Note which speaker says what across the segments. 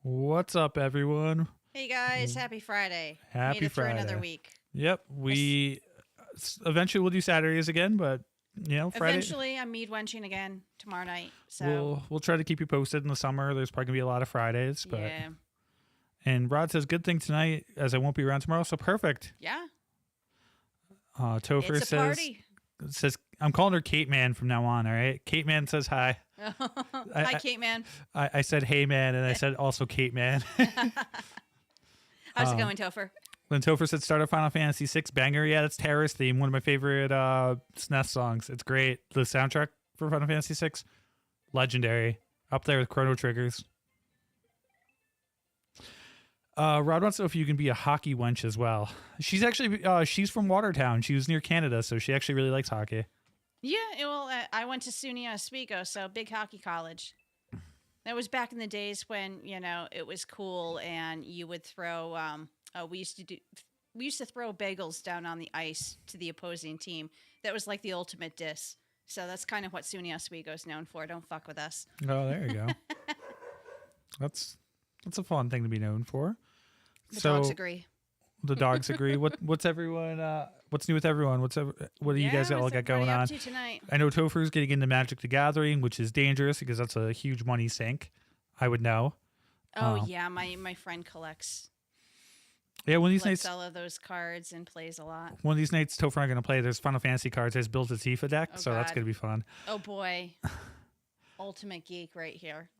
Speaker 1: What's up, everyone?
Speaker 2: Hey guys, happy Friday.
Speaker 1: Happy
Speaker 2: Made it through
Speaker 1: Friday.
Speaker 2: another week.
Speaker 1: Yep, we eventually we'll do Saturdays again, but Friday.
Speaker 2: Eventually, I'm mead wenching again tomorrow night. So
Speaker 1: We'll try to keep you posted in the summer. There's probably gonna be a lot of Fridays, but
Speaker 2: yeah,
Speaker 1: and Rod says good thing tonight as I won't be around tomorrow, so perfect.
Speaker 2: yeah,
Speaker 1: Topher
Speaker 2: it's a party.
Speaker 1: says I'm calling her Kate Man from now on. All right, Kate Man says hi.
Speaker 2: Hi, Kate Man.
Speaker 1: I said hey man, and I said also Kate Man.
Speaker 2: How's it going, Topher?
Speaker 1: Then Topher said start a Final Fantasy VI banger. Yeah, that's Terrace theme, one of my favorite SNES songs. It's great. The soundtrack for Final Fantasy VI, legendary. Up there with Chrono Triggers. Rod wants to know if you can be a hockey wench as well. She's actually she's from Watertown. She was near Canada, so she actually really likes hockey.
Speaker 2: Yeah, well, I went to SUNY Oswego, so big hockey college. That was back in the days when it was cool, and you would throw. We used to throw bagels down on the ice to the opposing team. That was like the ultimate diss. So that's kind of what SUNY Oswego is known for. Don't fuck with us.
Speaker 1: Oh, there you go. That's a fun thing to be known for.
Speaker 2: The dogs agree.
Speaker 1: The dogs agree. What's everyone? What's new with everyone? What do you guys all got going on?
Speaker 2: Tonight?
Speaker 1: I know Topher's getting into Magic the Gathering, which is dangerous because that's a huge money sink. I would know.
Speaker 2: Oh yeah, my friend collects.
Speaker 1: Yeah, one of these nights,
Speaker 2: all of those cards and plays a lot.
Speaker 1: one of these nights, Topher and I are gonna play. There's Final Fantasy cards. There's built a Tifa deck,
Speaker 2: Oh,
Speaker 1: so
Speaker 2: God.
Speaker 1: that's gonna be fun.
Speaker 2: Oh boy, ultimate geek right here.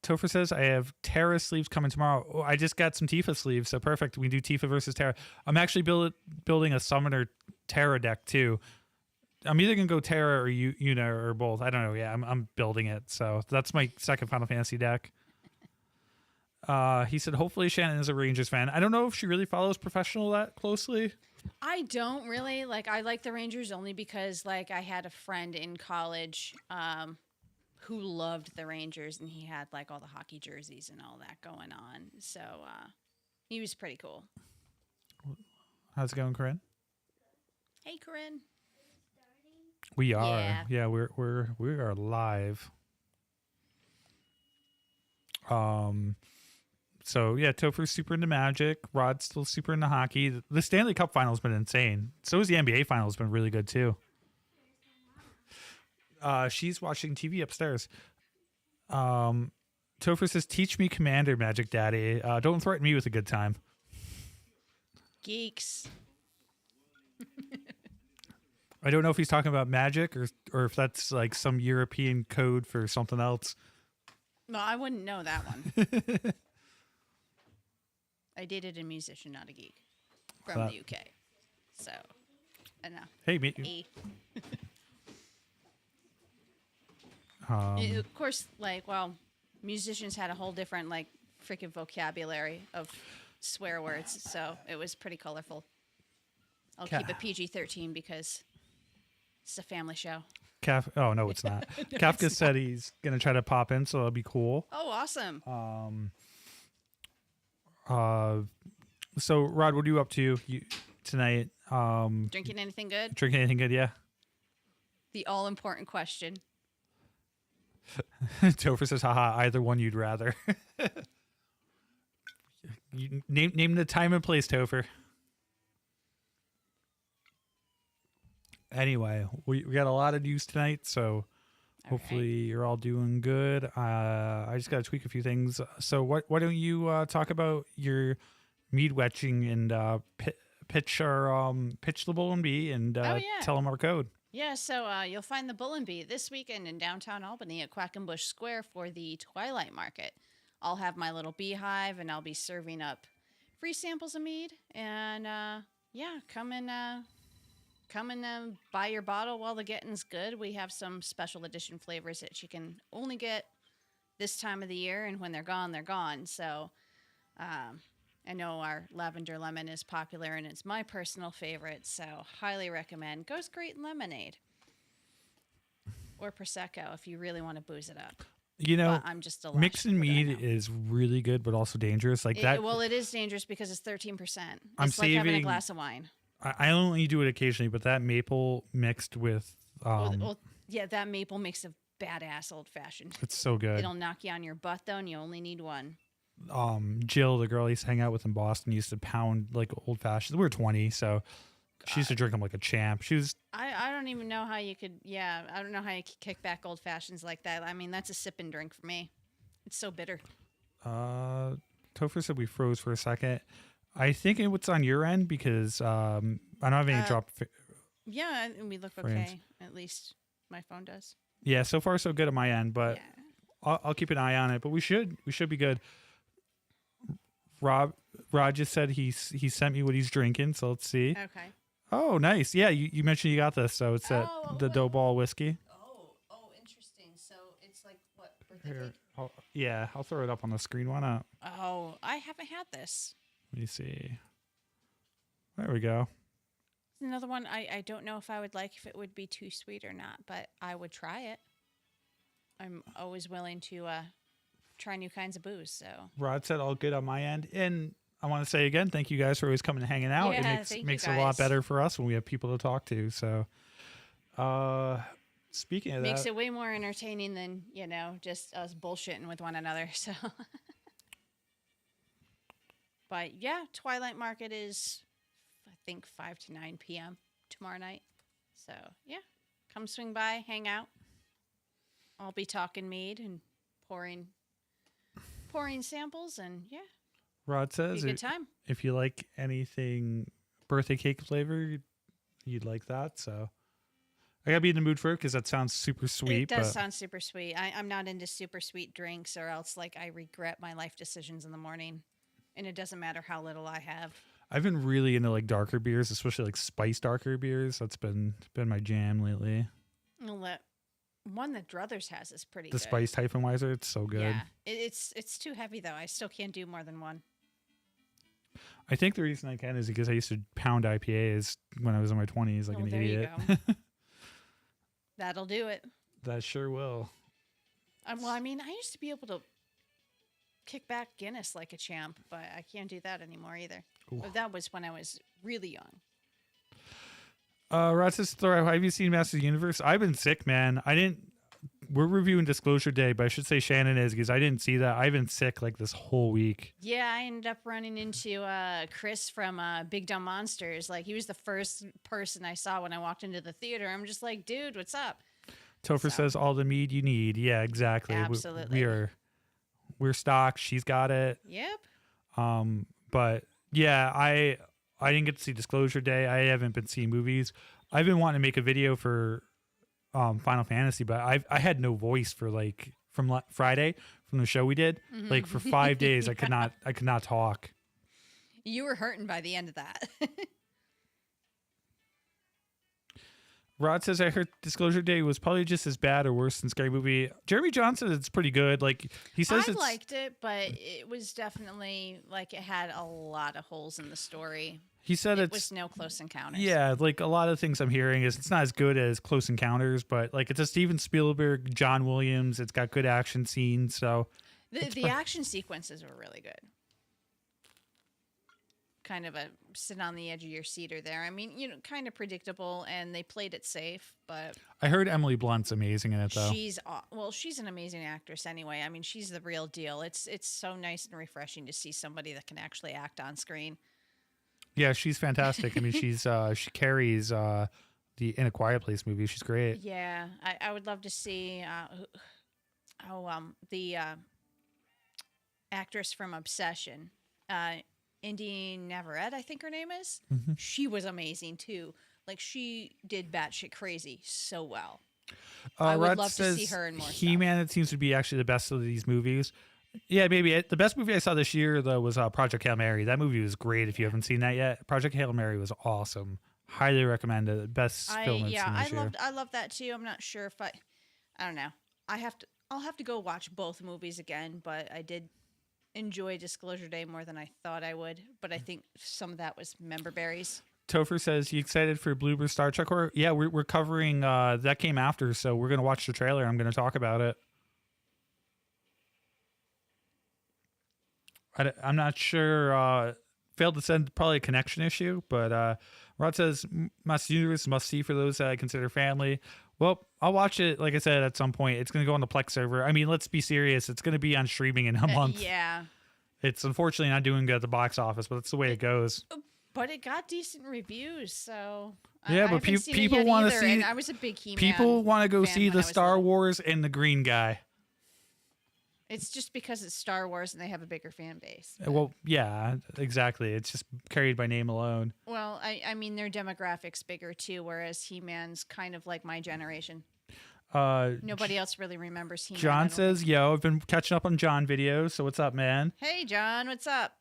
Speaker 1: Topher says I have Terra sleeves coming tomorrow. Oh, I just got some Tifa sleeves, so perfect. We do Tifa versus Terra. I'm actually building a Summoner Terra deck too. I'm either gonna go Terra or Una or both. I don't know. Yeah, I'm building it. So that's my second Final Fantasy deck. He said hopefully Shannon is a Rangers fan. I don't know if she really follows professional that closely.
Speaker 2: I don't really I like the Rangers only because I had a friend in college who loved the Rangers, and he had all the hockey jerseys and all that going on. So he was pretty cool.
Speaker 1: How's it going, Corinne?
Speaker 2: Hey, Corinne.
Speaker 1: We are.
Speaker 2: Yeah.
Speaker 1: Yeah, we are live. So yeah, Topher's super into Magic. Rod's still super into hockey. The Stanley Cup final's been insane. So has the NBA final's been really good too. She's watching TV upstairs. Topher says, "Teach me Commander, Magic Daddy. Don't threaten me with a good time."
Speaker 2: Geeks.
Speaker 1: I don't know if he's talking about Magic or if that's like some European code for something else.
Speaker 2: No, I wouldn't know that one. I dated a musician, not a geek, from the UK. So, I know.
Speaker 1: Hey, me.
Speaker 2: Of course, musicians had a whole different, freaking vocabulary of swear words, so it was pretty colorful. I'll keep it PG-13 because it's a family show.
Speaker 1: Oh, no, it's not.
Speaker 2: No,
Speaker 1: Kafka
Speaker 2: it's
Speaker 1: said he's going to try to pop in, so that'll be cool.
Speaker 2: Oh, awesome.
Speaker 1: So, Rod, what are you up to tonight?
Speaker 2: Drinking anything good?
Speaker 1: Drinking anything good, yeah?
Speaker 2: The all-important question.
Speaker 1: Topher says, haha, either one you'd rather. You name the time and place, Topher. Anyway, we got a lot of news tonight, so hopefully you're all doing good. I just got to tweak a few things. So why don't you talk about your mead wetching and pitch the Bull and Bee and tell them our code.
Speaker 2: Yeah, so you'll find the Bull and Bee this weekend in downtown Albany at Quackenbush Square for the Twilight Market. I'll have my little beehive, and I'll be serving up free samples of mead. And come and buy your bottle while the getting's good. We have some special edition flavors that you can only get this time of the year, and when they're gone, they're gone. So I know our lavender lemon is popular, and it's my personal favorite, so highly recommend. Goes great in lemonade or Prosecco if you really want to booze it up. But I'm just a
Speaker 1: mixing mead is really good, but also dangerous.
Speaker 2: Well, it is dangerous because it's 13%. It's like having a glass of wine.
Speaker 1: I only do it occasionally, but that maple mixed with
Speaker 2: yeah, that maple makes a badass old fashioned.
Speaker 1: It's so good.
Speaker 2: It'll knock you on your butt though, and you only need one.
Speaker 1: Jill, the girl I used to hang out with in Boston, used to pound like old fashions. We were 20, so she used to drink them like a champ. She was.
Speaker 2: I don't even know how you could. Yeah, I don't know how you could kick back old fashions like that. I mean, that's a sip and drink for me. It's so bitter.
Speaker 1: Topher said we froze for a second. I think it's on your end because I don't have any drop.
Speaker 2: Yeah, we look
Speaker 1: frames.
Speaker 2: okay. At least my phone does.
Speaker 1: Yeah, so far so good at my end, but
Speaker 2: Yeah.
Speaker 1: I'll keep an eye on it. But we should be good. Rod just said he sent me what he's drinking, so let's see.
Speaker 2: Okay.
Speaker 1: Oh, nice. Yeah, you mentioned you got this, so it's the Dough Ball whiskey.
Speaker 2: Oh, interesting. So it's like what, birthday
Speaker 1: Here, I'll throw it up on the screen. Why not?
Speaker 2: Oh, I haven't had this.
Speaker 1: Let me see. There we go.
Speaker 2: Another one I don't know if I would like if it would be too sweet or not, but I would try it. I'm always willing to try new kinds of booze. So
Speaker 1: Rod said all good on my end, and I want to say again, thank you guys for always coming and hanging out.
Speaker 2: Yeah,
Speaker 1: It makes it a lot better for us when we have people to talk to. So, speaking of
Speaker 2: makes
Speaker 1: that,
Speaker 2: it way more entertaining than just us bullshitting with one another. So, but yeah, Twilight Market is, I think, 5 to 9 p.m. tomorrow night. So yeah, come swing by, hang out. I'll be talking mead and pouring samples, and yeah.
Speaker 1: Rod says,
Speaker 2: be a good time.
Speaker 1: If you like anything birthday cake flavor, you'd like that. So I gotta be in the mood for it because that sounds super sweet.
Speaker 2: It does sound super sweet. I'm not into super sweet drinks, or else like I regret my life decisions in the morning, and it doesn't matter how little I have.
Speaker 1: I've been really into like darker beers, especially like spiced darker beers. That's been my jam lately.
Speaker 2: Well, that one that Druthers has is pretty
Speaker 1: The
Speaker 2: good.
Speaker 1: spiced Hefeweizen, it's so good.
Speaker 2: Yeah, it's too heavy though. I still can't do more than one.
Speaker 1: I think the reason I can is because I used to pound IPAs when I was in my 20s like an
Speaker 2: there
Speaker 1: idiot.
Speaker 2: You go. That'll do it.
Speaker 1: That sure will.
Speaker 2: Well, I mean, I used to be able to kick back Guinness like a champ, but I can't do that anymore either. But that was when I was really young.
Speaker 1: Rod says, have you seen Masters of the Universe? I've been sick, man. We're reviewing Disclosure Day, but I should say Shannon is because I didn't see that. I've been sick like this whole week.
Speaker 2: Yeah, I ended up running into Chris from Big Dumb Monsters. Like, he was the first person I saw when I walked into the theater. I'm just like, dude, what's up?
Speaker 1: Topher says all the mead you need. Yeah, exactly.
Speaker 2: Absolutely.
Speaker 1: We're stocked. She's got it.
Speaker 2: Yep.
Speaker 1: But yeah, I didn't get to see Disclosure Day. I haven't been seeing movies. I've been wanting to make a video for Final Fantasy, but I had no voice for like from Friday from the show we did.
Speaker 2: Mm-hmm.
Speaker 1: Like for 5 days, I could not talk.
Speaker 2: You were hurting by the end of that.
Speaker 1: Rod says, I heard Disclosure Day was probably just as bad or worse than Scary Movie. Jeremy Johnson, it's pretty good. Like he says,
Speaker 2: I liked it, but it was definitely like it had a lot of holes in the story.
Speaker 1: He said
Speaker 2: it was no Close Encounters.
Speaker 1: Yeah, like a lot of things I'm hearing is it's not as good as Close Encounters, but like it's a Steven Spielberg, John Williams. It's got good action scenes. So
Speaker 2: the action sequences were really good. Kind of a sit on the edge of your seater there. I mean, kind of predictable, and they played it safe, but
Speaker 1: I heard Emily Blunt's amazing in it, though.
Speaker 2: She's an amazing actress anyway. I mean, she's the real deal. It's so nice and refreshing to see somebody that can actually act on screen.
Speaker 1: Yeah, she's fantastic. I mean, she carries the In a Quiet Place movie. She's great.
Speaker 2: Yeah, I would love to see the actress from Obsession, Indy Navarrete, I think her name is.
Speaker 1: Mm-hmm.
Speaker 2: She was amazing too. Like, she did batshit crazy so well.
Speaker 1: I
Speaker 2: would love to see her in more
Speaker 1: He-Man, it seems to be actually the best of these movies. Yeah, maybe the best movie I saw this year though was Project Hail Mary. That movie was great. If you haven't seen that yet, Project Hail Mary was awesome. Highly recommend it. Best film I've seen this year.
Speaker 2: I love that too. I'm not sure if I don't know. I'll have to go watch both movies again, but I did enjoy Disclosure Day more than I thought I would. But I think some of that was member berries.
Speaker 1: Topher says, "You excited for Bloober Star Trek horror?" Yeah, we're covering that came after, so we're gonna watch the trailer. I'm gonna talk about it. I'm not sure. Failed to send, probably a connection issue, but Rod says Master Universe must see for those that I consider family. Well, I'll watch it, like I said, at some point. It's going to go on the Plex server. I mean, let's be serious. It's going to be on streaming in a month.
Speaker 2: Yeah.
Speaker 1: It's unfortunately not doing good at the box office, but that's the way it goes.
Speaker 2: But it got decent reviews, so
Speaker 1: yeah. But people want to see.
Speaker 2: And I was a big He-Man.
Speaker 1: People want to go
Speaker 2: fan
Speaker 1: see
Speaker 2: when
Speaker 1: the
Speaker 2: I was
Speaker 1: Star
Speaker 2: little.
Speaker 1: Wars and the green guy.
Speaker 2: It's just because it's Star Wars and they have a bigger fan base.
Speaker 1: Well, yeah, exactly. It's just carried by name alone.
Speaker 2: Well, I mean, their demographics bigger too, whereas He-Man's kind of like my generation. Nobody else really remembers He-Man.
Speaker 1: John says, "Yo, I've been catching up on John videos. So what's up, man?"
Speaker 2: Hey, John, what's up?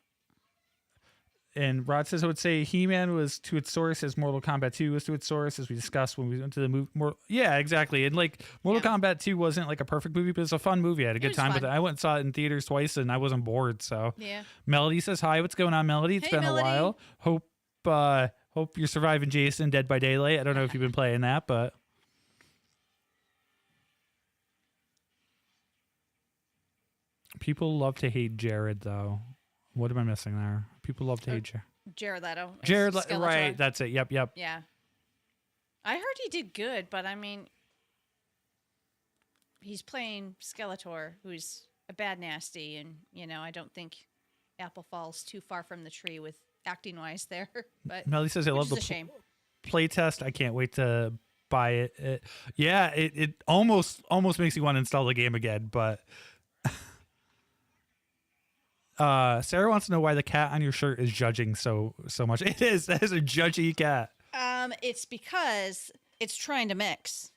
Speaker 1: And Rod says, "I would say He-Man was to its source as Mortal Kombat 2 was to its source, as we discussed when we went to the movie." Yeah, exactly. And like Mortal Kombat 2 wasn't like a perfect movie, but it was a fun movie. I had a good time with it. I went and saw it in theaters twice, and I wasn't bored. So
Speaker 2: yeah.
Speaker 1: Melody says, "Hi, what's going on, Melody? It's been
Speaker 2: Melody.
Speaker 1: a while. Hope you're surviving Jason Dead by Daylight. I don't know if you've been playing that, but." People love to hate Jared, though. What am I missing there? People love to hate Jared.
Speaker 2: Jared Leto.
Speaker 1: Jared Leto, right? That's it. Yep.
Speaker 2: Yeah. I heard he did good, but I mean, he's playing Skeletor, who's a bad nasty, and I don't think apple falls too far from the tree with acting wise there. But
Speaker 1: Melly says, "I love the play test. I can't wait to buy it." It almost makes you want to install the game again, but. Sarah wants to know why the cat on your shirt is judging so much. It is. That is a judgy cat.
Speaker 2: It's because it's trying to mix.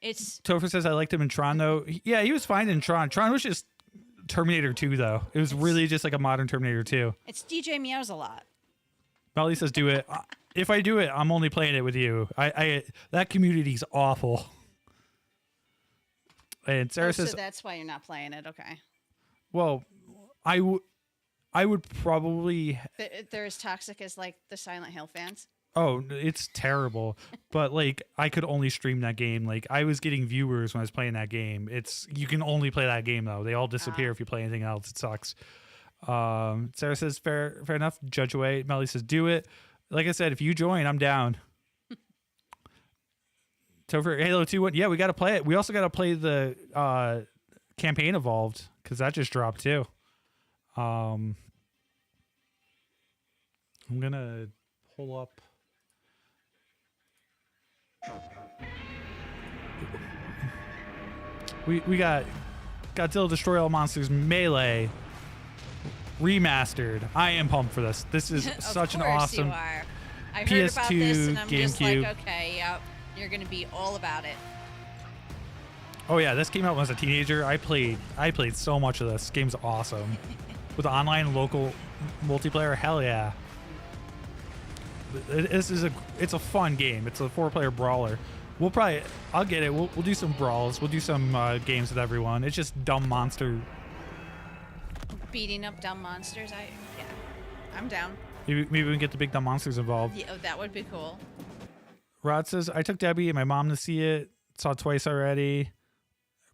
Speaker 2: It's
Speaker 1: Topher says, "I liked him in Tron though." Yeah, he was fine in Tron. Tron was just Terminator 2 though. It was really just like a modern Terminator 2.
Speaker 2: It's DJ meows a lot.
Speaker 1: Melly says, "Do it." If I do it, I'm only playing it with you. I that community's awful. And Sarah says,
Speaker 2: so that's why you're not playing it. Okay.
Speaker 1: Well, I would probably.
Speaker 2: They're as toxic as like the Silent Hill fans.
Speaker 1: Oh, it's terrible. But like, I could only stream that game. Like, I was getting viewers when I was playing that game. You can only play that game though. They all disappear if you play anything else. It sucks. Sarah says, fair enough. Judge away. Melly says, "Do it." Like I said, if you join, I'm down. Topher, Halo 2, yeah, we got to play it. We also got to play the campaign Evolved because that just dropped too. I'm going to pull up. We got Godzilla Destroy All Monsters Melee remastered. I am pumped for this. This is such an awesome
Speaker 2: you are. I
Speaker 1: PS2,
Speaker 2: heard about this and I'm just like,
Speaker 1: GameCube.
Speaker 2: okay, yep. You're going to be all about it.
Speaker 1: Oh yeah, this came out when I was a teenager. I played so much of this. This game's awesome. With online local multiplayer, hell yeah. It's a fun game. It's a 4-player brawler. I'll get it. We'll do some brawls. We'll do some games with everyone. It's just dumb monster.
Speaker 2: Beating up dumb monsters. I'm down.
Speaker 1: Maybe we can get the big dumb monsters involved.
Speaker 2: Yeah, that would be cool.
Speaker 1: Rod says, "I took Debbie and my mom to see it. Saw it twice already.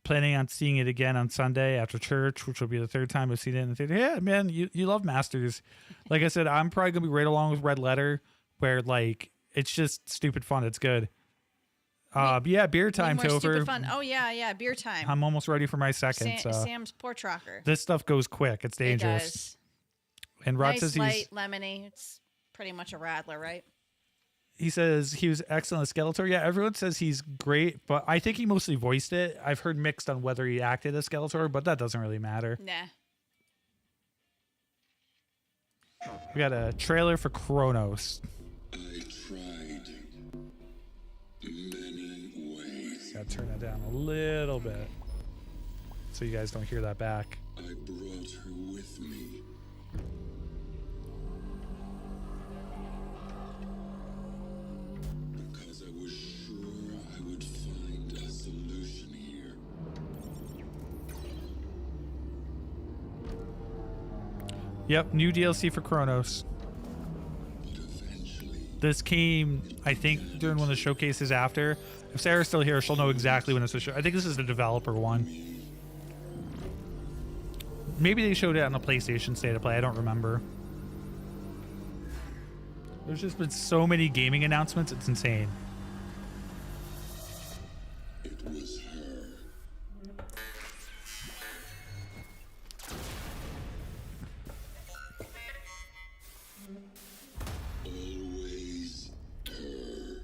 Speaker 1: Planning on seeing it again on Sunday after church, which will be the third time I've seen it in the theater." Yeah, man, you love Masters. Like I said, I'm probably gonna be right along with Red Letter, where like it's just stupid fun. It's good. Yeah, beer time,
Speaker 2: more stupid
Speaker 1: Topher.
Speaker 2: fun. Oh yeah, beer time.
Speaker 1: I'm almost ready for my second.
Speaker 2: Sam's Porch Rocker.
Speaker 1: This stuff goes quick. It's dangerous.
Speaker 2: It does.
Speaker 1: And Rod
Speaker 2: nice,
Speaker 1: says
Speaker 2: light, lemony. It's pretty much a rattler, right?
Speaker 1: he says he was excellent as Skeletor. Yeah, everyone says he's great, but I think he mostly voiced it. I've heard mixed on whether he acted as Skeletor, but that doesn't really matter.
Speaker 2: Nah.
Speaker 1: We got a trailer for Kronos.
Speaker 3: I tried many ways.
Speaker 1: Gotta turn that down a little bit so you guys don't hear that back.
Speaker 3: I brought her with me. Because I was sure I would find a solution here.
Speaker 1: Yep, new DLC for Kronos.
Speaker 3: But eventually,
Speaker 1: This came, I think, during one of the showcases after. If Sarah's still here, she'll know exactly when it's a show. I think this is the developer one. Maybe they showed it on the PlayStation State of Play. I don't remember. There's just been so many gaming announcements. It's insane.
Speaker 3: was her. Always her.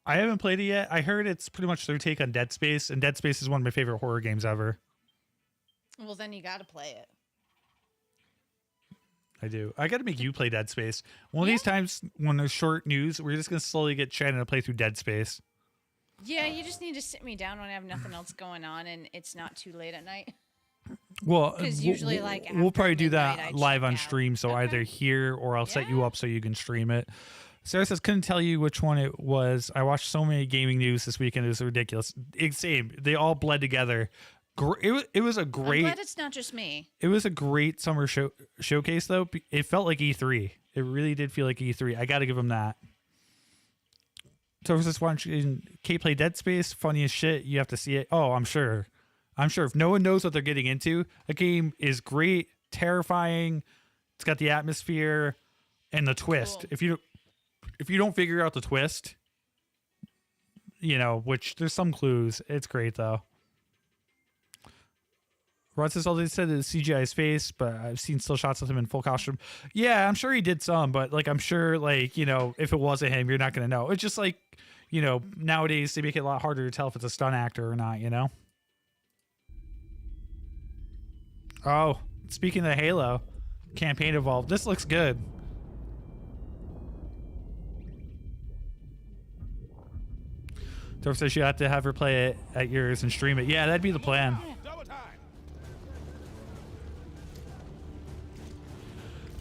Speaker 1: I haven't played it yet. I heard it's pretty much their take on Dead Space, and Dead Space is one of my favorite horror games ever.
Speaker 2: Well, then you got to play it.
Speaker 1: I do. I got to make you play Dead Space. One of these times when there's short news, we're just going to slowly get Shannon to play through Dead Space.
Speaker 2: Yeah, you just need to sit me down when I have nothing else going on and it's not too late at night.
Speaker 1: Well,
Speaker 2: 'Cause usually, like,
Speaker 1: we'll
Speaker 2: after
Speaker 1: probably do
Speaker 2: midnight,
Speaker 1: that
Speaker 2: I
Speaker 1: live
Speaker 2: check
Speaker 1: on
Speaker 2: out.
Speaker 1: stream. So
Speaker 2: Okay.
Speaker 1: either here or I'll set you
Speaker 2: Yeah.
Speaker 1: up so you can stream it. Sarah says, couldn't tell you which one it was. I watched so many gaming news this weekend. It was ridiculous. Same. They all bled together. It was a
Speaker 2: I'm
Speaker 1: great.
Speaker 2: glad it's not just me.
Speaker 1: It was a great summer showcase, though. It felt like E3. It really did feel like E3. I got to give them that. So I was just watching Kate play Dead Space. Funny as shit. You have to see it. Oh, I'm sure. If no one knows what they're getting into, the game is great, terrifying. It's got the atmosphere and the twist.
Speaker 2: Cool.
Speaker 1: If you don't figure out the twist, which there's some clues. It's great though. Rod says all they said is CGI his face, but I've seen still shots of him in full costume. Yeah, I'm sure he did some, but I'm sure if it wasn't him, you're not gonna know. It's just nowadays they make it a lot harder to tell if it's a stunt actor or not. Oh, speaking of Halo campaign evolved, this looks good. Dorf says you have to have her play it at yours and stream it. Yeah, that'd be the plan.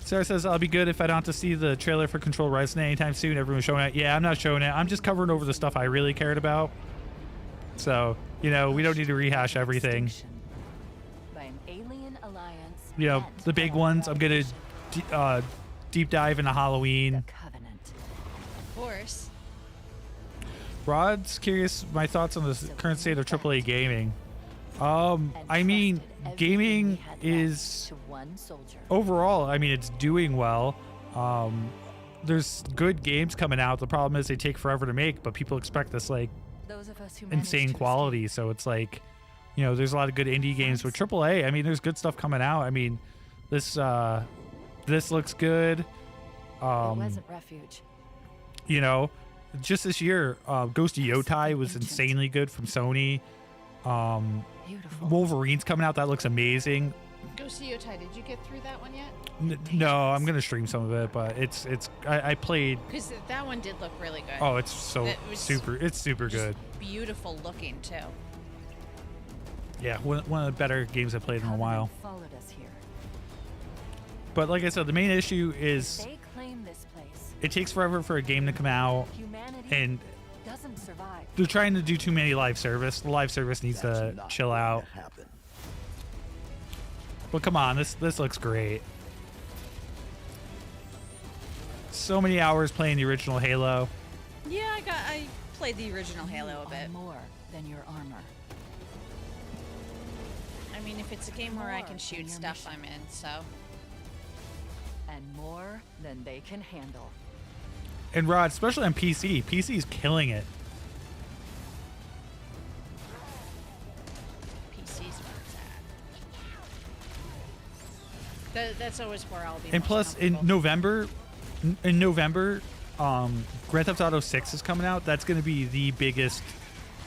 Speaker 1: Sarah says, I'll be good if I don't have to see the trailer for Control Rising anytime soon. Everyone's showing it. Yeah, I'm not showing it. I'm just covering over the stuff I really cared about. So, we don't need to rehash everything.
Speaker 4: By an alien alliance
Speaker 1: The big ones. I'm going to deep dive into Halloween.
Speaker 4: Covenant.
Speaker 2: Of course.
Speaker 1: Rod's curious my thoughts on the current state of AAA gaming. I mean, gaming is
Speaker 4: To one soldier.
Speaker 1: overall, it's doing well. There's good games coming out. The problem is they take forever to make, but people expect this
Speaker 4: Those of us who managed
Speaker 1: insane
Speaker 4: to
Speaker 1: quality. So it's there's a lot of good indie games with AAA. There's good stuff coming out. This looks good.
Speaker 4: It wasn't refuge.
Speaker 1: Just this year, Ghost of Yotai was insanely good from Sony.
Speaker 4: Beautiful.
Speaker 1: Wolverine's coming out. That looks amazing.
Speaker 2: Go see Yotai. Did you get through that one yet?
Speaker 1: No, I'm gonna stream some of it, but I played.
Speaker 2: Because that one did look really good.
Speaker 1: Oh, it's so
Speaker 2: It was
Speaker 1: super. It's super
Speaker 2: Just
Speaker 1: good.
Speaker 2: beautiful looking too.
Speaker 1: Yeah, one of the better games I've played in a while.
Speaker 4: Followed us here.
Speaker 1: But like I said, the main issue is
Speaker 4: They claim this place.
Speaker 1: it takes forever for a game to come out,
Speaker 4: Humanity
Speaker 1: and
Speaker 4: doesn't survive.
Speaker 1: they're trying to do too many live service. The live service needs to chill out. But come on, this looks great. So many hours playing the original Halo.
Speaker 2: Yeah, I played the original Halo a bit.
Speaker 4: More than your armor.
Speaker 2: If it's a game where I can
Speaker 4: More
Speaker 2: shoot
Speaker 4: than your
Speaker 2: stuff,
Speaker 4: mission.
Speaker 2: I'm in. So
Speaker 4: And more than they can handle.
Speaker 1: And Rod, especially on PC. PC is killing it.
Speaker 2: PC's where it's at. That's always where I'll be.
Speaker 1: And
Speaker 2: most
Speaker 1: plus, in
Speaker 2: comfortable.
Speaker 1: November, Grand Theft Auto 6 is coming out. That's going to be the biggest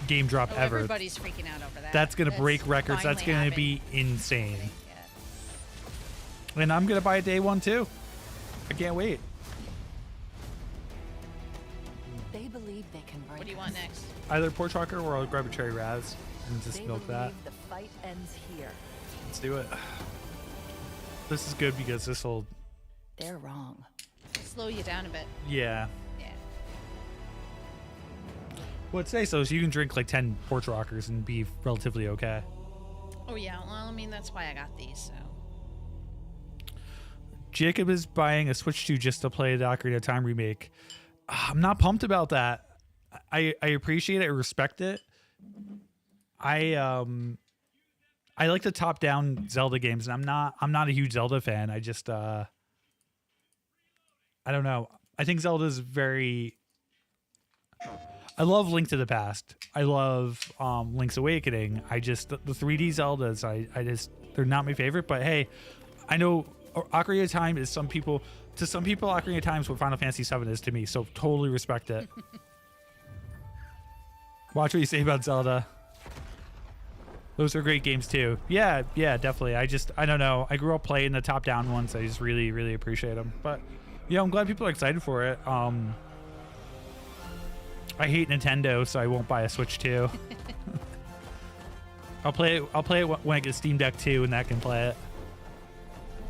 Speaker 1: game drop
Speaker 2: Oh,
Speaker 1: ever.
Speaker 2: everybody's freaking out over that.
Speaker 1: That's going to break records. That's
Speaker 2: finally
Speaker 1: going to be
Speaker 2: happening.
Speaker 1: insane.
Speaker 2: Yeah.
Speaker 1: And I'm going to buy it day one too. I can't wait.
Speaker 4: They believe they can break
Speaker 2: What do you want
Speaker 4: us.
Speaker 2: next?
Speaker 1: Either Porch Rocker or I'll grab a Cherry Raz and just
Speaker 4: They
Speaker 1: milk
Speaker 4: believe
Speaker 1: that.
Speaker 4: the fight ends here.
Speaker 1: Let's do it. This is good because this will,
Speaker 4: They're wrong.
Speaker 2: Slow you down a bit.
Speaker 1: yeah.
Speaker 2: Yeah.
Speaker 1: What's nice though is you can drink like 10 Porch Rockers and be relatively okay.
Speaker 2: Oh yeah. Well, that's why I got these. So.
Speaker 1: Jacob is buying a Switch 2 just to play the Ocarina of Time remake. I'm not pumped about that. I appreciate it. I respect it. I like the top-down Zelda games, and I'm not a huge Zelda fan. I just I don't know. I think Zelda's very. I love Link to the Past. I love Link's Awakening. I just the 3D Zeldas. I just they're not my favorite. But hey, I know Ocarina of Time is some people. To some people, Ocarina of Time is what Final Fantasy VII is to me. So totally respect it. Watch what you say about Zelda. Those are great games too. Yeah, definitely. I don't know. I grew up playing the top-down ones. I just really, really appreciate them. But yeah, I'm glad people are excited for it. I hate Nintendo, so I won't buy a Switch 2. I'll play it when I get Steam Deck 2 and that can play it,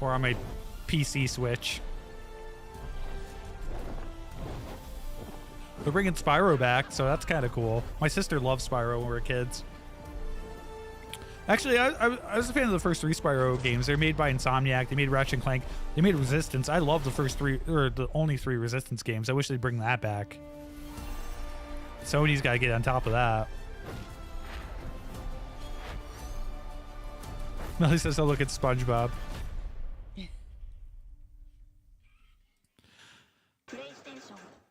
Speaker 1: or on my PC Switch. They're bringing Spyro back, so that's kind of cool. My sister loved Spyro when we were kids. Actually, I was a fan of the first 3 Spyro games. They're made by Insomniac. They made Ratchet and Clank. They made Resistance. I love the first 3, or the only 3 Resistance games. I wish they'd bring that back. Sony's got to get on top of that. Melly says, "I'll look at SpongeBob."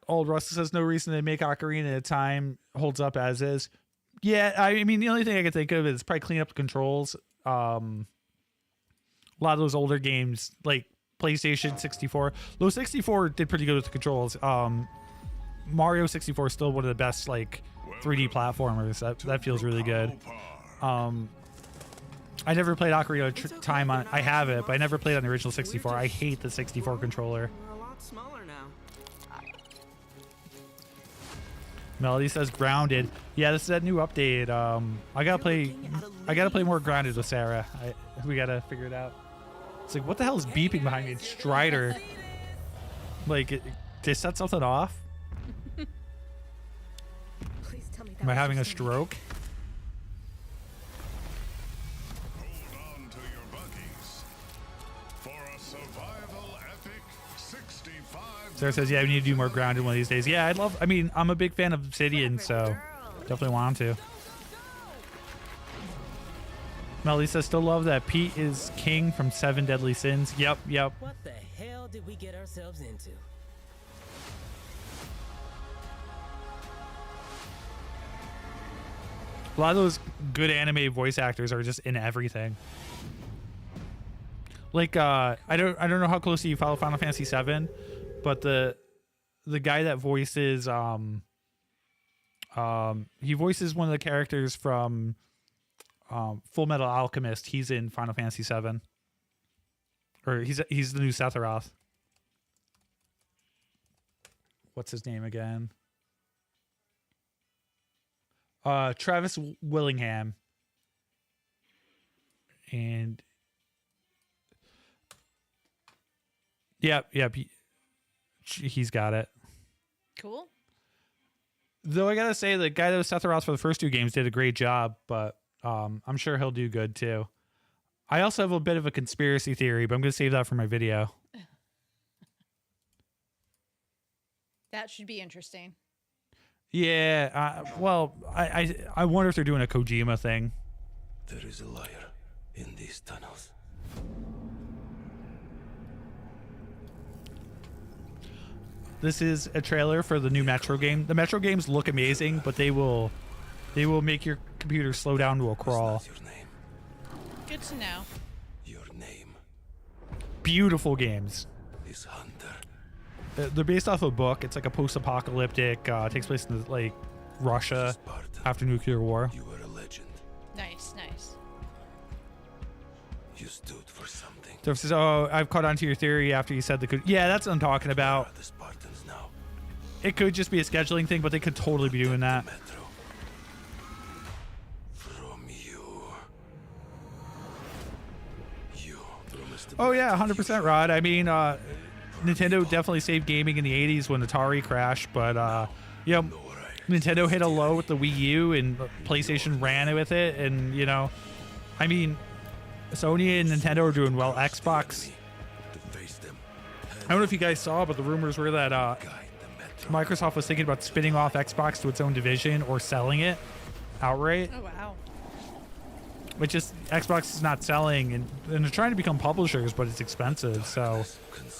Speaker 1: Old Russell says, "No reason to make Ocarina of Time holds up as is." Yeah, I mean, the only thing I can think of is probably clean up the controls. A lot of those older games, like PlayStation 64, those 64 did pretty good with the controls. Mario 64 is still one of the best like 3D platformers. That feels really good. I never played Ocarina of Time on. I have it, but I never played on the original 64. I hate the 64 controller.
Speaker 5: We're a lot smaller now.
Speaker 1: Melody says Grounded. Yeah, this is that new update. I gotta play more Grounded with Sarah. We gotta figure it out. It's like, what the hell is beeping behind me? It's Strider. Like, they set something off?
Speaker 6: Please tell me that
Speaker 1: Am I
Speaker 6: was
Speaker 1: having a
Speaker 6: just me.
Speaker 1: stroke?
Speaker 3: Hold on to your buggies for a survival epic 65.
Speaker 1: Sarah says, yeah, we need to do more Grounded one of these days. Yeah, I mean, I'm a big fan of Obsidian, so definitely want to. Melody says, still love that Pete is king from 7 Deadly Sins. Yep.
Speaker 5: What the hell did we get ourselves into?
Speaker 1: A lot of those good anime voice actors are just in everything. Like, I don't know how closely you follow Final Fantasy VII, but the guy that voices he voices one of the characters from Full Metal Alchemist. He's in Final Fantasy VII, or he's the new Sephiroth. What's his name again? Travis Willingham. And yep, he's got it.
Speaker 2: Cool.
Speaker 1: Though I gotta say, the guy that was Sephiroth for the first 2 games did a great job, but I'm sure he'll do good too. I also have a bit of a conspiracy theory, but I'm gonna save that for my video.
Speaker 2: That should be interesting.
Speaker 1: Yeah, well, I wonder if they're doing a Kojima thing.
Speaker 3: There is a liar in these tunnels.
Speaker 1: This is a trailer for the new Metro game. The Metro games look amazing, but they will make your computer slow down to a crawl.
Speaker 3: What's your name?
Speaker 2: Good to know.
Speaker 3: Your name
Speaker 1: Beautiful games.
Speaker 3: is Hunter.
Speaker 1: They're based off a book. It's like a post-apocalyptic. Takes place in like Russia
Speaker 3: Spartan.
Speaker 1: after nuclear war.
Speaker 3: You were a legend.
Speaker 2: Nice.
Speaker 3: You stood for something.
Speaker 1: So says, "Oh, I've caught on to your theory after you said the." Yeah, that's what I'm talking
Speaker 3: Where
Speaker 1: about.
Speaker 3: are the Spartans now?
Speaker 1: It could just be a scheduling thing, but they could totally be doing that.
Speaker 3: Metro. From you. You promised to
Speaker 1: Oh
Speaker 3: be
Speaker 1: yeah,
Speaker 3: the
Speaker 1: 100%,
Speaker 3: future.
Speaker 1: Rod. I mean, Nintendo definitely saved gaming in the 80s when Atari crashed, but
Speaker 3: No right.
Speaker 1: Nintendo hit a low with the Wii U and PlayStation ran with it, and I mean, Sony and Nintendo are doing well. Xbox,
Speaker 3: To face them.
Speaker 1: I don't know if you guys saw, but the rumors were that
Speaker 3: Guide the Metro.
Speaker 1: Microsoft was thinking about spinning off Xbox to its own division or selling it outright,
Speaker 2: Oh wow.
Speaker 1: which is Xbox is not selling, and they're trying to become publishers, but it's expensive. So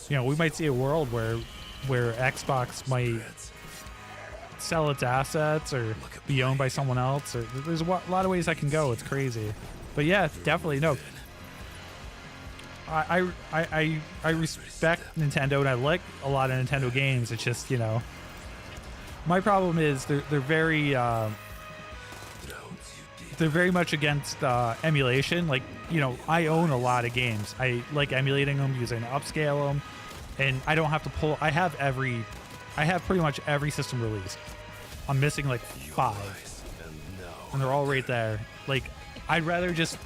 Speaker 1: we might see a world where where Xbox might sell its assets or be owned by someone else, or there's a lot of ways I can go. It's crazy, but yeah, definitely no. I respect Nintendo and I like a lot of Nintendo games. It's just, you know, my problem is they're very much against emulation. Like, you know, I own a lot of games. I like emulating them because I upscale them, and I don't have to pull. I have pretty much every system released. I'm missing like 5, and they're all right there. Like, I'd rather just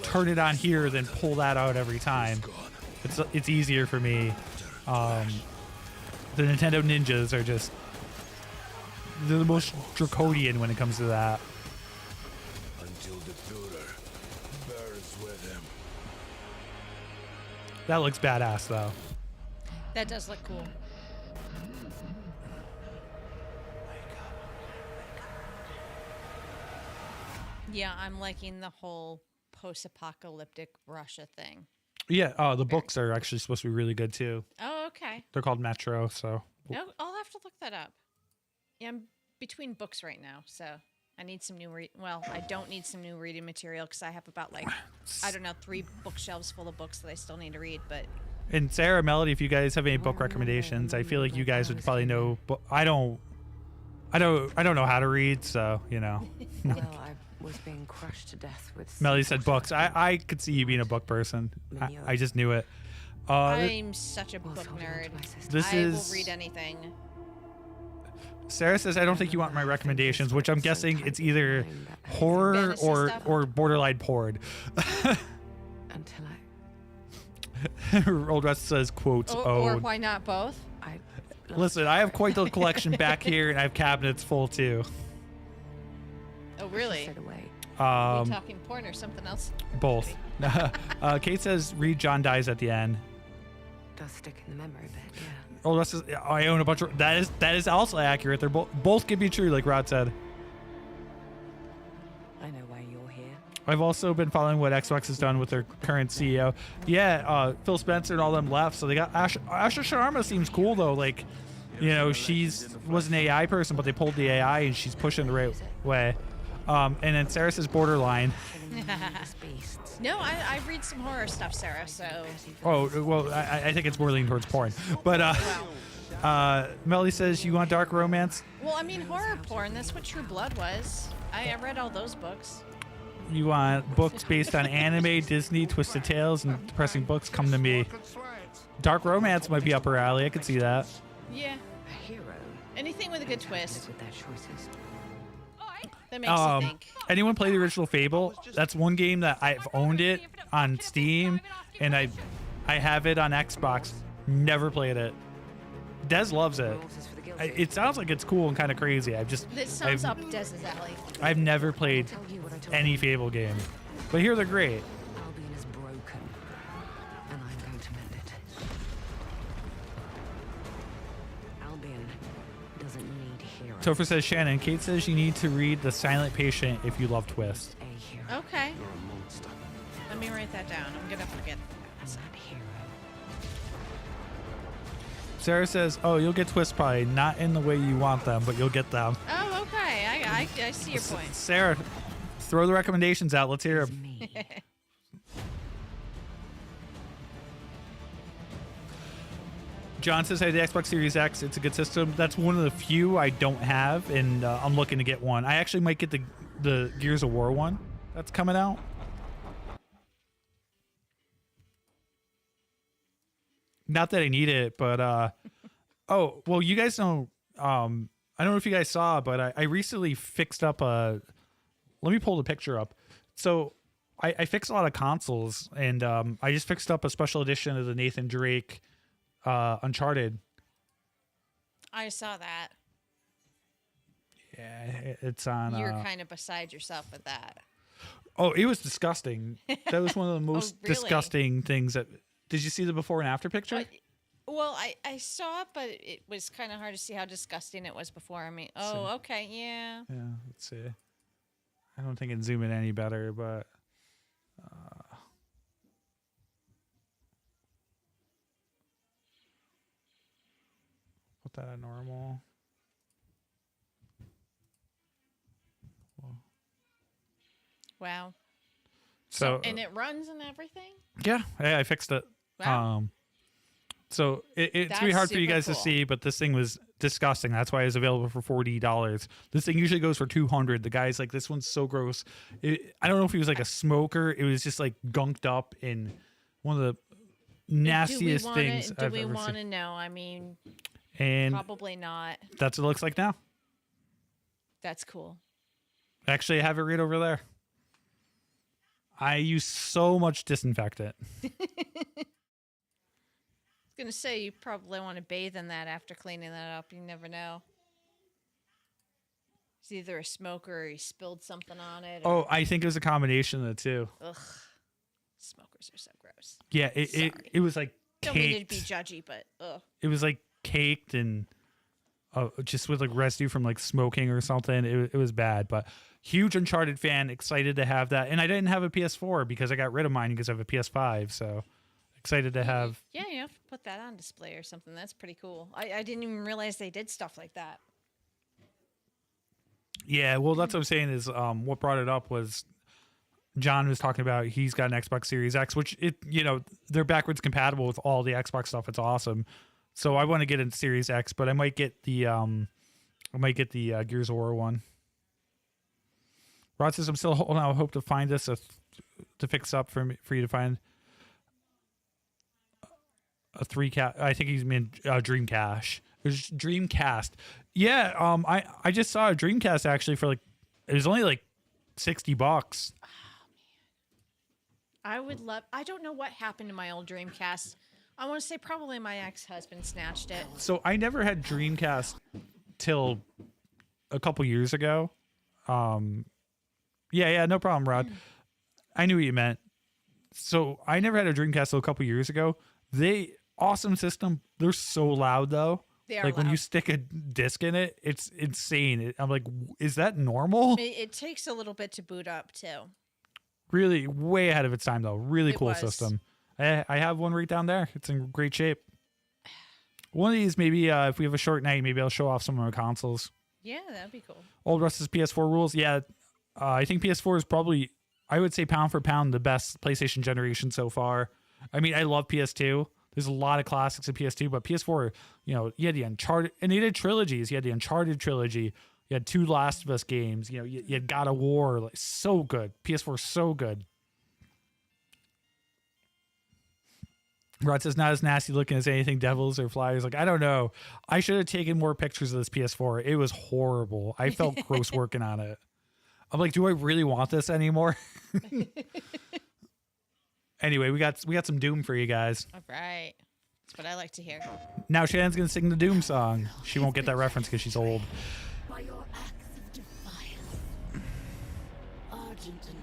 Speaker 1: turn it on here than pull that out every time. It's easier for me. The Nintendo ninjas are just, they're the most draconian when it comes to that.
Speaker 3: Until the Führer bears with him.
Speaker 1: That looks badass though.
Speaker 2: That does look cool. Yeah, I'm liking the whole post-apocalyptic Russia thing.
Speaker 1: Yeah, the books are actually supposed to be really good too.
Speaker 2: Oh, okay.
Speaker 1: They're called Metro, so.
Speaker 2: No, I'll have to look that up. Yeah, I'm between books right now, so I need some new well, I don't need some new reading material because I have about like, I don't know, 3 bookshelves full of books that I still need to read, but.
Speaker 1: And Sarah, Melody, if you guys have any book recommendations, I feel like you guys would probably know, but I don't know how to read, so, you know.
Speaker 6: Well, I was being crushed to death with.
Speaker 1: Melody said books. I could see you being a book person. I just knew it.
Speaker 2: I'm such a book nerd. I will read anything.
Speaker 1: Sarah says, I don't think you want my recommendations, which I'm guessing it's either horror or borderline porn.
Speaker 6: Until
Speaker 1: Old Russ says, quotes,
Speaker 2: or why not both?
Speaker 1: Listen, I have quite the collection back here, and I have cabinets full too.
Speaker 2: Oh, really?
Speaker 1: Are
Speaker 2: we talking porn or something else?
Speaker 1: Both. Kate says, read John dies at the end.
Speaker 6: Does stick in the memory bit, yeah.
Speaker 1: Old Russ says, I own a bunch of. That is also accurate. They're both can be true, like Rod said.
Speaker 6: I know why you're here.
Speaker 1: I've also been following what Xbox has done with their current CEO. Yeah, Phil Spencer and all them left, so they got Asha Sharma. Seems cool though. Like, you know, was an AI person, but they pulled the AI and she's pushing the right way. And then Sarah says borderline.
Speaker 2: No, I read some horror stuff, Sarah. So.
Speaker 1: Oh well, I think it's more leaning towards porn. But Melody says you want dark romance.
Speaker 2: Well, I mean horror porn. That's what True Blood was. I read all those books.
Speaker 1: You want books based on anime, Disney, Twisted Tales, and depressing books? Come to me. Dark romance might be up her alley. I could see that.
Speaker 2: Yeah.
Speaker 6: A hero.
Speaker 2: Anything with a good twist.
Speaker 6: With their choices.
Speaker 2: That makes you think.
Speaker 1: Anyone play the original Fable? That's one game that I've owned it on Steam, and I have it on Xbox. Never played it. Des loves it. It sounds like it's cool and kind of crazy.
Speaker 2: This sounds up Des's alley.
Speaker 1: I've never played any Fable game, but here they're great.
Speaker 6: Albion is broken, and I'm going to mend it. Albion doesn't need heroes.
Speaker 1: Topher says Shannon. Kate says you need to read The Silent Patient if you love Twist.
Speaker 6: A hero.
Speaker 2: Okay. Let me write that down. I'm gonna forget.
Speaker 6: That hero.
Speaker 1: Sarah says, oh, you'll get Twist probably not in the way you want them, but you'll get them.
Speaker 2: Oh, okay. I see your point.
Speaker 1: Sarah, throw the recommendations out. Let's hear them. John says, hey, the Xbox Series X, it's a good system. That's one of the few I don't have, and I'm looking to get one. I actually might get the Gears of War one that's coming out. Not that I need it, but oh, well, you guys know, I don't know if you guys saw, but I recently fixed up let me pull the picture up. So I fixed a lot of consoles, and I just fixed up a special edition of the Nathan Drake Uncharted.
Speaker 2: I saw that.
Speaker 1: Yeah, it's on.
Speaker 2: You're kind of beside yourself with that.
Speaker 1: Oh, it was disgusting. That was one of the most
Speaker 2: really?
Speaker 1: disgusting things that. Did you see the before and after picture?
Speaker 2: Well, I saw it, but it was kind of hard to see how disgusting it was before. I mean, okay, yeah.
Speaker 1: Yeah, let's see. I don't think I can zoom in any better, but. put that at normal.
Speaker 2: Wow.
Speaker 1: So
Speaker 2: and it runs and everything?
Speaker 1: yeah, I fixed it.
Speaker 2: Wow.
Speaker 1: So it's gonna be
Speaker 2: That's
Speaker 1: hard for you
Speaker 2: super
Speaker 1: guys
Speaker 2: cool.
Speaker 1: to see, but this thing was disgusting. That's why it's available for $40. This thing usually goes for $200. The guy's like, this one's so gross. I don't know if he was like a smoker. It was just like gunked up in one of the nastiest things
Speaker 2: Do
Speaker 1: I've
Speaker 2: we
Speaker 1: ever
Speaker 2: want to
Speaker 1: seen.
Speaker 2: know? I mean,
Speaker 1: And
Speaker 2: probably not.
Speaker 1: that's what it looks like now.
Speaker 2: That's cool.
Speaker 1: Actually, I have it right over there. I use so much disinfectant.
Speaker 2: I was going to say, you probably want to bathe in that after cleaning that up. You never know. It's either a smoker or he spilled something on it.
Speaker 1: Oh, I think it was a combination of the two.
Speaker 2: Ugh. Smokers are so gross.
Speaker 1: Yeah,
Speaker 2: Sorry.
Speaker 1: it was like
Speaker 2: Don't
Speaker 1: caked.
Speaker 2: mean to be judgy, but ugh.
Speaker 1: It was like caked and just with like residue from like smoking or something. It was bad, but huge Uncharted fan, excited to have that. And I didn't have a PS4 because I got rid of mine because I have a PS5. So excited to have.
Speaker 2: Yeah, you have to put that on display or something. That's pretty cool. I didn't even realize they did stuff like that.
Speaker 1: Yeah, well, that's what I'm saying is what brought it up was John was talking about he's got an Xbox Series X, which they're backwards compatible with all the Xbox stuff. It's awesome. So I want to get a Series X, but I might get the Gears of War one. Rod says I'm still holding out hope to find this to fix up for you to find a 3K. I think he's mean Dreamcast. There's Dreamcast. Yeah, I just saw a Dreamcast actually for it was only like $60.
Speaker 2: I would love. I don't know what happened to my old Dreamcast. I want to say probably my ex-husband snatched it.
Speaker 1: So I never had Dreamcast till a couple years ago. Yeah, no problem, Rod. I knew what you meant. So I never had a Dreamcast till a couple years ago. Awesome system. They're so loud though.
Speaker 2: They are
Speaker 1: like when
Speaker 2: loud.
Speaker 1: you stick a disc in it, it's insane. I'm like, is that normal?
Speaker 2: It takes a little bit to boot up too.
Speaker 1: Really way ahead of its time though. Really
Speaker 2: It
Speaker 1: cool
Speaker 2: was.
Speaker 1: system. I have one right down there. It's in great shape. One of these, maybe if we have a short night, maybe I'll show off some of my consoles.
Speaker 2: Yeah, that'd be cool.
Speaker 1: Old Russ's PS4 rules. Yeah, I think PS4 is probably, I would say pound for pound, the best PlayStation generation so far. I mean, I love PS2. There's a lot of classics in PS2, but PS4, you had the Uncharted, and they did trilogies. You had the Uncharted trilogy. You had 2 Last of Us games. You had God of War. So good. PS4 is so good. Rod says, not as nasty looking as anything Devils or Flyers. I don't know. I should have taken more pictures of this PS4. It was horrible. I felt gross working on it. I'm like, do I really want this anymore? Anyway, we got some Doom for you guys.
Speaker 2: All right. That's what I like to hear.
Speaker 1: Now Shannon's going to sing the Doom song. She won't get that reference because she's old.
Speaker 6: By your acts of defiance, Argent and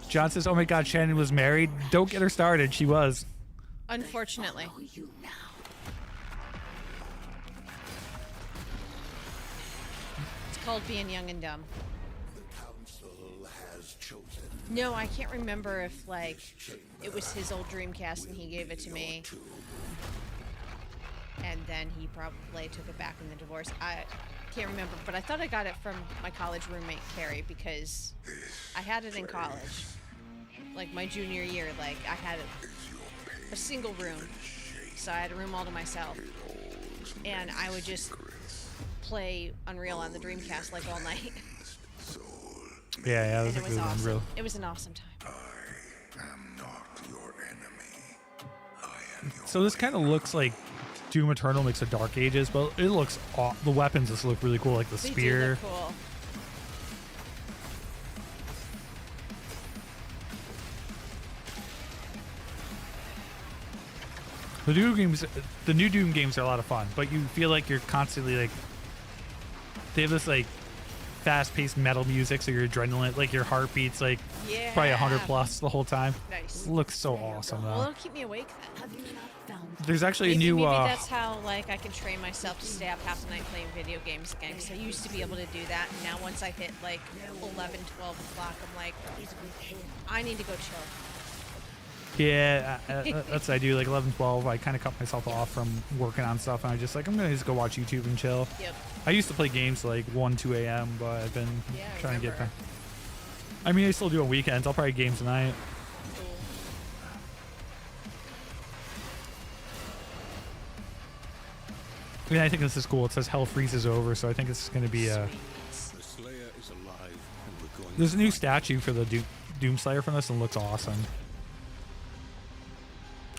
Speaker 6: Lord,
Speaker 1: John says, oh my God, Shannon was married. Don't get her started. She was.
Speaker 2: Unfortunately.
Speaker 6: follow you now.
Speaker 2: It's called being young and dumb.
Speaker 3: The council has chosen.
Speaker 2: No, I can't remember if it was his old Dreamcast and he gave it to me. And then he probably took it back in the divorce. I can't remember, but I thought I got it from my college roommate Carrie because I had it in college. Like my junior year, I had a single room. So I had a room all to myself. And I would just play Unreal on the Dreamcast all night.
Speaker 1: Yeah,
Speaker 2: And
Speaker 1: that's
Speaker 2: it
Speaker 1: a
Speaker 2: was
Speaker 1: good one.
Speaker 2: awesome.
Speaker 1: Real.
Speaker 2: It was an awesome time.
Speaker 3: I am not your enemy. I am your
Speaker 1: So this kind of looks like Doom Eternal mixed with Dark Ages, but it looks the weapons just look really cool, like the
Speaker 2: They do
Speaker 1: spear.
Speaker 2: look cool.
Speaker 1: The new Doom games are a lot of fun, but you feel like you're constantly they have this fast-paced metal music, so your adrenaline, your heartbeat's
Speaker 2: Yeah.
Speaker 1: probably 100 plus the whole time.
Speaker 2: Nice.
Speaker 1: Looks so awesome
Speaker 2: Well,
Speaker 1: though.
Speaker 2: it'll keep me awake then.
Speaker 6: Have you not found
Speaker 1: There's actually a
Speaker 2: Maybe
Speaker 1: new
Speaker 2: that's how I can train myself to stay up half the night playing video games again. Because I used to be able to do that, and now once I hit 11, 12 o'clock, I'm like, I need to go chill.
Speaker 1: Yeah, that's what I do. Like 11, 12, I kind of cut myself off from working on stuff, and I just like, I'm going to just go watch YouTube and chill.
Speaker 2: Yep.
Speaker 1: I used to play games like 1, 2 a.m., but I've been trying to get
Speaker 2: remember.
Speaker 1: back. I mean, I still do on weekends. I'll probably game tonight. I mean, I think this is cool. It says hell freezes over, so I think it's going to be a...
Speaker 3: The Slayer is alive, and we're going.
Speaker 1: There's a new statue for the Doomslayer from this, and it looks awesome.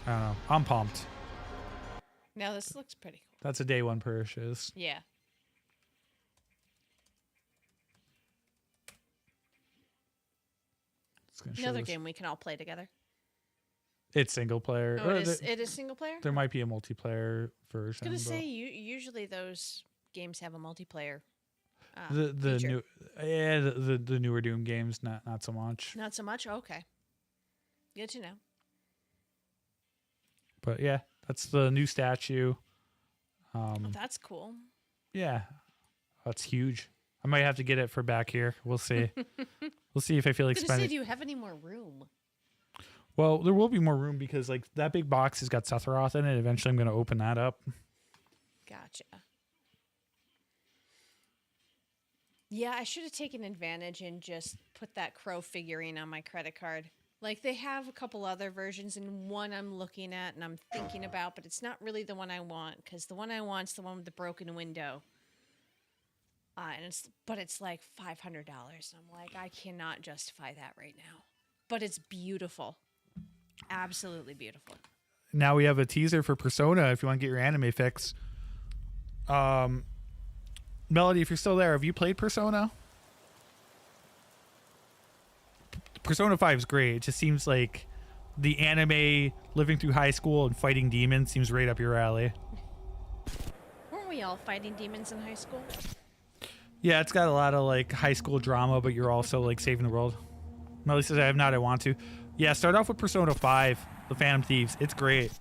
Speaker 1: I don't know. I'm pumped.
Speaker 2: Now this looks pretty cool.
Speaker 1: That's a day one purchase.
Speaker 2: Yeah.
Speaker 1: It's gonna show
Speaker 2: Another
Speaker 1: us-
Speaker 2: game we can all play together.
Speaker 1: It's single player.
Speaker 2: Oh,
Speaker 1: Or
Speaker 2: it is single player?
Speaker 1: there might be a multiplayer version.
Speaker 2: I was
Speaker 1: but
Speaker 2: going to say, usually those games have a multiplayer
Speaker 1: the
Speaker 2: feature.
Speaker 1: new the newer Doom games not so much.
Speaker 2: Not so much? Okay. Good to know.
Speaker 1: But yeah, that's the new statue.
Speaker 2: Oh, that's cool.
Speaker 1: Yeah, that's huge. I might have to get it for back here. We'll see. We'll see if I feel like
Speaker 2: I was going to say,
Speaker 1: spending.
Speaker 2: do you have any more room?
Speaker 1: Well, there will be more room because like that big box has got Sephiroth in it. Eventually, I'm going to open that up.
Speaker 2: Gotcha. Yeah, I should have taken advantage and just put that Crow figurine on my credit card. Like, they have a couple other versions, and one I'm looking at and I'm thinking about, but it's not really the one I want, because the one I want's the one with the broken window. But it's like $500. I'm like, I cannot justify that right now. But it's beautiful. Absolutely beautiful.
Speaker 1: Now we have a teaser for Persona if you want to get your anime fix. Melody, if you're still there, have you played Persona? Persona 5 is great. It just seems like the anime living through high school and fighting demons seems right up your alley.
Speaker 2: Weren't we all fighting demons in high school?
Speaker 1: Yeah, it's got a lot of like high school drama, but you're also like saving the world. Melody says, I have not, I want to. Yeah, start off with Persona 5, The Phantom Thieves. It's great.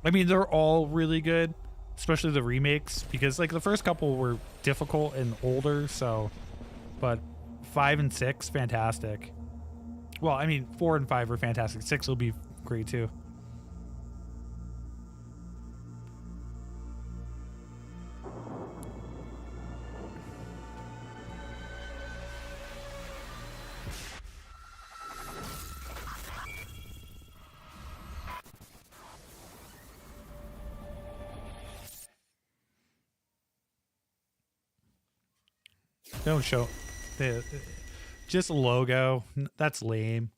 Speaker 1: I mean, they're all really good, especially the remakes, because like the first couple were difficult and older, so, but 5 and 6, fantastic. Well, I mean, 4 and 5 are fantastic. 6 will be great too. Don't show just a logo. That's lame.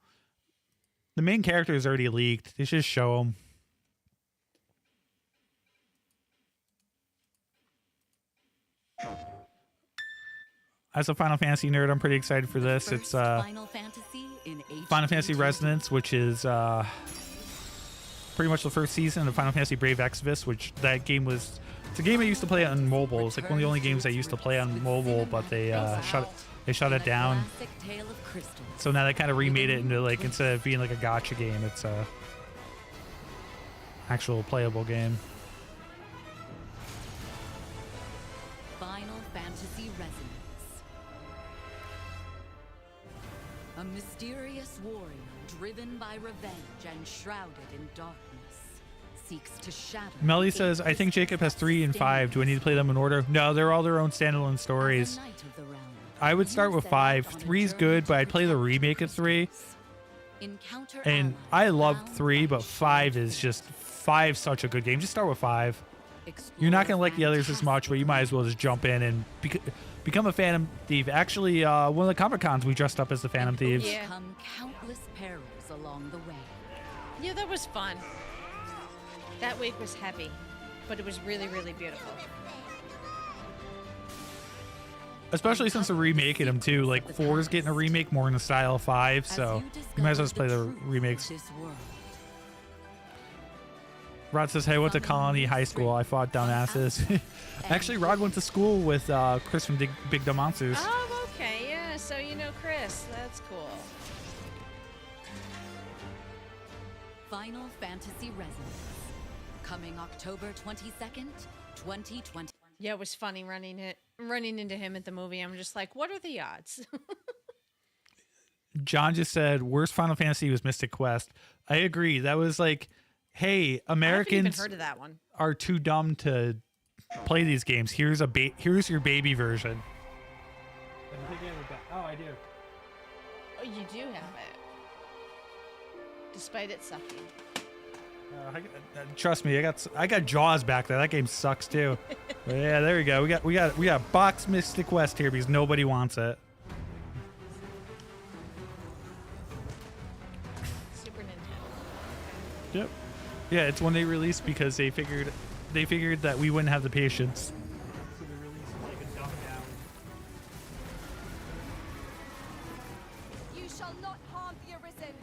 Speaker 1: The main character is already leaked. They should just show them. As a Final Fantasy nerd, I'm pretty excited for this. It's
Speaker 4: Final Fantasy in
Speaker 1: Final Fantasy Resonance, which is pretty much the first season of Final Fantasy Brave Exvius, which that game was. It's a game I used to play on mobile. It's like one of the only games I used to play on mobile, but they shut it down. So now they kind of remade it into like, instead of being like a gacha game, it's a actual playable game.
Speaker 4: Final Fantasy Resonance. A mysterious warrior driven by revenge and shrouded in darkness seeks to shatter.
Speaker 1: Melly says, I think Jacob has 3 and 5. Do I need to play them in order? No, they're all their own standalone stories. I would start with 5. 3's good, but I'd play the remake of 3. And I loved 3, but 5 is just 5's such a good game. Just start with 5. You're not going to like the others as much, but you might as well just jump in and become a Phantom Thief. Actually, one of the Comic Cons we dressed up as the Phantom Thieves.
Speaker 2: Yeah.
Speaker 4: Countless perils along the way.
Speaker 2: Yeah, that was fun. That week was heavy, but it was really, really beautiful.
Speaker 1: Especially since they're remaking them too. Like 4 is getting a remake more in the style of 5, so you might as well just play the remakes. Rod says, hey, I went to Colony High School. I fought down asses. Actually, Rod went to school with Chris from Big Dumb Monsters.
Speaker 2: Oh, okay, yeah. So you know Chris. That's cool.
Speaker 4: Final Fantasy Resonance. Coming October 22nd, 2020.
Speaker 2: Yeah, it was funny running into him at the movie. I'm just like, what are the odds?
Speaker 1: John just said worst Final Fantasy was Mystic Quest. I agree. That was like, hey,
Speaker 2: I haven't
Speaker 1: Americans
Speaker 2: even heard of that one.
Speaker 1: are too dumb to play these games. Here's your baby version. I think I have it back. Oh, I do.
Speaker 2: Oh, you do have it. Despite it sucking.
Speaker 1: Trust me, I got Jaws back there. That game sucks too. But yeah, there we go. We got box Mystic Quest here because nobody wants it.
Speaker 2: Super Nintendo.
Speaker 1: Yep. Yeah, it's when they released because they figured that we wouldn't have the patience. So they released like a dumbed down.
Speaker 4: You shall not harm the Arisen.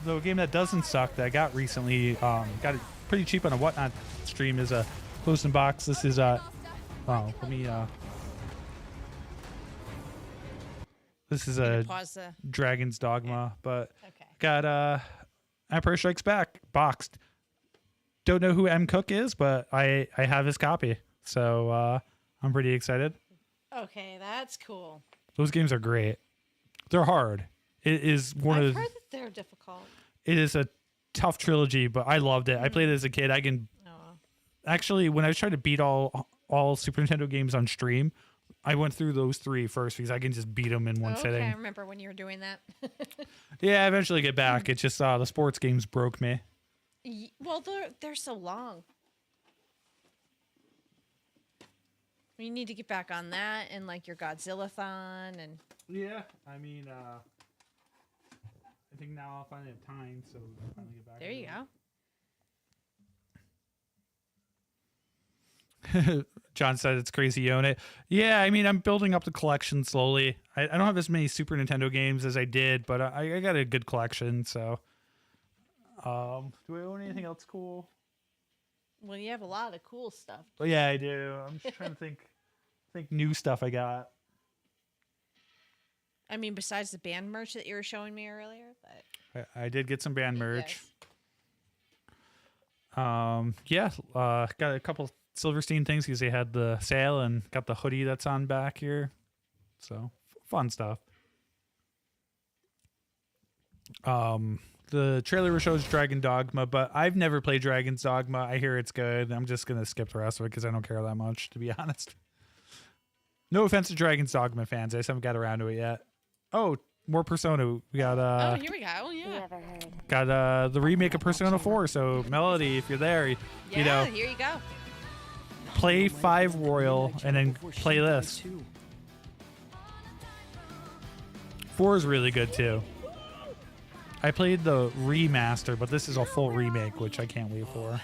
Speaker 1: The game that doesn't suck that I got recently, got it pretty cheap on a Whatnot stream is a closed in box. This is this is a
Speaker 2: Pause the.
Speaker 1: Dragon's Dogma, but
Speaker 2: Okay.
Speaker 1: got Emperor Strikes Back boxed. Don't know who M. Cook is, but I have his copy, so I'm pretty excited.
Speaker 2: Okay, that's cool.
Speaker 1: Those games are great. They're hard. It is one
Speaker 2: I've
Speaker 1: of
Speaker 2: heard that they're difficult.
Speaker 1: it is a tough trilogy, but I loved it. I played it as a kid. I can
Speaker 2: Oh,
Speaker 1: actually, when I was trying to beat all Super Nintendo games on stream, I went through those 3 first because I can just beat them in one
Speaker 2: okay,
Speaker 1: sitting.
Speaker 2: I remember when you were doing that.
Speaker 1: Yeah, I eventually get back. It's just the sports games broke me.
Speaker 2: Well, they're so long. You need to get back on that and like your Godzilla-thon and
Speaker 1: Yeah, I mean, I think now I'll finally have time, so I'll finally get back.
Speaker 2: there you go.
Speaker 1: John said it's crazy you own it. Yeah, I mean, I'm building up the collection slowly. I don't have as many Super Nintendo games as I did, but I got a good collection, so. Do I own anything else cool?
Speaker 2: Well, you have a lot of cool stuff.
Speaker 1: But yeah, I do. I'm just trying to think new stuff I got.
Speaker 2: I mean, besides the band merch that you were showing me earlier, but
Speaker 1: I did get some band merch.
Speaker 2: yes.
Speaker 1: Got a couple Silverstein things because they had the sale and got the hoodie that's on back here. So fun stuff. The trailer shows Dragon Dogma, but I've never played Dragon's Dogma. I hear it's good. I'm just gonna skip the rest of it because I don't care that much, to be honest. No offense to Dragon's Dogma fans, I just haven't got around to it yet. Oh, more Persona. We got
Speaker 2: oh, here we go. Oh, yeah.
Speaker 1: got the remake of Persona 4. So Melody, if you're there, you know,
Speaker 2: Here you go.
Speaker 1: play 5 Royal and then play this. 4 is really good too. I played the remaster, but this is a full remake, which I can't wait for.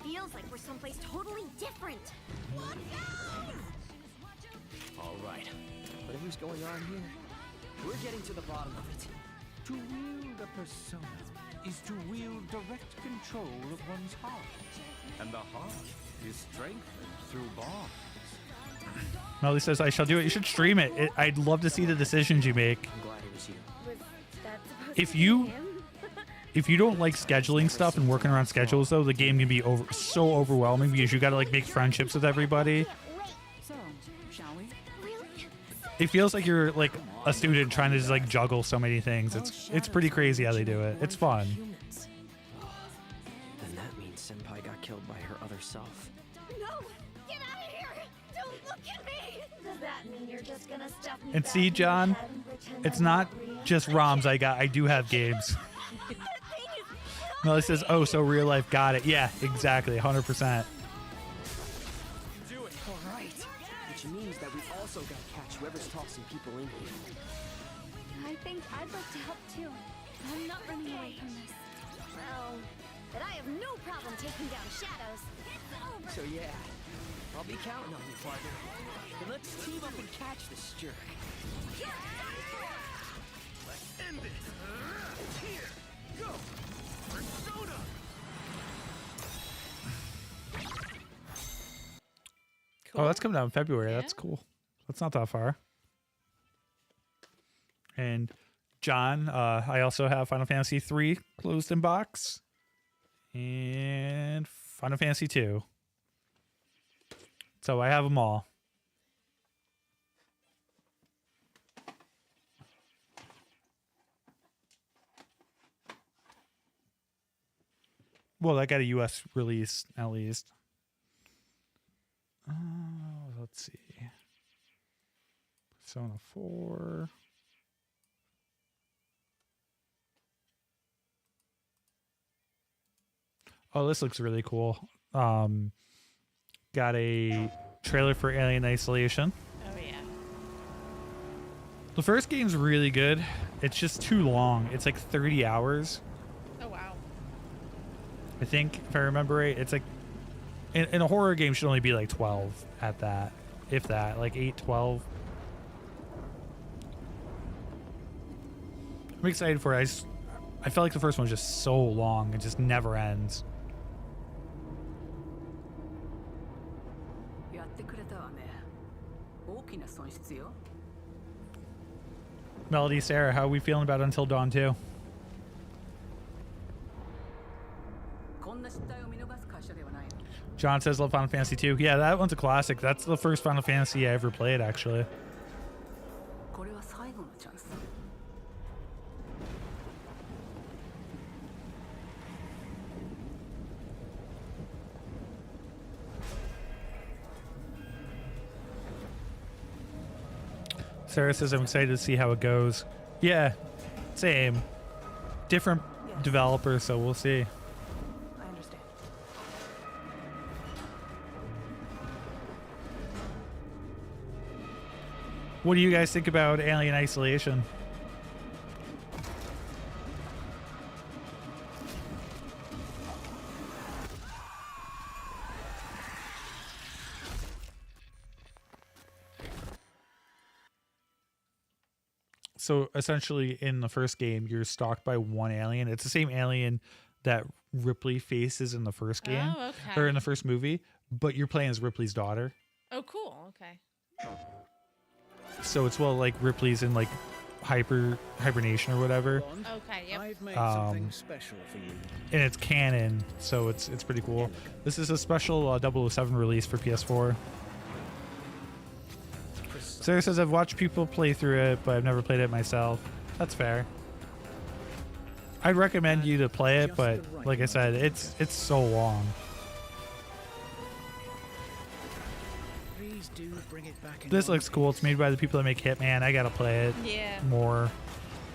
Speaker 6: Feels like we're someplace totally different.
Speaker 5: All right. Whatever's going on here, we're getting to the bottom of it.
Speaker 7: To wield a persona is to wield direct control of one's heart. And the heart is strengthened through bonds.
Speaker 1: Melody says, I shall do it. You should stream it. I'd love to see the decisions you make.
Speaker 5: I'm glad it was you.
Speaker 6: Was that supposed
Speaker 1: If
Speaker 6: to be
Speaker 1: you-
Speaker 6: him?
Speaker 1: If you don't like scheduling stuff and working around schedules, though, the game can be so overwhelming because you got to like make friendships with everybody.
Speaker 4: So, shall we?
Speaker 6: Really?
Speaker 1: It feels like you're like a student trying to just like juggle so many things. It's pretty crazy how they do it. It's fun.
Speaker 5: Humans. Then that means Senpai got killed by her other self.
Speaker 6: No! Get out of here! Don't look at me! Does that mean you're just gonna stuff me
Speaker 1: And
Speaker 6: back
Speaker 1: see,
Speaker 6: in the
Speaker 1: John,
Speaker 6: head and pretend
Speaker 1: It's
Speaker 6: I'm
Speaker 1: not
Speaker 6: real?
Speaker 1: just ROMs I do have games.
Speaker 6: The thing is,
Speaker 1: Melody says, oh, so real life. Got it. Yeah, exactly. 100%.
Speaker 5: Do it. All right. Which means that we also gotta catch whoever's tossing people in here.
Speaker 6: I think I'd like to help too. I'm not running away from this. Well, but I have no problem taking down shadows. It's over.
Speaker 5: So yeah, I'll be counting on you, partner. But let's team up and catch this jerk. Let's end this. Here, go. Persona.
Speaker 1: Oh, that's coming out in February. That's
Speaker 2: Yeah.
Speaker 1: cool. That's not that far. And John, I also have Final Fantasy 3 closed in box. And Final Fantasy 2. So I have them all. Well, I got a US release at least. Let's see. Persona 4. Oh, this looks really cool. Got a trailer for Alien Isolation.
Speaker 2: Oh yeah.
Speaker 1: The first game's really good. It's just too long. It's like 30 hours.
Speaker 2: Oh wow.
Speaker 1: I think, if I remember right, it's like in a horror game should only be like 12 at that, if that, like 8, 12. I'm excited for it. I felt like the first one was just so long. It just never ends.
Speaker 4: やってくれたわね。大きな損失よ。
Speaker 1: Melody, Sarah, how are we feeling about Until Dawn 2?
Speaker 4: こんな失態を見逃す会社ではないの。
Speaker 1: John says love Final Fantasy 2. Yeah, that one's a classic. That's the first Final Fantasy I ever played, actually.
Speaker 4: これは最後のチャンス。
Speaker 1: Sarah says I'm excited to see how it goes. Yeah, same. Different developer, so we'll see.
Speaker 4: I understand.
Speaker 1: What do you guys think about Alien Isolation? So essentially in the first game, you're stalked by one alien. It's the same alien that Ripley faces in the first game,
Speaker 2: Oh, okay.
Speaker 1: or in the first movie, but you're playing as Ripley's daughter.
Speaker 2: Oh, cool. Okay.
Speaker 1: So it's like Ripley's in like hibernation or whatever,
Speaker 2: Okay. Yep.
Speaker 7: I've made
Speaker 1: Um,
Speaker 7: something special for you.
Speaker 1: and it's canon, so it's pretty cool. This is a special 007 release for PS4. Sarah says I've watched people play through it, but I've never played it myself. That's fair. I'd recommend you to play it, but like I said, it's so long.
Speaker 7: Please do bring it back in
Speaker 1: This
Speaker 7: one
Speaker 1: looks cool. It's made by the people that make Hitman. I gotta play it
Speaker 2: Yeah.
Speaker 1: more.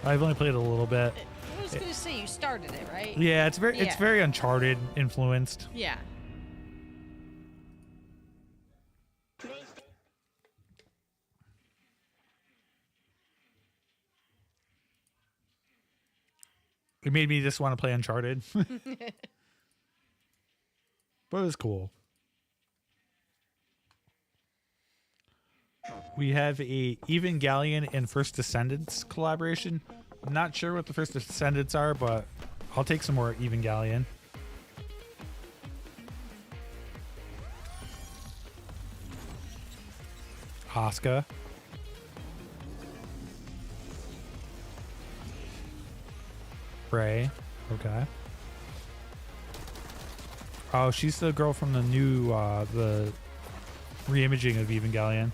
Speaker 1: I've only played it a little bit.
Speaker 2: I was gonna say you started it, right?
Speaker 1: Yeah, it's
Speaker 2: Yeah.
Speaker 1: very Uncharted influenced.
Speaker 2: Yeah.
Speaker 1: It made me just want to play Uncharted. But it was cool. We have a Evangelion and First Descendants collaboration. I'm not sure what the First Descendants are, but I'll take some more Evangelion. Asuka. Ray. Okay. Oh, she's the girl from the new, the reimaging of Evangelion.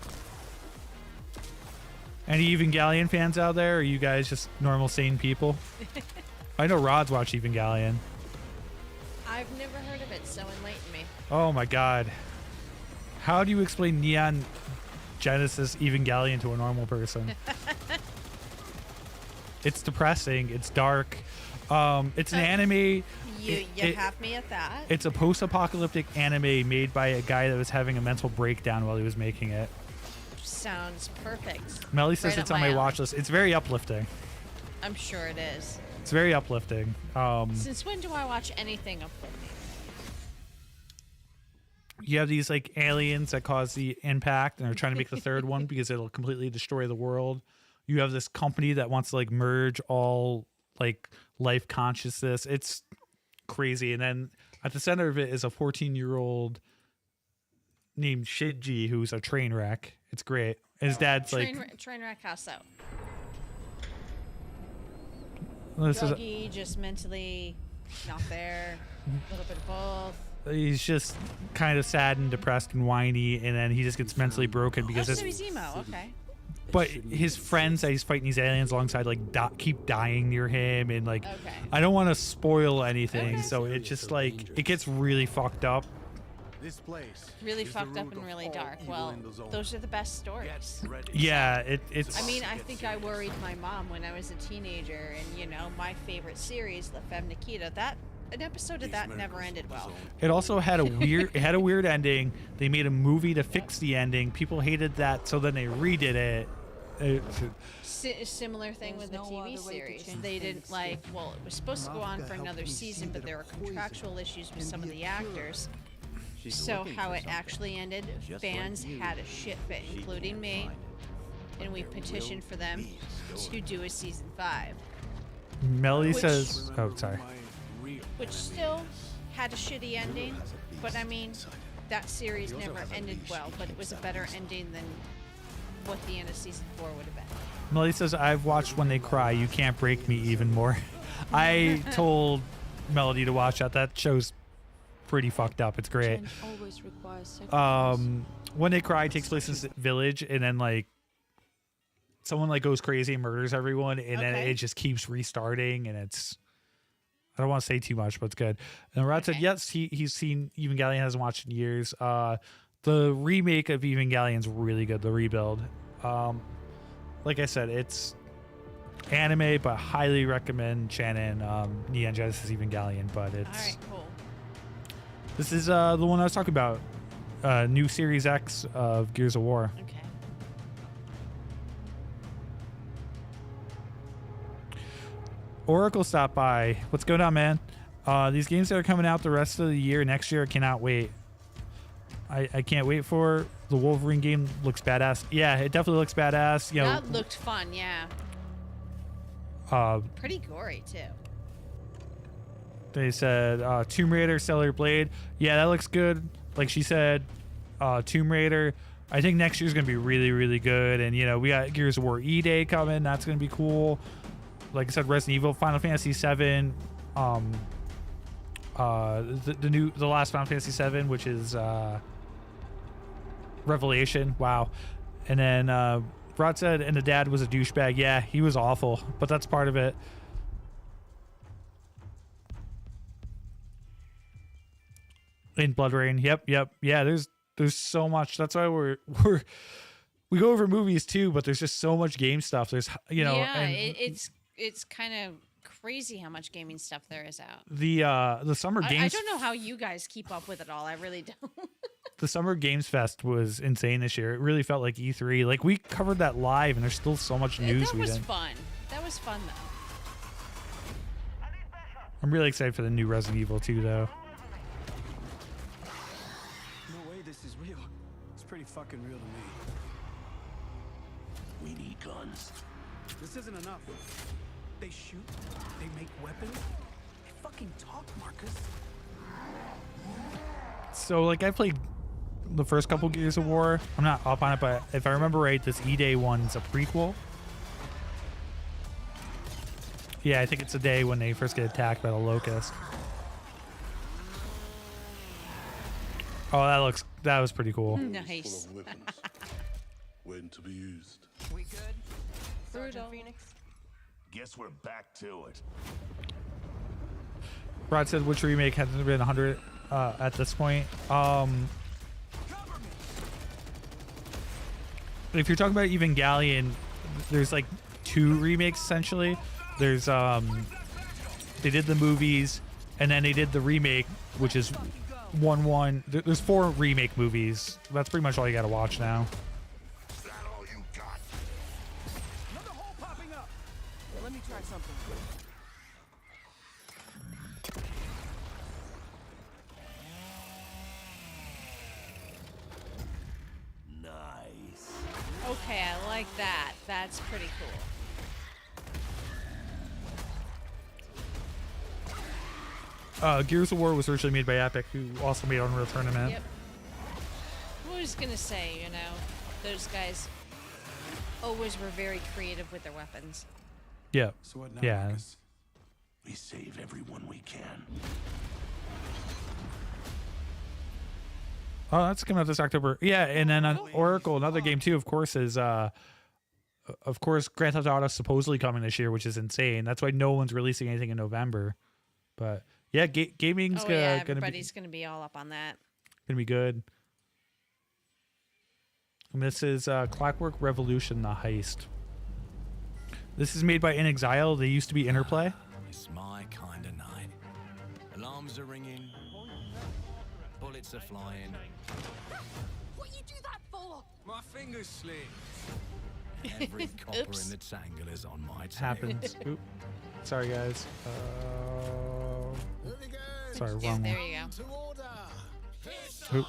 Speaker 1: Any Evangelion fans out there? Or are you guys just normal, sane people? I know Rod's watched Evangelion.
Speaker 2: I've never heard of it, so enlighten me.
Speaker 1: Oh my god. How do you explain Neon Genesis Evangelion to a normal person? It's depressing. It's dark. It's an anime.
Speaker 2: You have me at that.
Speaker 1: It's a post-apocalyptic anime made by a guy that was having a mental breakdown while he was making it.
Speaker 2: Sounds perfect.
Speaker 1: Melly says
Speaker 2: Right
Speaker 1: it's
Speaker 2: up
Speaker 1: on
Speaker 2: my
Speaker 1: my
Speaker 2: alley.
Speaker 1: watch list. It's very uplifting.
Speaker 2: I'm sure it is.
Speaker 1: It's very uplifting.
Speaker 2: Since when do I watch anything uplifting?
Speaker 1: You have these like aliens that cause the impact, and they're trying to make the third one because it'll completely destroy the world. You have this company that wants to like merge all like life consciousness. It's crazy. And then at the center of it is a 14-year-old named Shiji who's a train wreck. It's great. And his dad's like,
Speaker 2: Train wreck house out.
Speaker 1: this is
Speaker 2: Druggy, just mentally not there. A little bit of both.
Speaker 1: he's just kind of sad and depressed and whiny, and then he just gets mentally broken because
Speaker 2: Oh, so he's emo. Okay.
Speaker 1: but his friends that he's fighting these aliens alongside like keep dying near him, and like
Speaker 2: Okay.
Speaker 1: I don't want to spoil anything,
Speaker 2: Okay.
Speaker 1: so it just like it gets really fucked up.
Speaker 8: This place
Speaker 2: Really
Speaker 8: is the
Speaker 2: fucked up
Speaker 8: root
Speaker 2: and
Speaker 8: of
Speaker 2: really
Speaker 8: all
Speaker 2: dark.
Speaker 8: evil
Speaker 2: Well,
Speaker 8: in the zone.
Speaker 2: those are the best stories.
Speaker 8: Get ready.
Speaker 1: Yeah, it's
Speaker 2: I mean, I think I worried my mom when I was a teenager, and you know, my favorite series, La Femme Nikita, that an episode of that never ended well.
Speaker 1: it also had a weird ending. They made a movie to fix the ending. People hated that, so then they redid it.
Speaker 2: Similar thing with the
Speaker 4: There's no
Speaker 2: TV
Speaker 4: other way to
Speaker 2: series.
Speaker 4: change
Speaker 2: They
Speaker 4: things.
Speaker 2: didn't like. Well, it was supposed to go on for another season, but there were contractual issues with some of the actors.
Speaker 5: She's
Speaker 2: So
Speaker 5: looking
Speaker 2: how
Speaker 5: for
Speaker 2: it
Speaker 5: something.
Speaker 2: actually ended,
Speaker 5: Just
Speaker 2: fans
Speaker 5: like you,
Speaker 2: had a shit fit,
Speaker 5: she
Speaker 2: including
Speaker 5: can't
Speaker 2: me,
Speaker 5: find it.
Speaker 2: and we
Speaker 5: But there
Speaker 2: petitioned
Speaker 5: will
Speaker 2: for them
Speaker 5: be a
Speaker 2: to
Speaker 5: story.
Speaker 2: do a season 5,
Speaker 1: Melly
Speaker 2: Which-
Speaker 1: says, "Oh, sorry."
Speaker 2: which still had a shitty ending. But I mean, that series never ended well, but it was a better ending than what the end of season 4 would have been.
Speaker 1: Melly says, "I've watched When They Cry. You Can't Break Me even more." I told Melody to watch that. That show's pretty fucked up. It's great.
Speaker 4: Change always requires sacrifice.
Speaker 1: When They Cry takes place in this village, and then like someone like goes crazy and murders everyone, and then
Speaker 2: Okay.
Speaker 1: it just keeps restarting, and it's I don't want to say too much, but it's good. And Rod said
Speaker 2: Okay.
Speaker 1: yes, he's seen Evangelion, hasn't watched in years. The remake of Evangelion's really good, the rebuild. Like I said, it's anime, but highly recommend Shannon Neon Genesis Evangelion. But it's
Speaker 2: All right, cool.
Speaker 1: this is the one I was talking about. New Series X of Gears of War.
Speaker 2: Okay.
Speaker 1: Oracle stopped by. What's going on, man? These games that are coming out the rest of the year, next year, I cannot wait. I can't wait for the Wolverine game. Looks badass. Yeah, it definitely looks badass. You know,
Speaker 2: That looked fun, yeah. Pretty gory too.
Speaker 1: they said Tomb Raider, Stellar Blade. Yeah, that looks good. Like she said, Tomb Raider. I think next year's gonna be really, really good. And you know, we got Gears of War E-Day coming. That's gonna be cool. Like I said, Resident Evil, Final Fantasy VII. The last Final Fantasy VII, which is Revelation. Wow. And then Rod said, and the dad was a douchebag. Yeah, he was awful, but that's part of it. In Blood Rain. Yep. Yeah, there's so much. That's why we go over movies too, but there's just so much game stuff. There's
Speaker 2: yeah,
Speaker 1: and
Speaker 2: it's kind of crazy how much gaming stuff there is out.
Speaker 1: the summer games
Speaker 2: I don't know how you guys keep up with it all. I really don't.
Speaker 1: the Summer Games Fest was insane this year. It really felt like E3. Like we covered that live, and there's still so much news.
Speaker 2: That
Speaker 1: we
Speaker 2: was
Speaker 1: didn't.
Speaker 2: fun. That was fun though.
Speaker 1: I'm really excited for the new Resident Evil 2, though.
Speaker 8: No way this is real. It's pretty fucking real to me.
Speaker 5: We need guns.
Speaker 8: This isn't enough. They shoot. They make weapons. They fucking talk, Marcus.
Speaker 1: So, like, I played the first couple Gears of War. I'm not up on it, but if I remember right, this E-Day one's a prequel. Yeah, I think it's a day when they first get attacked by the Locust. Oh, that was pretty cool.
Speaker 2: Nice.
Speaker 3: Full of weapons. When to be used.
Speaker 5: We good?
Speaker 2: Brutal.
Speaker 5: Sergeant Phoenix?
Speaker 3: Guess we're back to it.
Speaker 1: Rod said which remake hasn't been 100 at this point. If you're talking about Evangelion, there's like 2 remakes essentially. There's they did the movies, and then they did the remake, which is one. There's 4 remake movies. That's pretty much all you got to watch now.
Speaker 3: Is that all you got?
Speaker 8: Another hole popping up.
Speaker 5: Yeah, let me try something. Nice.
Speaker 2: Okay, I like that. That's pretty cool.
Speaker 1: Gears of War was originally made by Epic, who also made Unreal Tournament.
Speaker 2: Yep. I was gonna say, you know, those guys always were very creative with their weapons.
Speaker 1: Yeah.
Speaker 8: So what now,
Speaker 1: Yeah.
Speaker 8: Marcus?
Speaker 3: We save everyone we can.
Speaker 1: Oh, that's coming out this October. Yeah, and then Oracle, another game too, of course, is Grand Theft Auto supposedly coming this year, which is insane. That's why no one's releasing anything in November. But yeah, gaming's
Speaker 2: everybody's gonna be all up on that.
Speaker 1: Gonna be good. And this is Clockwork Revolution: The Heist. This is made by In Exile. They used to be Interplay.
Speaker 5: It's my kind of night. Alarms are ringing. Bullets are flying.
Speaker 4: What you do that for?
Speaker 7: My fingers slip.
Speaker 5: Every copper
Speaker 2: Oops.
Speaker 5: in the tangle is on my tail.
Speaker 1: Happens. Oop. Sorry, guys. Sorry,
Speaker 2: Yeah,
Speaker 1: wrong
Speaker 2: there
Speaker 1: one.
Speaker 2: you go.
Speaker 1: Oop.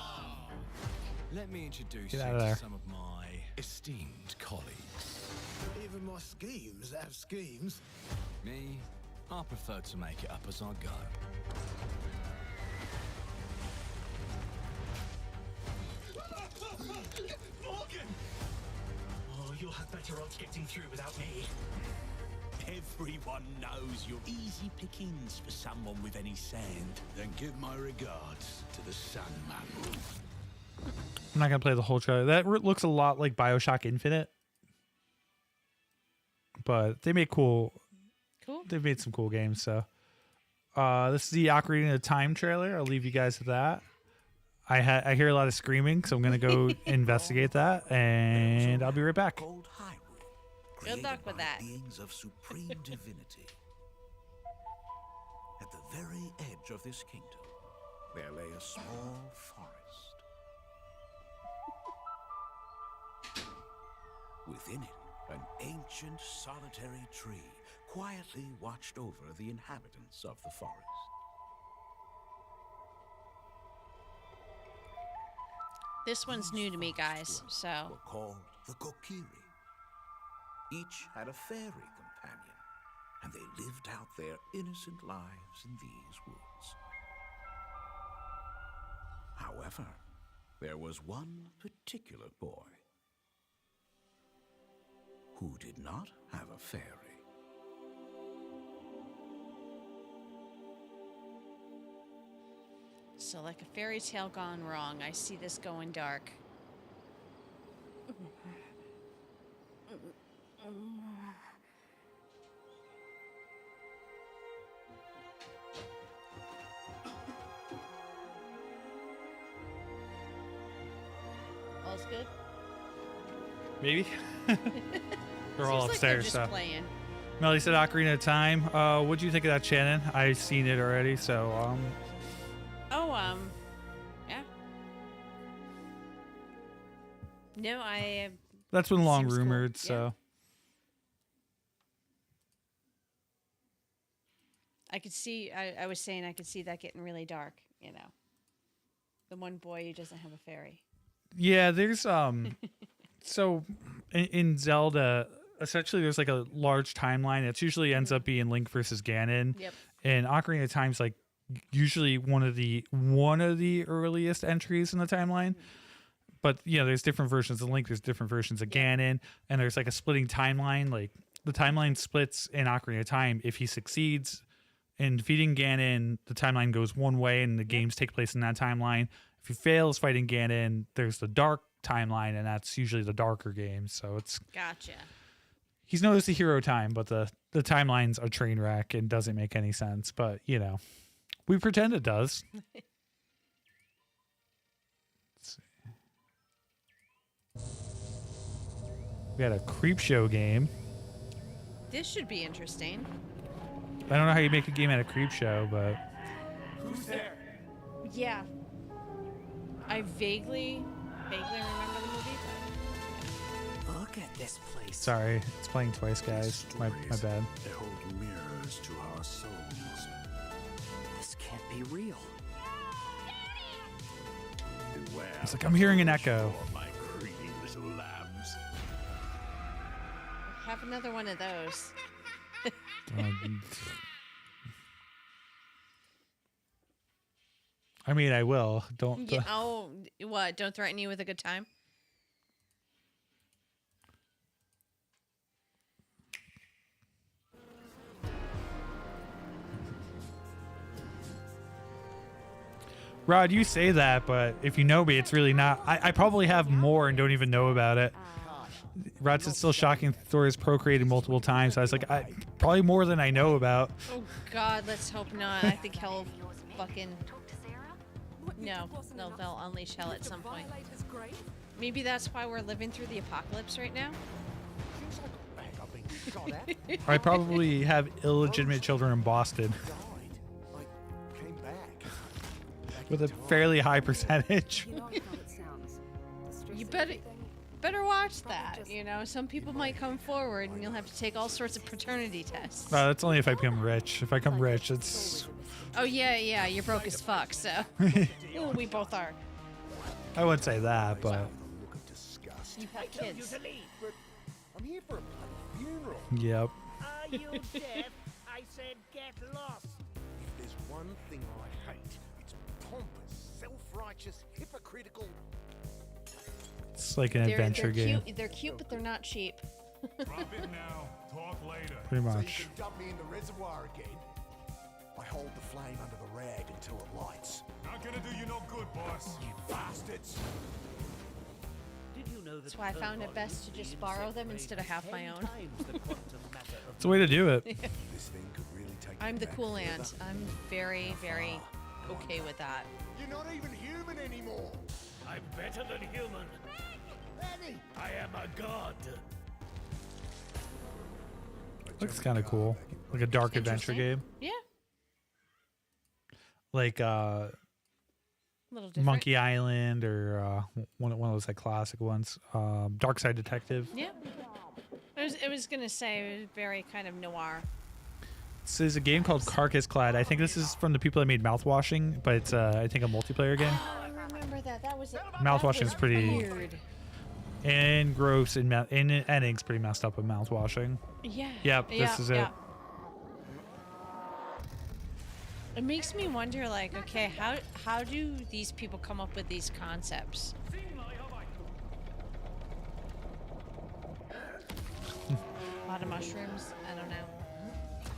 Speaker 5: Let me introduce
Speaker 1: Get
Speaker 5: you
Speaker 1: out of there.
Speaker 5: to some of my esteemed colleagues.
Speaker 8: Even my schemes have schemes.
Speaker 5: Me, I prefer to make it up as I go.
Speaker 9: Morgan! Oh, you'll have better odds getting through without me. Everyone knows you're easy pickings for someone with any sand.
Speaker 3: Then give my regards to the Sandman.
Speaker 1: I'm not gonna play the whole trailer. That looks a lot like BioShock Infinite, but they make
Speaker 2: Cool.
Speaker 1: They've made some cool games. So, this is the Ocarina of Time trailer. I'll leave you guys with that. I hear a lot of screaming, so I'm gonna go investigate that, and I'll be right back.
Speaker 9: Called Highwind.
Speaker 2: Good luck with
Speaker 9: by
Speaker 2: that.
Speaker 9: Beings of supreme divinity. At the very edge of this kingdom, there lay a small forest. Within it, an ancient solitary tree quietly watched over the inhabitants of the forest.
Speaker 2: This one's new to me, guys. So
Speaker 9: Were called the Kokiri. Each had a fairy companion, and they lived out their innocent lives in these woods. However, there was one particular boy who did not have a fairy.
Speaker 2: like a fairy tale gone wrong. I see this going dark. All's good?
Speaker 1: Maybe. They're all
Speaker 2: Seems like
Speaker 1: upstairs.
Speaker 2: they're just
Speaker 1: So
Speaker 2: playing.
Speaker 1: Melly said Ocarina of Time. What do you think of that, Shannon? I've seen it already, so
Speaker 2: Yeah. No, I.
Speaker 1: that's been long
Speaker 2: Seems cool.
Speaker 1: rumored.
Speaker 2: Yeah.
Speaker 1: So
Speaker 2: I could see. I was saying I could see that getting really dark. You know, the one boy who doesn't have a fairy.
Speaker 1: yeah, there's so in Zelda, essentially there's like a large timeline. It usually ends up being Link versus Ganon.
Speaker 2: Yep.
Speaker 1: And Ocarina of Time's like usually one of the earliest entries in the timeline. But there's different versions of Link, there's different versions of Ganon, and there's like a splitting timeline. Like the timeline splits in Ocarina of Time. If he succeeds in defeating Ganon, the timeline goes one way and the games take place in that timeline. If he fails fighting Ganon, there's the dark timeline, and that's usually the darker game. So it's
Speaker 2: Gotcha.
Speaker 1: he's known as the hero time, but the timeline's a train wreck and doesn't make any sense. But we pretend it does. Let's see. We had a creep show game.
Speaker 2: This should be interesting.
Speaker 1: I don't know how you make a game out of creep show, but
Speaker 9: Who's there?
Speaker 2: Yeah. I vaguely remember the movie.
Speaker 5: Look at this place.
Speaker 1: sorry, it's playing twice, guys. My bad.
Speaker 3: They hold mirrors to our souls.
Speaker 5: This can't be real.
Speaker 3: Beware.
Speaker 1: It's like I'm hearing an echo.
Speaker 3: My greedy little lambs.
Speaker 2: Have another one of those.
Speaker 1: I mean, I will. Don't.
Speaker 2: Yeah, oh, what? Don't threaten you with a good time?
Speaker 1: Rod, you say that, but if you know me, it's really not. I probably have more and don't even know about it. Rod said still shocking Thor has procreated multiple times. I was like, probably more than I know about.
Speaker 2: Oh God, let's hope not. I think he'll fucking... No, they'll unleash hell at some point. Maybe that's why we're living through the apocalypse right now.
Speaker 1: I probably have illegitimate children in Boston. With a fairly high percentage.
Speaker 2: You better watch that. You know, some people might come forward and you'll have to take all sorts of paternity tests.
Speaker 1: That's only if I become rich. If I become rich, it's...
Speaker 2: Oh yeah, you're broke as fuck, so. Ooh, we both are.
Speaker 1: I wouldn't say that, but...
Speaker 2: You have kids.
Speaker 10: I'm here for a funeral.
Speaker 1: Yep.
Speaker 10: Are you deaf? I said get lost. If there's one thing I hate, it's pompous, self-righteous, hypocritical.
Speaker 1: It's like an adventure game.
Speaker 2: They're cute, but they're not cheap.
Speaker 11: Drop it now. Talk later.
Speaker 1: Pretty
Speaker 10: So
Speaker 1: much.
Speaker 10: you can dump me in the reservoir again. I hold the flame under the rag until it lights.
Speaker 11: Not gonna do you no good, boss.
Speaker 10: You bastards.
Speaker 8: Did you know
Speaker 2: That's why I found it best to just borrow them instead of have my own.
Speaker 1: It's a way to do it.
Speaker 10: This thing could really take
Speaker 2: I'm
Speaker 10: me
Speaker 2: the
Speaker 10: back
Speaker 2: cool
Speaker 10: further.
Speaker 2: aunt. I'm very, very okay with that.
Speaker 10: You're not even human anymore.
Speaker 9: I'm better than human.
Speaker 10: Annie.
Speaker 9: I am a god.
Speaker 1: Looks kind of cool. Like a dark adventure game.
Speaker 2: Yeah,
Speaker 1: Like
Speaker 2: a little different.
Speaker 1: Monkey Island or one of those like classic ones. Dark Side Detective.
Speaker 2: Yeah. It was gonna say it was very kind of noir.
Speaker 1: This is a game called Carcass Clad. I think this is from the people that made Mouthwashing, but it's I think a multiplayer game.
Speaker 2: Oh, I remember that. That was
Speaker 1: Mouthwashing is pretty
Speaker 2: weird.
Speaker 1: and gross and ending's pretty messed up with Mouthwashing.
Speaker 2: Yeah.
Speaker 1: Yep, this is it.
Speaker 2: It makes me wonder, like, okay, how do these people come up with these concepts? A lot of mushrooms. I don't know.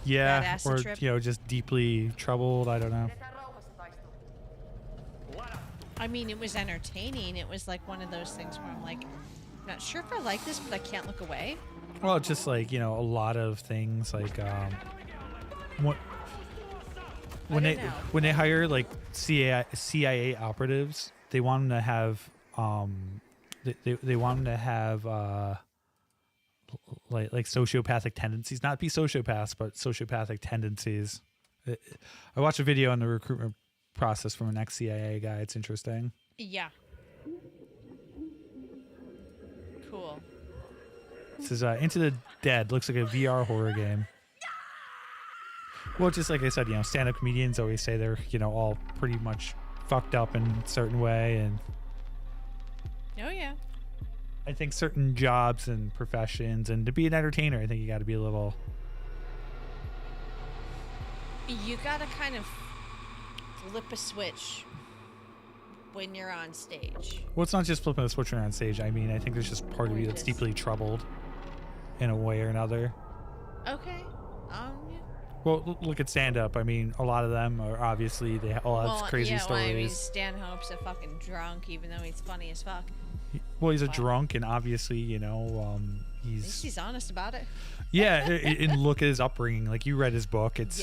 Speaker 1: Yeah,
Speaker 2: Bad acid
Speaker 1: or
Speaker 2: trip.
Speaker 1: just deeply troubled. I don't know.
Speaker 2: I mean, it was entertaining. It was like one of those things where I'm like, not sure if I like this, but I can't look away.
Speaker 1: Well, just like a lot of things like when they hire like CIA operatives, they want them to have they want them to have like sociopathic tendencies, not be sociopaths, but sociopathic tendencies. I watched a video on the recruitment process from an ex-CIA guy. It's interesting.
Speaker 2: Yeah. Cool.
Speaker 1: This is Into the Dead. Looks like a VR horror game. Well, just like I said, stand-up comedians always say they're, all pretty much fucked up in a certain way. And
Speaker 2: Oh, yeah.
Speaker 1: I think certain jobs and professions, and to be an entertainer, I think you got to be a little...
Speaker 2: You gotta kind of flip a switch when you're on stage.
Speaker 1: Well, it's not just flipping a switch on stage. I mean, I think there's just part of you that's deeply troubled in a way or another.
Speaker 2: Okay. Yeah.
Speaker 1: Well, look at stand-up. I mean, a lot of them are obviously, they all have crazy stories.
Speaker 2: Well, I mean, Stan Hope's a fucking drunk, even though he's funny as fuck.
Speaker 1: Well, he's a drunk, and obviously,
Speaker 2: At least he's honest about it.
Speaker 1: Yeah, and look at his upbringing. Like, you read his book. It's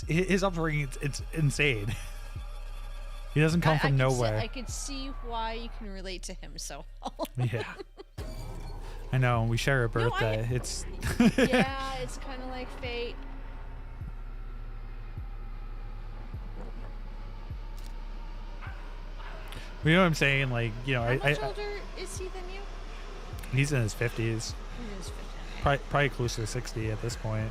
Speaker 1: his upbringing. It's insane. He doesn't come from nowhere.
Speaker 2: I could see why you can relate to him so well.
Speaker 1: Yeah. I know. We share a birthday. It's.
Speaker 2: Yeah, it's kind of like fate.
Speaker 1: You know what I'm saying? Like,
Speaker 2: How much older is he than you?
Speaker 1: He's in his 50s.
Speaker 2: He is 50.
Speaker 1: Probably closer to 60 at this point.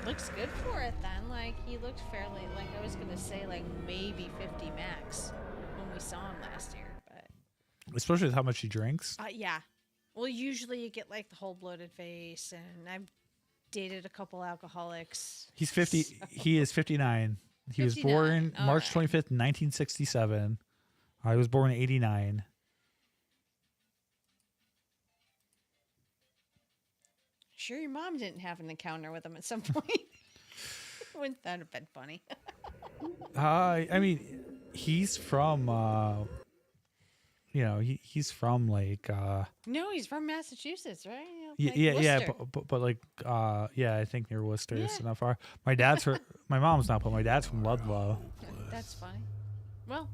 Speaker 2: Looks good for it then. Like, he looked fairly, like, I was gonna say, like, maybe 50 max when we saw him last year, but
Speaker 1: Especially with how much he drinks.
Speaker 2: yeah. Well, usually you get like the whole bloated face, and I've dated a couple alcoholics.
Speaker 1: He's 50.
Speaker 2: So.
Speaker 1: He is 59. He was
Speaker 2: 59.
Speaker 1: born
Speaker 2: All
Speaker 1: March
Speaker 2: right.
Speaker 1: 25th, 1967. I was born in 89.
Speaker 2: Sure, your mom didn't have an encounter with him at some point. Wouldn't that have been funny?
Speaker 1: I mean, he's from, he's from like,
Speaker 2: No, he's from Massachusetts, right?
Speaker 1: yeah, but like, I think near Worcester, so not far. My mom's not, but my dad's from Ludlow.
Speaker 2: That's funny. Well,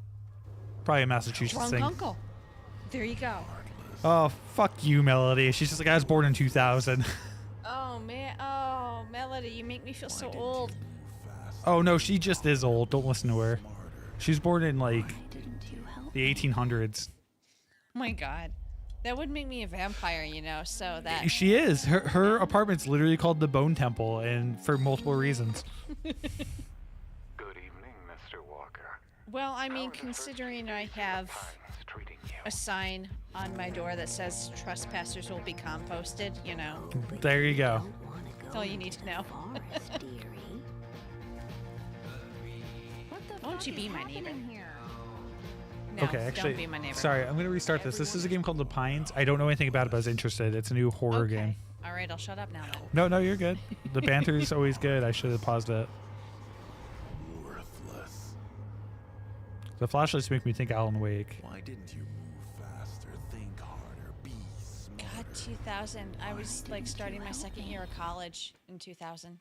Speaker 1: probably a Massachusetts
Speaker 2: drunk
Speaker 1: thing.
Speaker 2: uncle. There you go.
Speaker 1: Oh, fuck you, Melody. She's just like, I was born in 2000.
Speaker 2: Oh man, oh Melody, you make me feel so old.
Speaker 1: Oh no, she just is old. Don't listen to her. She's born in like the 1800s.
Speaker 2: Oh my god, that would make me a vampire, So that
Speaker 1: She is. Her apartment's literally called the Bone Temple, and for multiple reasons.
Speaker 12: Good evening, Mr. Walker.
Speaker 2: Well, I mean, considering I have a sign on my door that says trespassers will be composted,
Speaker 1: There you go.
Speaker 2: That's all you need to know. Won't you be my neighbor? No,
Speaker 1: Okay, actually,
Speaker 2: don't be my neighbor.
Speaker 1: sorry, I'm going to restart this. This is a game called The Pines. I don't know anything about it, but I was interested. It's a new horror game.
Speaker 2: All right, I'll shut up now then.
Speaker 1: No, you're good. The banter is always good. I should have paused it.
Speaker 3: Worthless.
Speaker 1: The flashlights make me think Alan Wake.
Speaker 3: Why didn't you move faster, think harder, be smart?
Speaker 2: God, 2000. I was like starting my second year of college in 2000.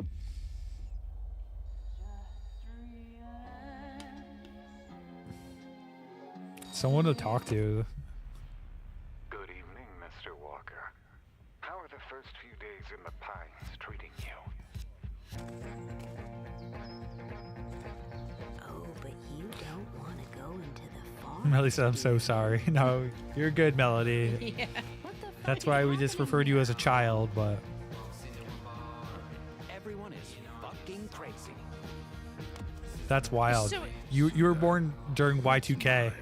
Speaker 1: Someone to talk to.
Speaker 12: Good evening, Mr. Walker. How are the first few days in the Pines treating you?
Speaker 13: Oh, but you don't want to go into the forest.
Speaker 1: Melody said, I'm so sorry. No, you're good, Melody.
Speaker 2: Yeah.
Speaker 1: That's why we just referred to you as a child, but...
Speaker 7: Everyone is fucking crazy.
Speaker 1: That's wild.
Speaker 2: So-
Speaker 1: You were born during Y2K.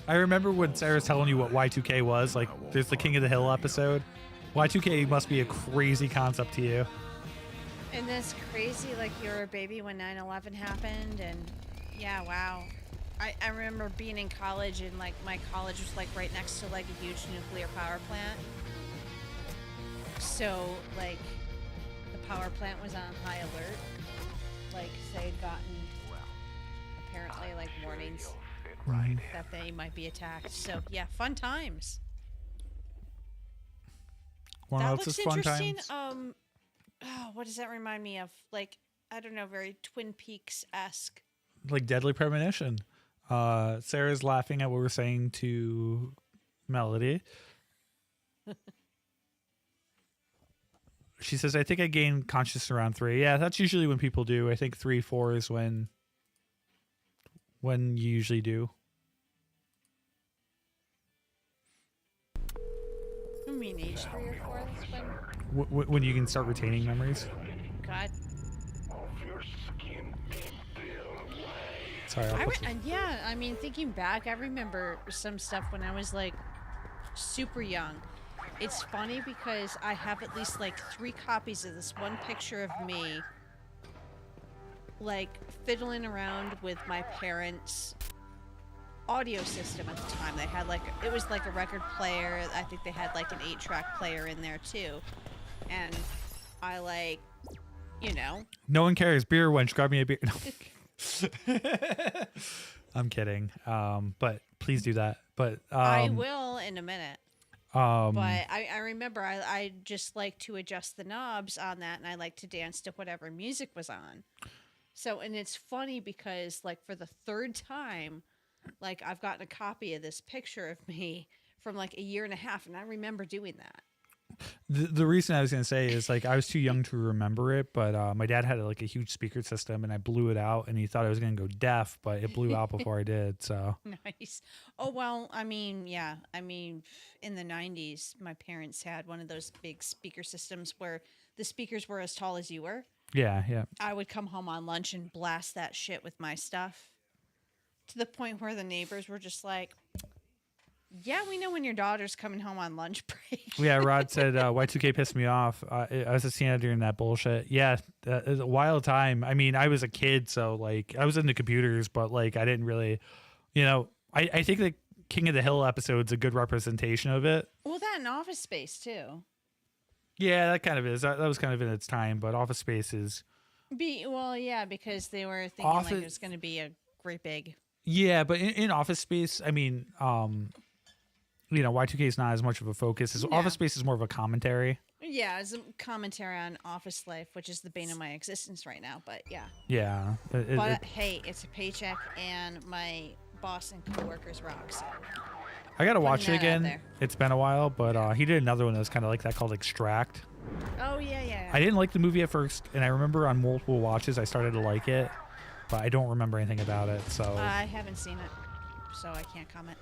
Speaker 1: I remember when Sarah's telling you what Y2K was. Like, there's the King of the Hill episode. Y2K must be a crazy concept to you.
Speaker 2: And that's crazy, like you were a baby when 9/11 happened, and yeah, wow. I remember being in college, and like my college was like right next to like a huge nuclear power plant. So like the power plant was on high alert. Like they had gotten apparently like warnings that they might be attacked. So yeah, fun times.
Speaker 1: One
Speaker 2: That
Speaker 1: else
Speaker 2: looks
Speaker 1: is fun
Speaker 2: interesting.
Speaker 1: times.
Speaker 2: What does that remind me of? Like, I don't know, very Twin Peaks-esque.
Speaker 1: Like Deadly Premonition. Sarah's laughing at what we're saying to Melody. She says, I think I gained consciousness around 3. Yeah, that's usually when people do. I think 3, 4 is when you usually do.
Speaker 2: I mean, age 3 or 4 is when...
Speaker 1: When you can start retaining memories.
Speaker 2: God.
Speaker 1: Sorry, I'll put some-
Speaker 2: Yeah, I mean, thinking back, I remember some stuff when I was, like, super young. It's funny because I have at least, like, 3 copies of this one picture of me, like, fiddling around with my parents' audio system at the time. They had, like, it was like a record player. I think they had, like, an 8-track player in there, too. And I, like, you know.
Speaker 1: No one cares. Beer wench, grab me a beer. No. I'm kidding. But please do that. But
Speaker 2: I will in a minute.
Speaker 1: But
Speaker 2: I remember I just like to adjust the knobs on that, and I like to dance to whatever music was on. So, and it's funny because, like, for the 3rd time, like, I've gotten a copy of this picture of me from, like, a year and a half, and I remember doing that.
Speaker 1: the reason I was going to say is, like, I was too young to remember it, but my dad had, like, a huge speaker system, and I blew it out, and he thought I was going to go deaf, but it blew out before I did, so.
Speaker 2: Nice. Oh, well, I mean, yeah. I mean, in the 90s, my parents had one of those big speaker systems where the speakers were as tall as you were.
Speaker 1: Yeah, yeah.
Speaker 2: I would come home on lunch and blast that shit with my stuff to the point where the neighbors were just like, yeah, we know when your daughter's coming home on lunch break.
Speaker 1: Yeah, Rod said Y2K pissed me off. I was a Sienna during that bullshit. Yeah, it was a wild time. I mean, I was a kid, so, like, I was into computers, but, like, I didn't really, you know, I think the King of the Hill episode's a good representation of it.
Speaker 2: Well, that and Office Space, too.
Speaker 1: Yeah, that kind of is. That was kind of in its time, but Office Space is
Speaker 2: Yeah, because they were thinking like it was going to be a great big.
Speaker 1: Yeah, but in Office Space, I mean, Y2K is not as much of a focus. Office Space is more of a commentary.
Speaker 2: Yeah, it's a commentary on office life, which is the bane of my existence right now. But yeah.
Speaker 1: Yeah.
Speaker 2: Hey, it's a paycheck, and my boss and coworkers rock. So
Speaker 1: I gotta watch it again. It's been a while, but he did another one that was kind of like that called Extract.
Speaker 2: Oh yeah.
Speaker 1: I didn't like the movie at first, and I remember on multiple watches I started to like it, but I don't remember anything about it. So
Speaker 2: I haven't seen it, so I can't comment.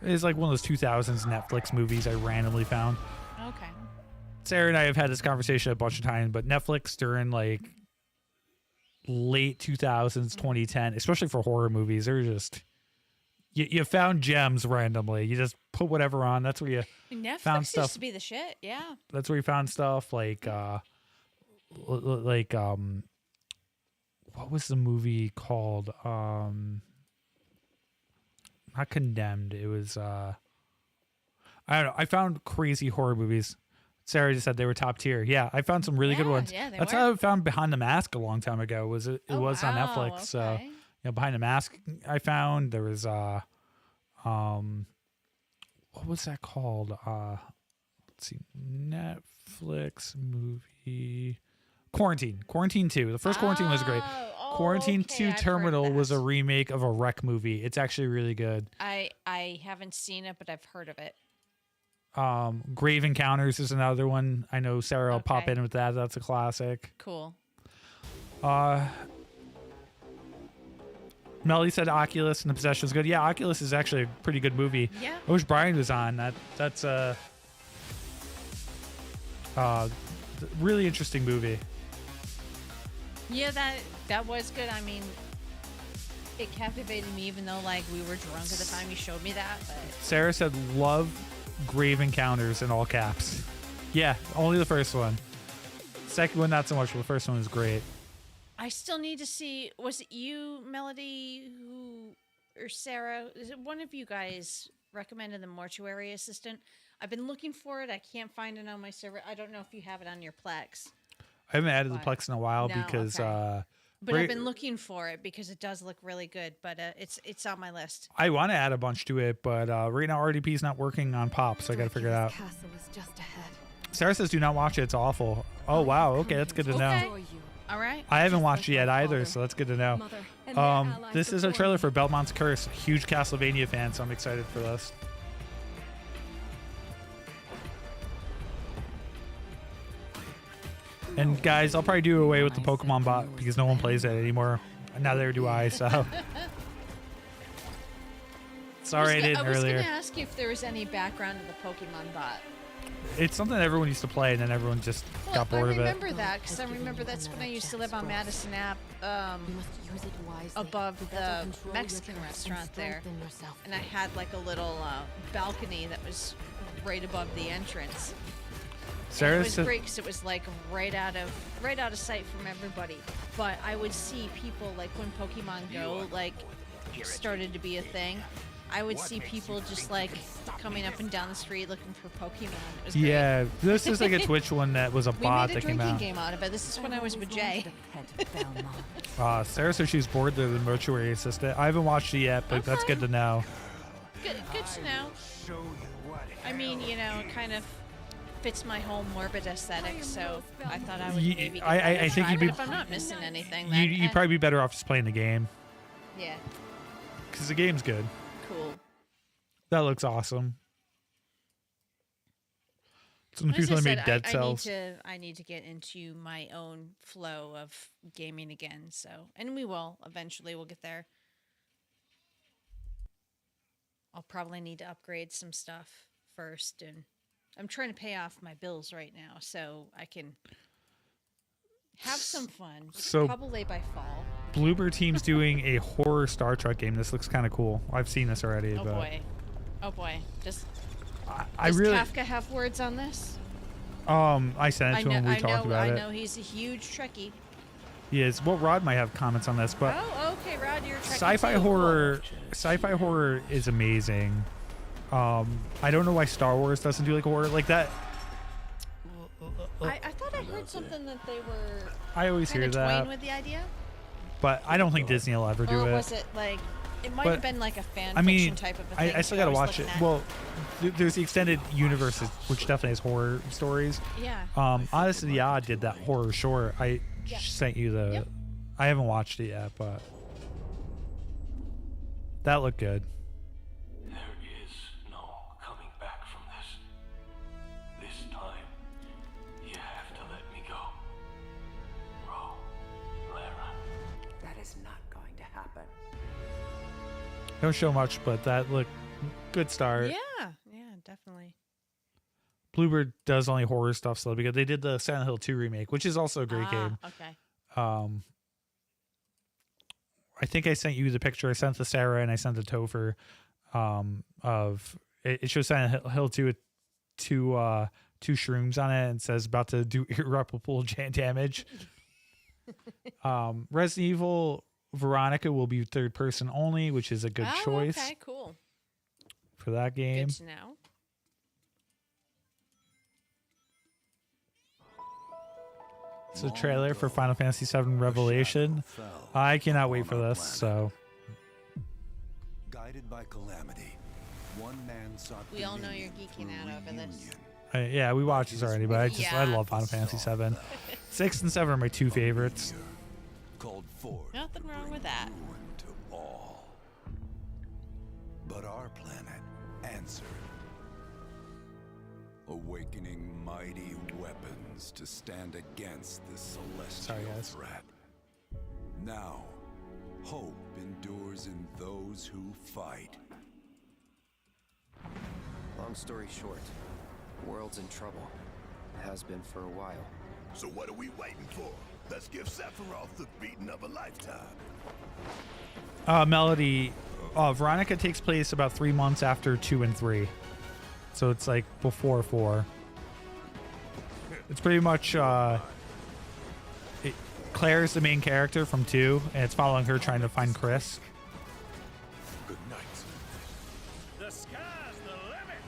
Speaker 1: It's like one of those 2000s Netflix movies I randomly found.
Speaker 2: Okay.
Speaker 1: Sarah and I have had this conversation a bunch of times, but Netflix during like late 2000s, 2010, especially for horror movies, they're just you found gems randomly. You just put whatever on. That's where you
Speaker 2: Netflix
Speaker 1: found stuff.
Speaker 2: Used to be the shit. Yeah.
Speaker 1: That's where you found stuff like what was the movie called? Not Condemned. It was I don't know. I found crazy horror movies. Sarah just said they were top tier. Yeah, I found some really good ones.
Speaker 2: Yeah,
Speaker 1: That's how I found Behind the Mask a long time ago. It was on Netflix.
Speaker 2: Okay.
Speaker 1: So Behind the Mask I found. There was what was that called? Let's see. Netflix movie Quarantine 2. The first Quarantine was great. Quarantine 2 Terminal was a remake of a Wreck movie. It's actually really good.
Speaker 2: I haven't seen it, but I've heard of it.
Speaker 1: Grave Encounters is another one. I know Sarah will pop in with that. That's a classic.
Speaker 2: Cool.
Speaker 1: Melly said Oculus and The Possession is good. Yeah, Oculus is actually a pretty good movie.
Speaker 2: Yeah.
Speaker 1: I wish Brian was on. That's a really interesting movie.
Speaker 2: Yeah, that was good. I mean, it captivated me, even though like we were drunk at the time you showed me that. But
Speaker 1: Sarah said love Grave Encounters in all caps. Yeah, only the first one. Second one not so much, but the first one was great.
Speaker 2: I still need to see. Was it you, Melody, or Sarah? Is it one of you guys recommended the Mortuary Assistant? I've been looking for it. I can't find it on my server. I don't know if you have it on your Plex.
Speaker 1: I haven't added the Plex in a while because
Speaker 2: but I've been looking for it because it does look really good. But it's on my list.
Speaker 1: I want to add a bunch to it, but right now RDP is not working on Pop, so I got to figure it out.
Speaker 4: Castle is just ahead.
Speaker 1: Sarah says do not watch it. It's awful. Oh, wow. Okay, that's good to know.
Speaker 2: All right.
Speaker 1: I haven't watched it yet either, so that's good to know. This is a trailer for Belmont's Curse. Huge Castlevania fan, so I'm excited for this. And guys, I'll probably do away with the Pokemon bot because no one plays it anymore. Neither do I, so. Sorry I didn't earlier.
Speaker 2: I was going to ask you if there was any background to the Pokemon bot.
Speaker 1: It's something everyone used to play, and then everyone just got bored of it.
Speaker 2: I remember that because I remember that's when I used to live on Madison Ave, above the Mexican restaurant there, and I had like a little balcony that was right above the entrance.
Speaker 1: Sarah,
Speaker 2: it was great because it was like right out of sight from everybody. But I would see people like when Pokemon Go like started to be a thing. I would see people just like coming up and down the street looking for Pokemon. It was great.
Speaker 1: Yeah, this is like a Twitch one that was a bot that came out.
Speaker 2: We made a drinking game out of it. This is when I was with Jay.
Speaker 1: Sarah says she's bored of the Mortuary Assistant. I haven't watched it yet, but that's good to know.
Speaker 2: Good to know. I mean, you know, it kind of fits my whole morbid aesthetic, so I thought I would maybe give
Speaker 1: I think you'd be,
Speaker 2: if I'm not missing anything.
Speaker 1: You'd probably be better off just playing the game.
Speaker 2: Yeah.
Speaker 1: Because the game's good.
Speaker 2: Cool.
Speaker 1: That looks awesome. Some people that made Dead Cells.
Speaker 2: I need to get into my own flow of gaming again. So, and we will eventually. We'll get there. I'll probably need to upgrade some stuff first, and I'm trying to pay off my bills right now so I can have some fun.
Speaker 1: So
Speaker 2: probably by fall.
Speaker 1: Bloober Team's doing a horror Star Trek game. This looks kind of cool. I've seen this already.
Speaker 2: Oh boy. Does
Speaker 1: really,
Speaker 2: Kafka have words on this?
Speaker 1: I sent it to him. We talked about it.
Speaker 2: I know he's a huge Trekkie.
Speaker 1: He is. Well, Rod might have comments on this, but
Speaker 2: okay, Rod, you're a Trekkie
Speaker 1: sci-fi
Speaker 2: too.
Speaker 1: horror. Sci-fi horror is amazing. I don't know why Star Wars doesn't do like horror like that.
Speaker 2: I thought I I heard something that they were
Speaker 1: I always hear
Speaker 2: kinda
Speaker 1: that,
Speaker 2: toying with the idea.
Speaker 1: but I don't think Disney will ever do
Speaker 2: Or
Speaker 1: it.
Speaker 2: was it like it might
Speaker 1: But,
Speaker 2: have been like a fan
Speaker 1: I mean,
Speaker 2: fiction type of a thing.
Speaker 1: I still
Speaker 2: that
Speaker 1: gotta
Speaker 2: was
Speaker 1: watch it.
Speaker 2: looking at.
Speaker 1: Well, there's the extended universe, which definitely has horror stories.
Speaker 2: Yeah.
Speaker 1: Honestly, the Odd did that horror short. I sent you the.
Speaker 2: Yep.
Speaker 1: I haven't watched it yet, but that looked good.
Speaker 14: There is no coming back from this. This time, you have to let me go. Lara.
Speaker 15: That is not going to happen.
Speaker 1: Don't show much, but that looked good start.
Speaker 2: Yeah, definitely.
Speaker 1: Bluebird does only horror stuff still because they did the Silent Hill 2 remake, which is also a great game.
Speaker 2: Okay.
Speaker 1: I think I sent you the picture. I sent to Sarah and I sent to Topher of it shows Silent Hill 2 with two shrooms on it and says about to do irreparable damage. Resident Evil Veronica will be third person only, which is a good choice.
Speaker 2: Okay, cool.
Speaker 1: For that game.
Speaker 2: Good to know.
Speaker 1: It's a trailer for Final Fantasy VII Revelation. I cannot wait for this. So,
Speaker 16: guided by calamity, one man sought
Speaker 2: We all know you're geeking out over this.
Speaker 1: yeah, we watched this already, but I love Final Fantasy VII. 6 and 7 are my two favorites.
Speaker 16: Called forth
Speaker 2: Nothing wrong with that.
Speaker 16: to all. But our planet answered, awakening mighty weapons to stand against this celestial threat. Now, hope endures in those who fight.
Speaker 17: Long story short, the world's in trouble. It has been for a while.
Speaker 9: So what are we waiting for? Let's give Sephiroth the beating of a lifetime.
Speaker 1: Melody, Veronica takes place about 3 months after 2 and 3. So it's like before 4. It's pretty much Claire's the main character from 2, and it's following her trying to find Chris.
Speaker 9: Good night.
Speaker 10: The sky's the limit.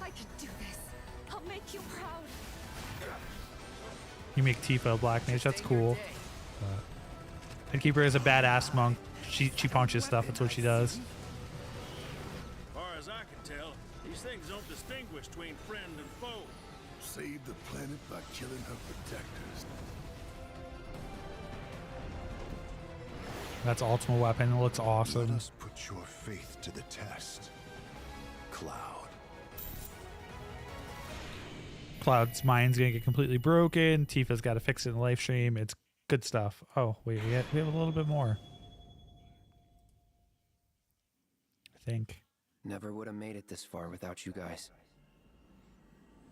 Speaker 6: I can do this. I'll make you proud.
Speaker 1: You make Tifa a black mage, that's cool. Headkeeper is a badass monk. She punches stuff, that's what she does.
Speaker 10: As far as I can tell, these things don't distinguish between friend and foe.
Speaker 9: Save the planet by killing her protectors.
Speaker 1: That's ultimate weapon, it looks awesome.
Speaker 9: Let us put your faith to the test, Cloud.
Speaker 1: Cloud's mind's gonna get completely broken. Tifa's got to fix it in the live stream. It's good stuff. Oh wait, we have a little bit more. I think.
Speaker 17: Never would have made it this far without you guys.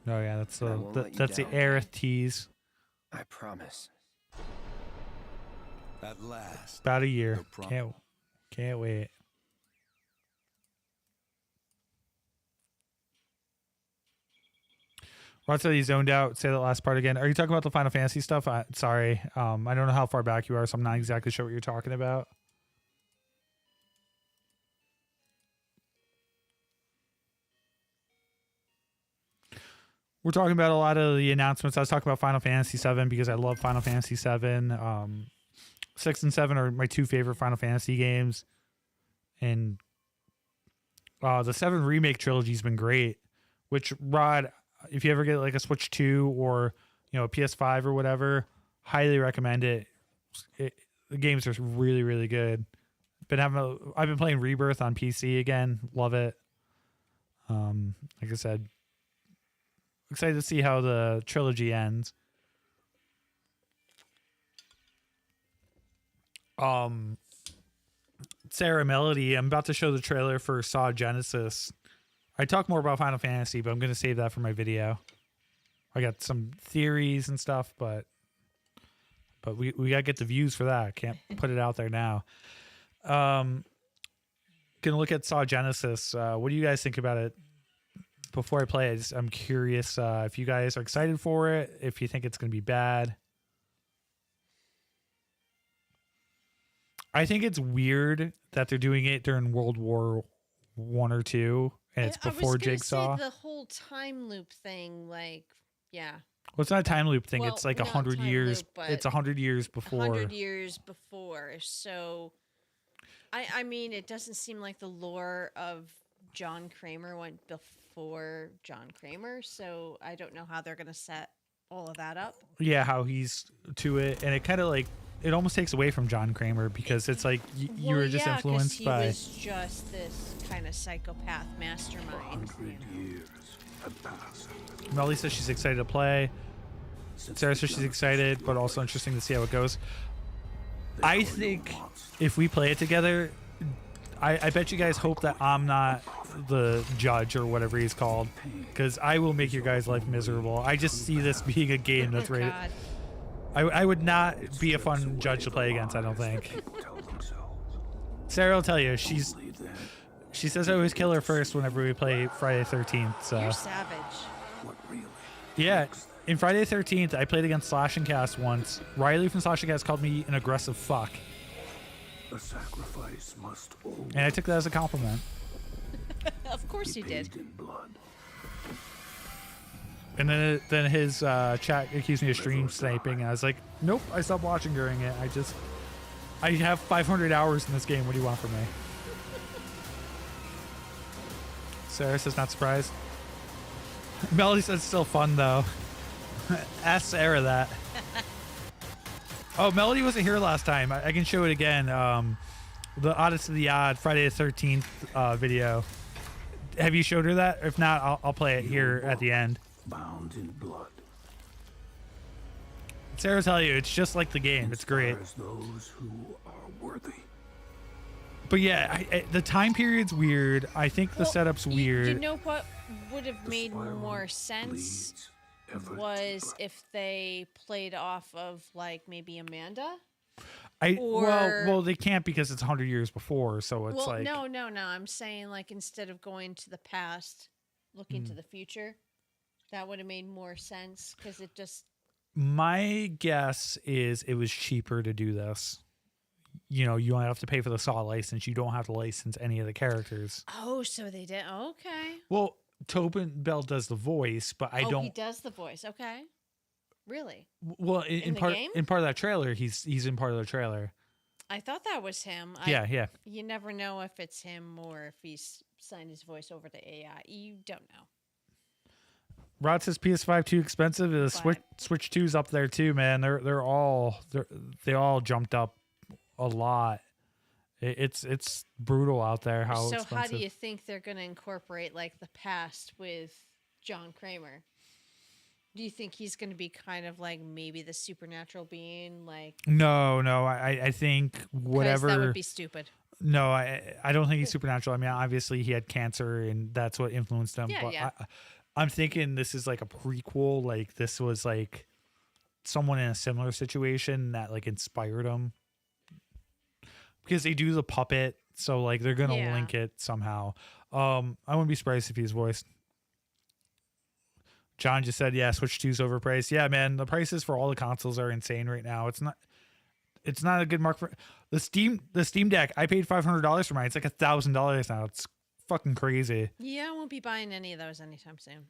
Speaker 1: Oh yeah, that's
Speaker 17: And I won't let you
Speaker 1: that's the
Speaker 17: down.
Speaker 1: Aerith tease.
Speaker 17: I promise.
Speaker 16: At last.
Speaker 1: About a year.
Speaker 16: the prom-
Speaker 1: Can't wait. Roger, you zoned out. Say that last part again. Are you talking about the Final Fantasy stuff? Sorry. I don't know how far back you are, so I'm not exactly sure what you're talking about. We're talking about a lot of the announcements. I was talking about Final Fantasy VII because I love Final Fantasy VII. 6 and 7 are my two favorite Final Fantasy games. And the 7 Remake trilogy has been great. Which, Rod, if you ever get like a Switch 2 or a PS5 or whatever, highly recommend it. The games are really, really good. I've been playing Rebirth on PC again. Love it. Like I said, excited to see how the trilogy ends. Sarah Melody, I'm about to show the trailer for Saw Genesis. I talk more about Final Fantasy, but I'm going to save that for my video. I got some theories and stuff, but we got to get the views for that. Can't put it out there now. Going to look at Saw Genesis. What do you guys think about it? Before I play it, I'm curious if you guys are excited for it, if you think it's going to be bad. I think it's weird that they're doing it during World War I or II, and it's
Speaker 2: I was
Speaker 1: before
Speaker 2: gonna
Speaker 1: Jigsaw.
Speaker 2: say the whole time loop thing, like, yeah.
Speaker 1: Well, it's not a time loop thing.
Speaker 2: Well,
Speaker 1: It's like
Speaker 2: not
Speaker 1: 100
Speaker 2: time
Speaker 1: years.
Speaker 2: loop, but
Speaker 1: It's 100 years before.
Speaker 2: 100 years before. So, I mean, it doesn't seem like the lore of John Kramer went before John Kramer. So I don't know how they're going to set all of that up.
Speaker 1: Yeah, how he's to it, and it kind of like it almost takes away from John Kramer because it's like you were just influenced by.
Speaker 2: He was just this kind of psychopath mastermind.
Speaker 7: Years have passed.
Speaker 1: Melly says she's excited to play. Sarah says she's excited, but also interesting to see how it goes. I think if we play it together, I bet you guys hope that I'm not the judge or whatever he's called, because I will make your guys' life miserable. I just see this being a game that's rated. I would not be a fun judge to play against, I don't think. Sarah will tell you, she says I always kill her first whenever we play Friday the 13th. So.
Speaker 2: You're savage.
Speaker 1: Yeah, in Friday the 13th, I played against Slash and Cast once. Riley from Slash and Cast called me an aggressive fuck.
Speaker 7: A sacrifice must always
Speaker 1: And I took that as a compliment.
Speaker 2: Of course you did.
Speaker 1: And then his chat accused me of stream sniping, and I was like, nope, I stopped watching during it. I have 500 hours in this game. What do you want from me? Sarah says not surprised. Melody says it's still fun though. Ask Sarah that. Oh, Melody wasn't here last time. I can show it again. The Oddest of the Odd Friday the 13th video. Have you showed her that? If not, I'll play it here at the end.
Speaker 7: Bound in blood.
Speaker 1: Sarah will tell you, it's just like the game. It's great.
Speaker 7: Those who are worthy.
Speaker 1: But yeah, the time period's weird. I think the setup's weird.
Speaker 2: You know what would have made more sense was if they played off of like maybe Amanda.
Speaker 1: Well, they can't because it's 100 years before, so it's like.
Speaker 2: No. I'm saying like instead of going to the past, looking to the future, that would have made more sense because it just.
Speaker 1: My guess is it was cheaper to do this. You know, you don't have to pay for the Saw license. You don't have to license any of the characters.
Speaker 2: Oh, so they did. Okay.
Speaker 1: Well, Tobin Bell does the voice, but I don't.
Speaker 2: He does the voice. Okay. Really?
Speaker 1: Well, in part of that trailer, he's in part of the trailer.
Speaker 2: I thought that was him.
Speaker 1: Yeah.
Speaker 2: You never know if it's him or if he's signed his voice over to AI. You don't know.
Speaker 1: Rod says PS5 too expensive. The Switch 2's up there too, man. They all jumped up a lot. It's brutal out there. How
Speaker 2: do you think they're going to incorporate like the past with John Kramer? Do you think he's going to be kind of like maybe the supernatural being? Like
Speaker 1: no. I think whatever.
Speaker 2: That would be stupid.
Speaker 1: No, I don't think he's supernatural. I mean, obviously he had cancer and that's what influenced him.
Speaker 2: Yeah,
Speaker 1: but
Speaker 2: yeah.
Speaker 1: I'm thinking this is like a prequel. Like this was like someone in a similar situation that like inspired him. Because they do the puppet, so like they're gonna link it somehow. I wouldn't be surprised if he's voiced. John just said, "Yeah, Switch 2's overpriced." Yeah, man, the prices for all the consoles are insane right now. It's not a good mark for the Steam Deck. I paid $500 for mine. It's like $1,000 now. It's fucking crazy.
Speaker 2: Yeah, I won't be buying any of those anytime soon.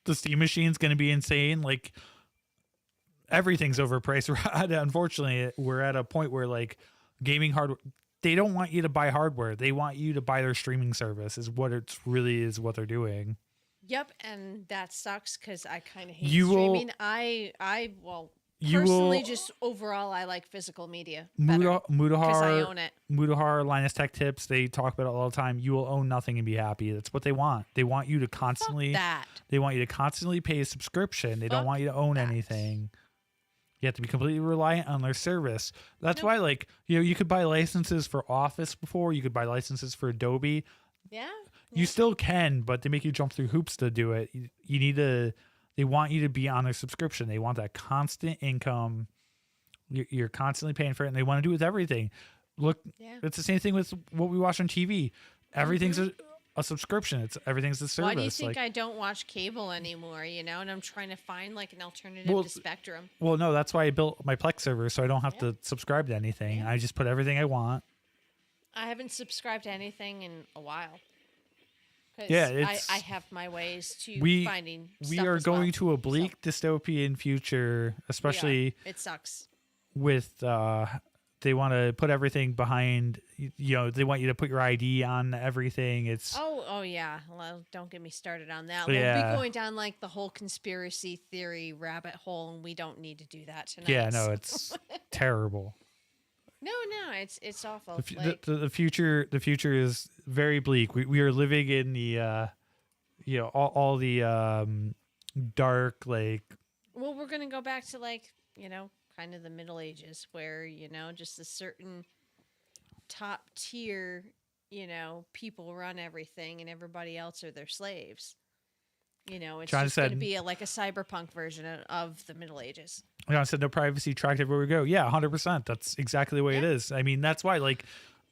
Speaker 1: The Steam machine's gonna be insane. Like everything's overpriced. Unfortunately, we're at a point where like gaming hardware, they don't want you to buy hardware. They want you to buy their streaming service is what what they're doing.
Speaker 2: Yep, and that sucks because I kind of hate streaming. Just overall, I like physical media better because I own it.
Speaker 1: Mudahar, Linus Tech Tips, they talk about it all the time. You will own nothing and be happy. That's what they want. They want you to constantly. They want you to constantly pay a subscription. They don't want you to own anything. You have to be completely reliant on their service. That's why, like, you could buy licenses for Office before. You could buy licenses for Adobe.
Speaker 2: Yeah.
Speaker 1: You still can, but they make you jump through hoops to do it. You need to. They want you to be on their subscription. They want that constant income. You're constantly paying for it, and they want to do it with everything. Look, it's the same thing with what we watch on TV. Everything's a subscription. Everything's a service.
Speaker 2: Why do you think I don't watch cable anymore? And I'm trying to find like an alternative to Spectrum.
Speaker 1: Well, no, that's why I built my Plex server, so I don't have to subscribe to anything. I just put everything I want.
Speaker 2: I haven't subscribed to anything in a while. Because I have my ways to finding
Speaker 1: we
Speaker 2: stuff
Speaker 1: are
Speaker 2: as
Speaker 1: going
Speaker 2: well.
Speaker 1: to a bleak dystopian future, especially
Speaker 2: it sucks
Speaker 1: with they want to put everything behind, they want you to put your ID on everything. It's
Speaker 2: oh yeah, well, don't get me started on that.
Speaker 1: Yeah.
Speaker 2: We'll be going down like the whole conspiracy theory rabbit hole, and we don't need to do that tonight.
Speaker 1: yeah, no, it's terrible.
Speaker 2: No, it's awful.
Speaker 1: The future is very bleak. We are living in the all the dark, like,
Speaker 2: well, we're gonna go back to kind of the Middle Ages, where just a certain top tier people run everything, and everybody else are their slaves. It's
Speaker 1: John
Speaker 2: just
Speaker 1: said-
Speaker 2: going to be a cyberpunk version of the Middle Ages.
Speaker 1: John said, no privacy, tracked everywhere we go. Yeah, 100%. That's exactly the way it is. I mean, that's why, like,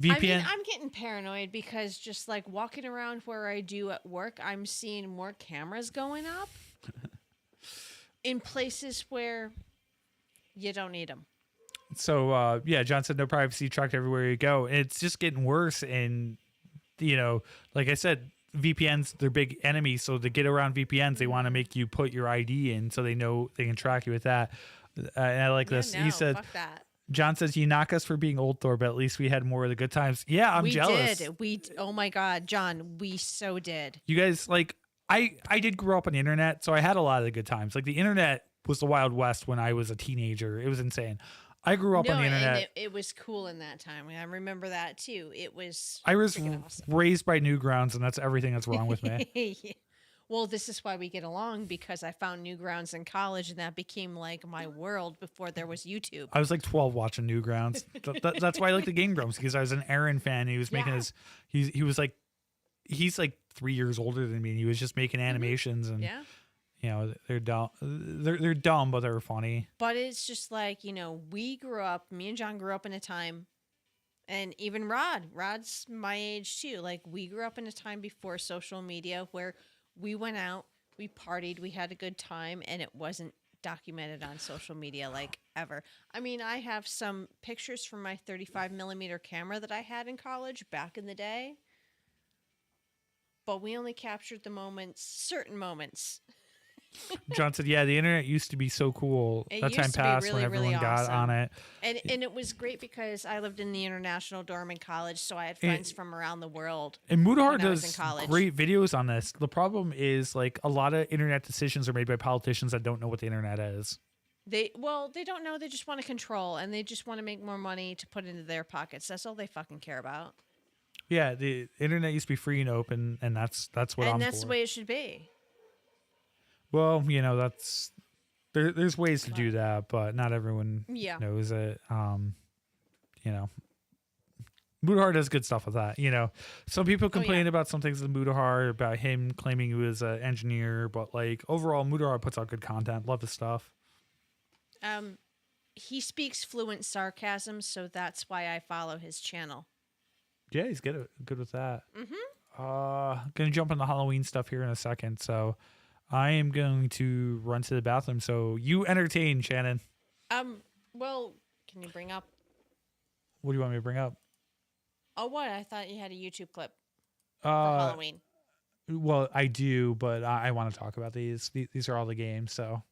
Speaker 1: VPN.
Speaker 2: I'm getting paranoid because just like walking around where I do at work, I'm seeing more cameras going up in places where you don't need them.
Speaker 1: So, John said, no privacy, tracked everywhere you go. And it's just getting worse. And, like I said, VPNs, they're big enemies. So to get around VPNs, they want to make you put your ID in so they know they can track you with that. And I like this. He said,
Speaker 2: fuck that.
Speaker 1: John says, you knock us for being old, Thor, but at least we had more of the good times. Yeah, I'm jealous.
Speaker 2: We did. Oh my God, John, we so did.
Speaker 1: You guys, like, I did grow up on the internet, so I had a lot of the good times. Like, the internet was the Wild West when I was a teenager. It was insane. I grew up on the internet.
Speaker 2: And it was cool in that time. I remember that too. It was.
Speaker 1: I was
Speaker 2: awesome.
Speaker 1: raised by Newgrounds, and that's everything that's wrong with me.
Speaker 2: Yeah. Well, this is why we get along, because I found Newgrounds in college, and that became like my world before there was YouTube.
Speaker 1: I was like 12 watching Newgrounds. That's why I like the Game Grumps, because I was an Aaron fan. He was making he's like 3 years older than me, and he was just making animations, and they're dumb. They're dumb, but they're funny.
Speaker 2: But it's just like, me and John grew up in a time, and even Rod's my age too. Like, we grew up in a time before social media where we went out, we partied, we had a good time, and it wasn't documented on social media like ever. I mean, I have some pictures from my 35mm camera that I had in college back in the day, but we only captured the moments, certain moments.
Speaker 1: John said, yeah, the internet used to be so cool.
Speaker 2: It
Speaker 1: that
Speaker 2: used
Speaker 1: time
Speaker 2: to be
Speaker 1: passed
Speaker 2: really,
Speaker 1: when everyone
Speaker 2: really
Speaker 1: got
Speaker 2: awesome.
Speaker 1: on it.
Speaker 2: And it was great because I lived in the international dorm in college, so I had friends from around the world.
Speaker 1: And Mudahar
Speaker 2: when I was in
Speaker 1: does
Speaker 2: college.
Speaker 1: great videos on this. The problem is, like, a lot of internet decisions are made by politicians that don't know what the internet is.
Speaker 2: They don't know. They just want to control, and they just want to make more money to put into their pockets. That's all they fucking care about.
Speaker 1: Yeah, the internet used to be free and open, and that's what I'm
Speaker 2: And that's
Speaker 1: for.
Speaker 2: the way it should be.
Speaker 1: Well, that's there's ways to do that, but not everyone knows it. Mudahar does good stuff with that. Some people complain about some things with Mudahar, about him claiming he was an engineer, but like overall, Mudahar puts out good content. Love his stuff.
Speaker 2: He speaks fluent sarcasm, so that's why I follow his channel.
Speaker 1: Yeah, he's good with that.
Speaker 2: Mm-hmm.
Speaker 1: Gonna jump on the Halloween stuff here in a second, so I am going to run to the bathroom. So you entertain, Shannon.
Speaker 2: Well, can you bring up?
Speaker 1: What do you want me to bring up?
Speaker 2: Oh, what? I thought you had a YouTube clip for Halloween.
Speaker 1: Well, I do, but I want to talk about these. These are all the games. So,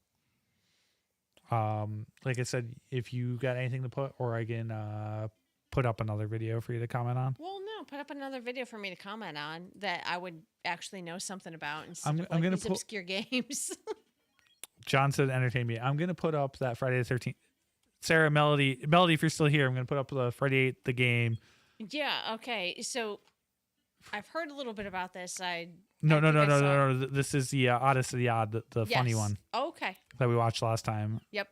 Speaker 1: like I said, if you got anything to put, or I can put up another video for you to comment on.
Speaker 2: Well, no, put up another video for me to comment on that I would actually know something about instead
Speaker 1: I'm
Speaker 2: of like
Speaker 1: gonna
Speaker 2: these obscure games.
Speaker 1: John said, entertain me. I'm going to put up that Friday the 13th. Sarah, Melody, if you're still here, I'm going to put up the Friday 8th, the game.
Speaker 2: Yeah, okay. So I've heard a little bit about this.
Speaker 1: No. This is the Oddest of the Odd, the funny one.
Speaker 2: Okay.
Speaker 1: That we watched last time.
Speaker 2: Yep.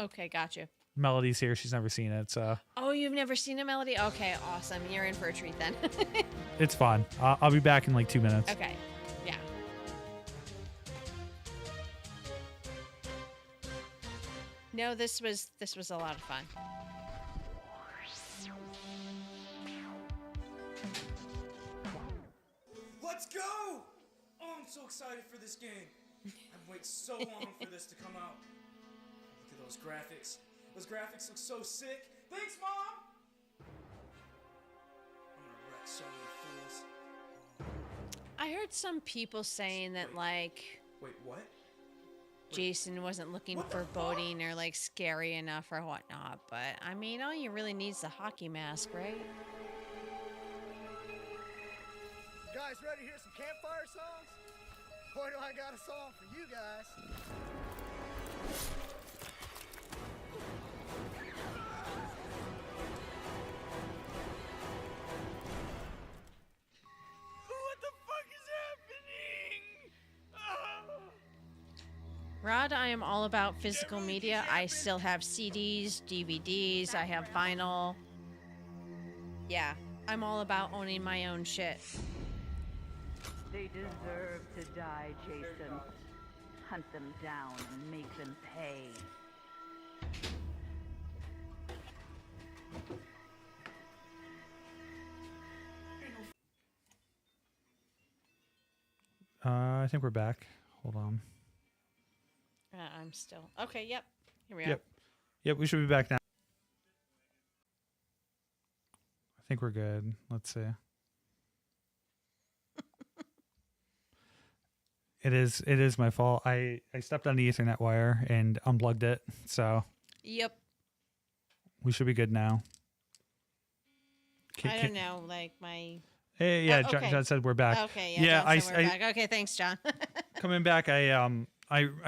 Speaker 2: Okay, gotcha.
Speaker 1: Melody's here. She's never seen it, so.
Speaker 2: Oh, you've never seen a Melody? Okay, awesome. You're in for a treat then.
Speaker 1: It's fun. I'll be back in like 2 minutes.
Speaker 2: Okay. Yeah. No, this was a lot of fun.
Speaker 18: Let's go! Oh, I'm so excited for this game. I've waited so long for this to come out. Look at those graphics. Those graphics look so sick. Thanks, Mom! I'm gonna wreck so many fools.
Speaker 2: I heard heard some people saying that like
Speaker 18: Wait, what?
Speaker 2: Jason wasn't looking foreboding or like scary enough or whatnot, but I mean, all you really need is the hockey mask, right?
Speaker 10: You guys ready to hear some campfire songs? Boy, do I got a song for you guys.
Speaker 9: What the fuck is happening?
Speaker 2: Rod, I am all about physical media. I still have CDs, DVDs, I have vinyl. Yeah, I'm all about owning my own shit.
Speaker 19: They deserve to die, Jason. Hunt them down and make them pay.
Speaker 1: I think we're back. Hold on.
Speaker 2: I'm still okay. Yep, here we are.
Speaker 1: Yep, we should be back now. I think we're good. Let's see. It is my fault. I stepped on the Ethernet wire and unplugged it, so
Speaker 2: Yep.
Speaker 1: we should be good now.
Speaker 2: I don't know, like my.
Speaker 1: Hey, yeah,
Speaker 2: Oh, okay.
Speaker 1: John said we're back.
Speaker 2: Okay,
Speaker 1: yeah,
Speaker 2: John said we're back. Okay, thanks, John.
Speaker 1: Coming back, I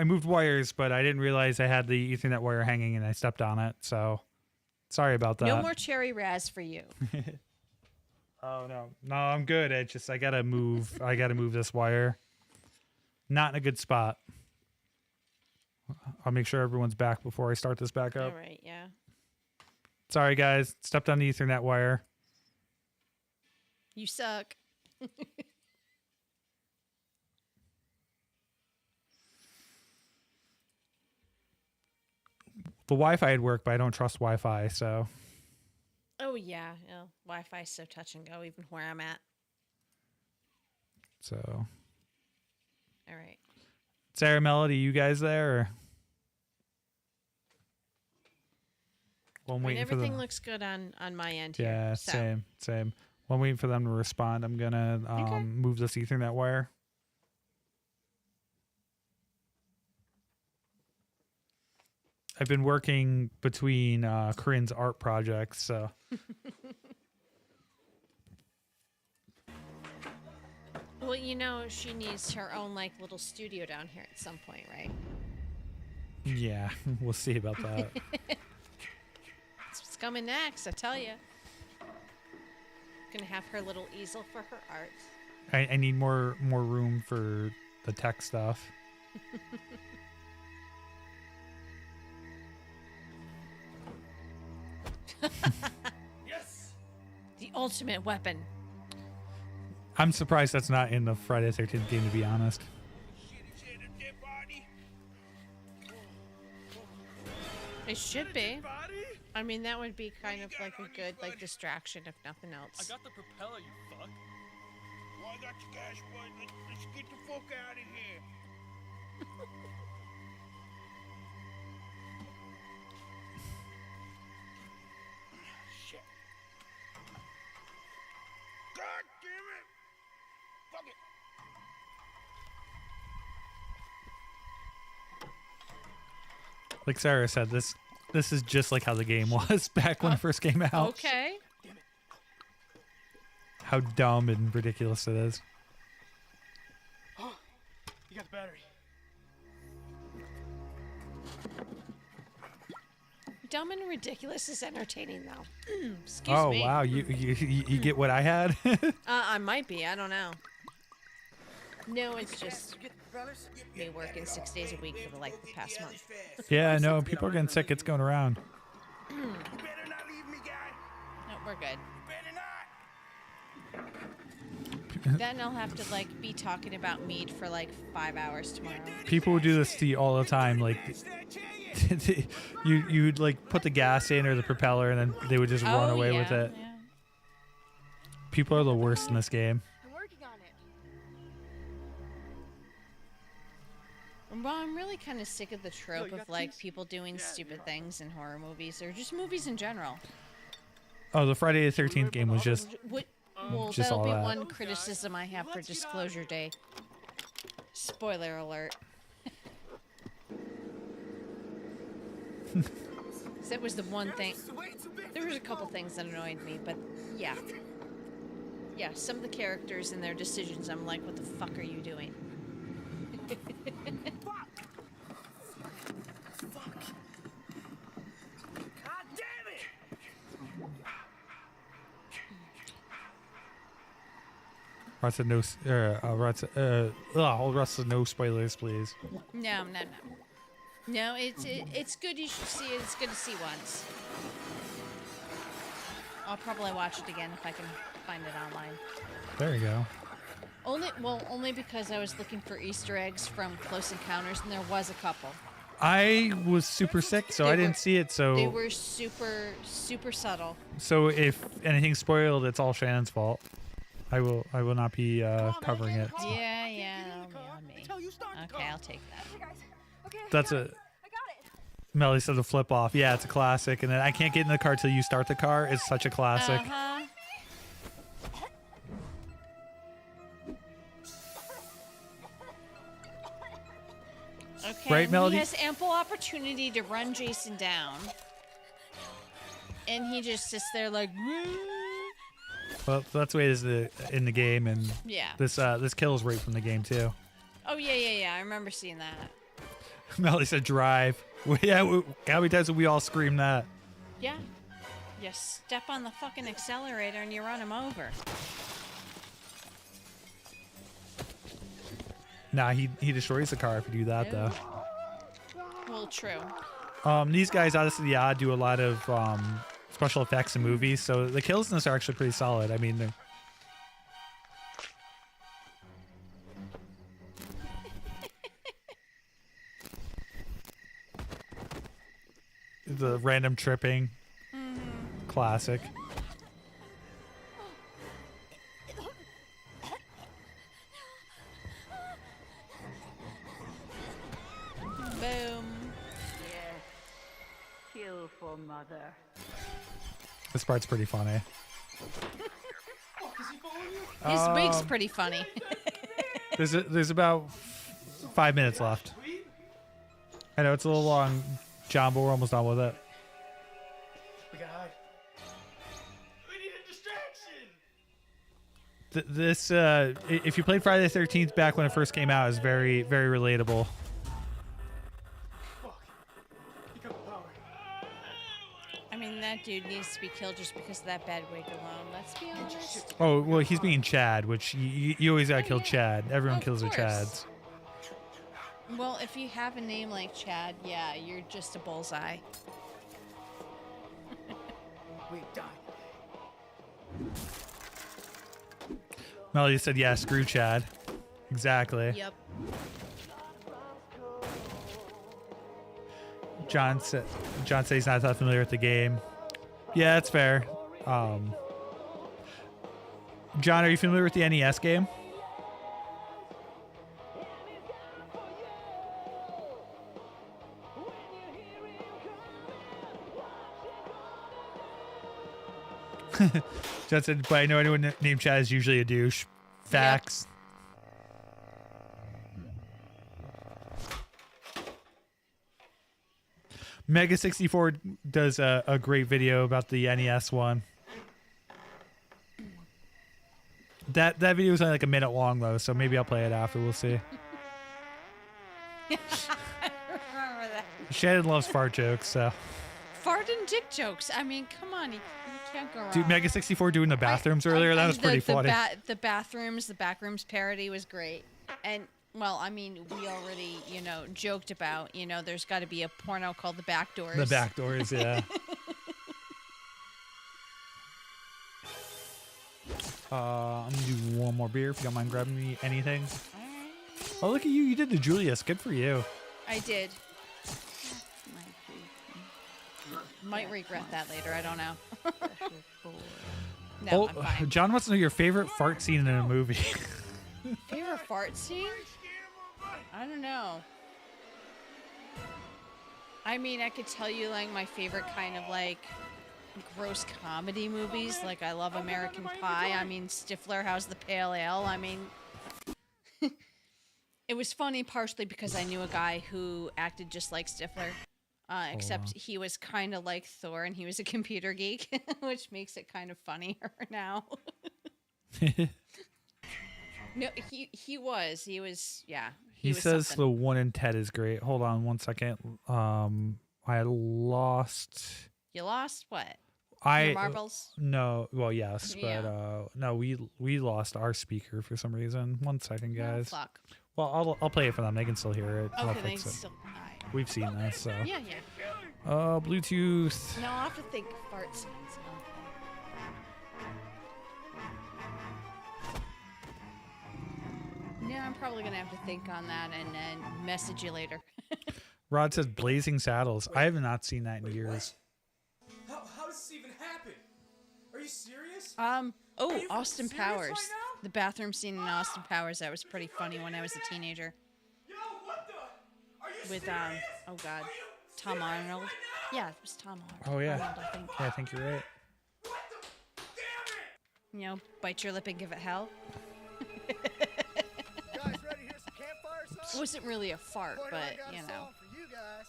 Speaker 1: moved wires, but I didn't realize I had the Ethernet wire hanging, and I stepped on it. So sorry about that.
Speaker 2: No more cherry raz for you.
Speaker 1: Oh no, I'm good. I gotta move. I gotta move this wire. Not in a good spot. I'll make sure everyone's back before I start this back up.
Speaker 2: All right, yeah.
Speaker 1: Sorry, guys. Stepped on the Ethernet wire.
Speaker 2: You suck.
Speaker 1: The Wi-Fi had worked, but I don't trust Wi-Fi, so.
Speaker 2: Oh yeah, Wi-Fi's so touch and go, even where I'm at.
Speaker 1: So.
Speaker 2: All right.
Speaker 1: Sarah, Melody, you guys there? Or? Well, I'm
Speaker 2: I mean,
Speaker 1: waiting for
Speaker 2: everything
Speaker 1: them.
Speaker 2: looks good on my end
Speaker 1: Yeah,
Speaker 2: here. So.
Speaker 1: same. While I'm waiting for them to respond, I'm gonna move this Ethernet wire. I've been working between Corinne's art projects, so.
Speaker 2: Well, she needs her own like little studio down here at some point, right?
Speaker 1: Yeah, we'll see about that.
Speaker 2: That's what's coming next, I tell you. Gonna have her little easel for her art.
Speaker 1: I need more room for the tech stuff.
Speaker 2: Yes! The ultimate weapon.
Speaker 1: I'm surprised that's not in the Friday the 13th game, to be honest.
Speaker 2: It should be. I mean, that would be kind of like a good distraction, if nothing else.
Speaker 20: I got the propeller, you fuck.
Speaker 10: Well, I got your cash, boy. Let's get the fuck out of here. Shit. God damn it. Fuck it.
Speaker 1: Like Sarah said, this is just like how the game was back when it first came out.
Speaker 2: Okay.
Speaker 1: How dumb and ridiculous it is.
Speaker 10: Oh, you got the battery.
Speaker 2: Dumb and ridiculous is entertaining, though. Excuse me.
Speaker 1: Oh wow, you get what I had?
Speaker 2: I might be. I don't know. No, it's just me working 6 days a week for the past month.
Speaker 1: Yeah, no, people are getting sick. It's going around.
Speaker 2: No, we're good. Then I'll have to be talking about mead for 5 hours tomorrow.
Speaker 1: People would do this to you all the time. Like, you'd put the gas in or the propeller, and then they would just run away with it.
Speaker 2: Yeah.
Speaker 1: People are the worst in this game.
Speaker 6: I'm working on it.
Speaker 2: Well, I'm really kind of sick of the trope of people doing stupid things in horror movies or just movies in general.
Speaker 1: Oh, the Friday the 13th game was just
Speaker 2: Well,
Speaker 1: just
Speaker 2: that'll
Speaker 1: all
Speaker 2: be
Speaker 1: that.
Speaker 2: one criticism I have for Disclosure Day. Spoiler alert. That was the one thing. There was a couple things that annoyed me, but yeah. Yeah, some of the characters and their decisions, I'm like, what the fuck are you doing?
Speaker 1: Rod said no. Russ said no spoilers, please.
Speaker 2: No. No, it's good. You should see it. It's good to see once. I'll probably watch it again if I can find it online.
Speaker 1: There you go.
Speaker 2: Only because I was looking for Easter eggs from Close Encounters, and there was a couple.
Speaker 1: I was super sick, so I didn't see it. So
Speaker 2: they were super subtle.
Speaker 1: So if anything's spoiled, it's all Shannon's fault. I will not be covering it.
Speaker 2: Yeah, that'll be on me. Okay, I'll take that.
Speaker 1: That's a. Melly said the flip off. Yeah, it's a classic, and then I can't get in the car till you start the car. It's such a classic.
Speaker 2: Okay,
Speaker 1: right, Melody?
Speaker 2: He has ample opportunity to run Jason down, and he just sits there like.
Speaker 1: Well, that's the way it is in the game, and
Speaker 2: Yeah.
Speaker 1: this kill is right from the game too.
Speaker 2: Oh yeah. I remember seeing that.
Speaker 1: Melody said drive. Yeah, how many times have we all screamed that?
Speaker 2: Yeah. You step on the fucking accelerator and you run him over.
Speaker 1: Nah, he destroys the car if you do that though.
Speaker 2: Well, true.
Speaker 1: These guys, honestly, do a lot of special effects in movies, so the kills in this are actually pretty solid. I mean, the random tripping, classic.
Speaker 2: Boom.
Speaker 19: Yes. Kill for mother.
Speaker 1: This part's pretty funny.
Speaker 2: His wig's pretty funny.
Speaker 1: There's about 5 minutes left. I know it's a little long, John, but we're almost done with it.
Speaker 18: We gotta hide. We need a distraction.
Speaker 1: This, if you played Friday the 13th back when it first came out, is very, very relatable.
Speaker 2: I mean, that dude needs to be killed just because of that bad wig alone. Let's be honest.
Speaker 1: Oh, well, he's being Chad, which you always gotta kill Chad. Everyone kills their
Speaker 2: course.
Speaker 1: Chads.
Speaker 2: Well, if you have a name like Chad, yeah, you're just a bullseye.
Speaker 18: We died.
Speaker 1: Melody said, yeah, screw Chad. Exactly.
Speaker 2: Yep.
Speaker 1: John said he's not that familiar with the game. Yeah, that's fair. John, are you familiar with the NES game? John said, but I know anyone named Chad is usually a douche. Facts. Mega 64 does a great video about the NES one. That video is only like a minute long though, so maybe I'll play it after. We'll see.
Speaker 2: Remember that.
Speaker 1: Shannon loves fart jokes, so.
Speaker 2: Fart and dick jokes. I mean, come on, you can't go wrong.
Speaker 1: Dude, Mega 64 doing the bathrooms earlier, that was pretty funny.
Speaker 2: The backrooms parody was great. And, well, I mean, we already, joked about, there's got to be a porno called The Back Doors.
Speaker 1: The Back Doors, yeah. I'm gonna do one more beer if you don't mind grabbing me anything. Oh, look at you. You did the Julius. Good for you.
Speaker 2: I did. Might regret that later. I don't know. No, I'm fine.
Speaker 1: John wants to know your favorite fart scene in a movie.
Speaker 2: Favorite fart scene? I don't know. I mean, I could tell you like my favorite kind of like gross comedy movies. Like, I love American Pie. I mean, Stifler has the pale ale. I mean, it was funny partially because I knew a guy who acted just like Stifler, except he was kind of like Thor and he was a computer geek, which makes it kind of funnier now. No, he was, yeah.
Speaker 1: He says
Speaker 2: something.
Speaker 1: the one in Ted is great. Hold on one second. I lost.
Speaker 2: You lost what?
Speaker 1: Your
Speaker 2: Your marbles?
Speaker 1: No, well, yes,
Speaker 2: Yeah.
Speaker 1: but no, we lost our speaker for some reason. 1 second, guys.
Speaker 2: Oh, fuck.
Speaker 1: Well, I'll play it for them. They can still hear it. I'll
Speaker 2: Okay, they
Speaker 1: fix it.
Speaker 2: still.
Speaker 1: We've seen this, so.
Speaker 2: Yeah.
Speaker 1: Bluetooth.
Speaker 2: No, I'll have to think fart sounds. Yeah, I'm probably gonna have to think on that and then message you later.
Speaker 1: Rod says Blazing Saddles. I have not seen that in years.
Speaker 18: How does this even happen? Are you serious?
Speaker 2: Austin Powers. Right, the bathroom scene in Austin Powers, that was pretty funny when I was a teenager.
Speaker 18: Yo, what the? Are you
Speaker 2: With
Speaker 18: serious?
Speaker 2: oh god, Tom Arnold. Yeah, it was Tom Arnold.
Speaker 1: Oh yeah.
Speaker 2: Arnold, I think.
Speaker 1: Yeah, I think you're right.
Speaker 2: You know, bite your lip and give it hell.
Speaker 10: Guys, ready to hear some campfire songs?
Speaker 2: It wasn't really a fart,
Speaker 10: Boy, do I
Speaker 2: but
Speaker 10: got a
Speaker 2: you know.
Speaker 10: song for you guys.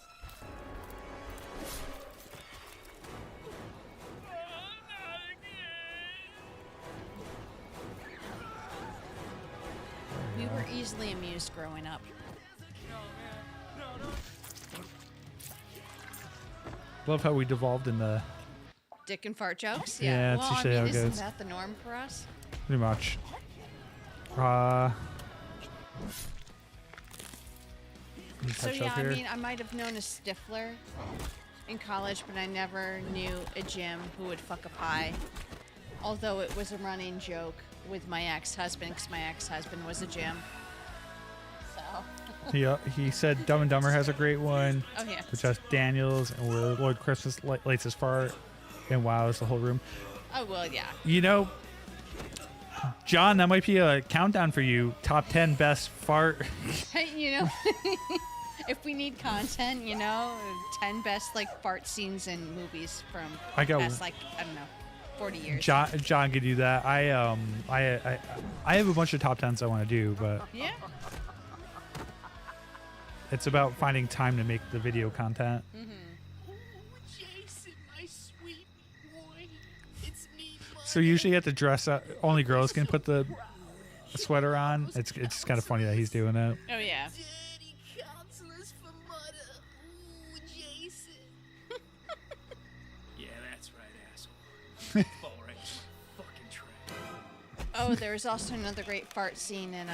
Speaker 2: We were easily amused growing up.
Speaker 1: Love how we devolved in the.
Speaker 2: Dick and fart jokes?
Speaker 1: Yeah,
Speaker 2: Well,
Speaker 1: that's
Speaker 2: I
Speaker 1: usually
Speaker 2: mean,
Speaker 1: how it
Speaker 2: isn't
Speaker 1: goes.
Speaker 2: that the norm for us?
Speaker 1: Pretty much.
Speaker 2: So yeah, I mean, I might have known a Stifler in college, but I never knew a Jim who would fuck a pie. Although it was a running joke with my ex-husband, because my ex-husband was a Jim. So.
Speaker 1: Yeah, he said Dumb and Dumber has a great one.
Speaker 2: Oh, yeah.
Speaker 1: With Jeff Daniels and where Lord Christmas lights his fart and wows the whole room.
Speaker 2: Oh well, yeah.
Speaker 1: You know, John, that might be a countdown for you. Top 10 best fart.
Speaker 2: You know, if we need content, you know, 10 best like fart scenes in movies from past like I don't know, 40 years.
Speaker 1: John could do that. I have a bunch of top 10s I want to do, but
Speaker 2: Yeah.
Speaker 1: it's about finding time to make the video content.
Speaker 20: Jason, my sweet boy. It's me,
Speaker 1: So usually you have to dress up. Only girls can put the sweater on. It's kind of funny that he's doing it.
Speaker 2: Oh yeah.
Speaker 20: Daddy counselors for mother. Ooh, Jason.
Speaker 9: Yeah, that's right, asshole. Fall right to my fucking track.
Speaker 2: Oh, there was also another great fart scene in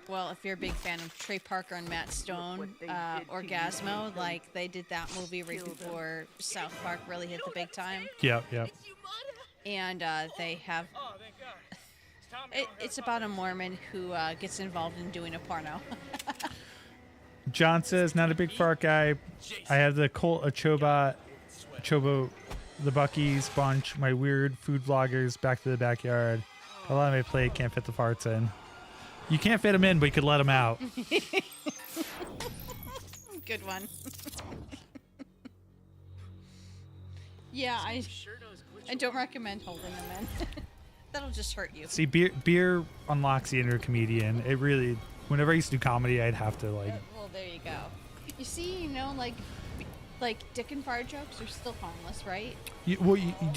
Speaker 2: well, if you're a big fan of Trey Parker and Matt Stone, Orgasmo, like they did that movie right before South Park really hit the big time.
Speaker 1: Yep.
Speaker 2: And they have. It's about a Mormon who gets involved in doing a porno.
Speaker 1: John says, not a big fart guy. I have the Colt Chobo, the Bucky's bunch, my weird food vloggers, back to the backyard. A lot of my plate can't fit the farts in. You can't fit them in, but you could let them out.
Speaker 2: Good one. Yeah, I don't recommend holding them in. That'll just hurt you.
Speaker 1: See, beer unlocks the inner comedian. It really, whenever I used to do comedy, I'd have to like.
Speaker 2: Well, there you go. You see, you know, like dick and fart jokes are still harmless, right?
Speaker 1: Do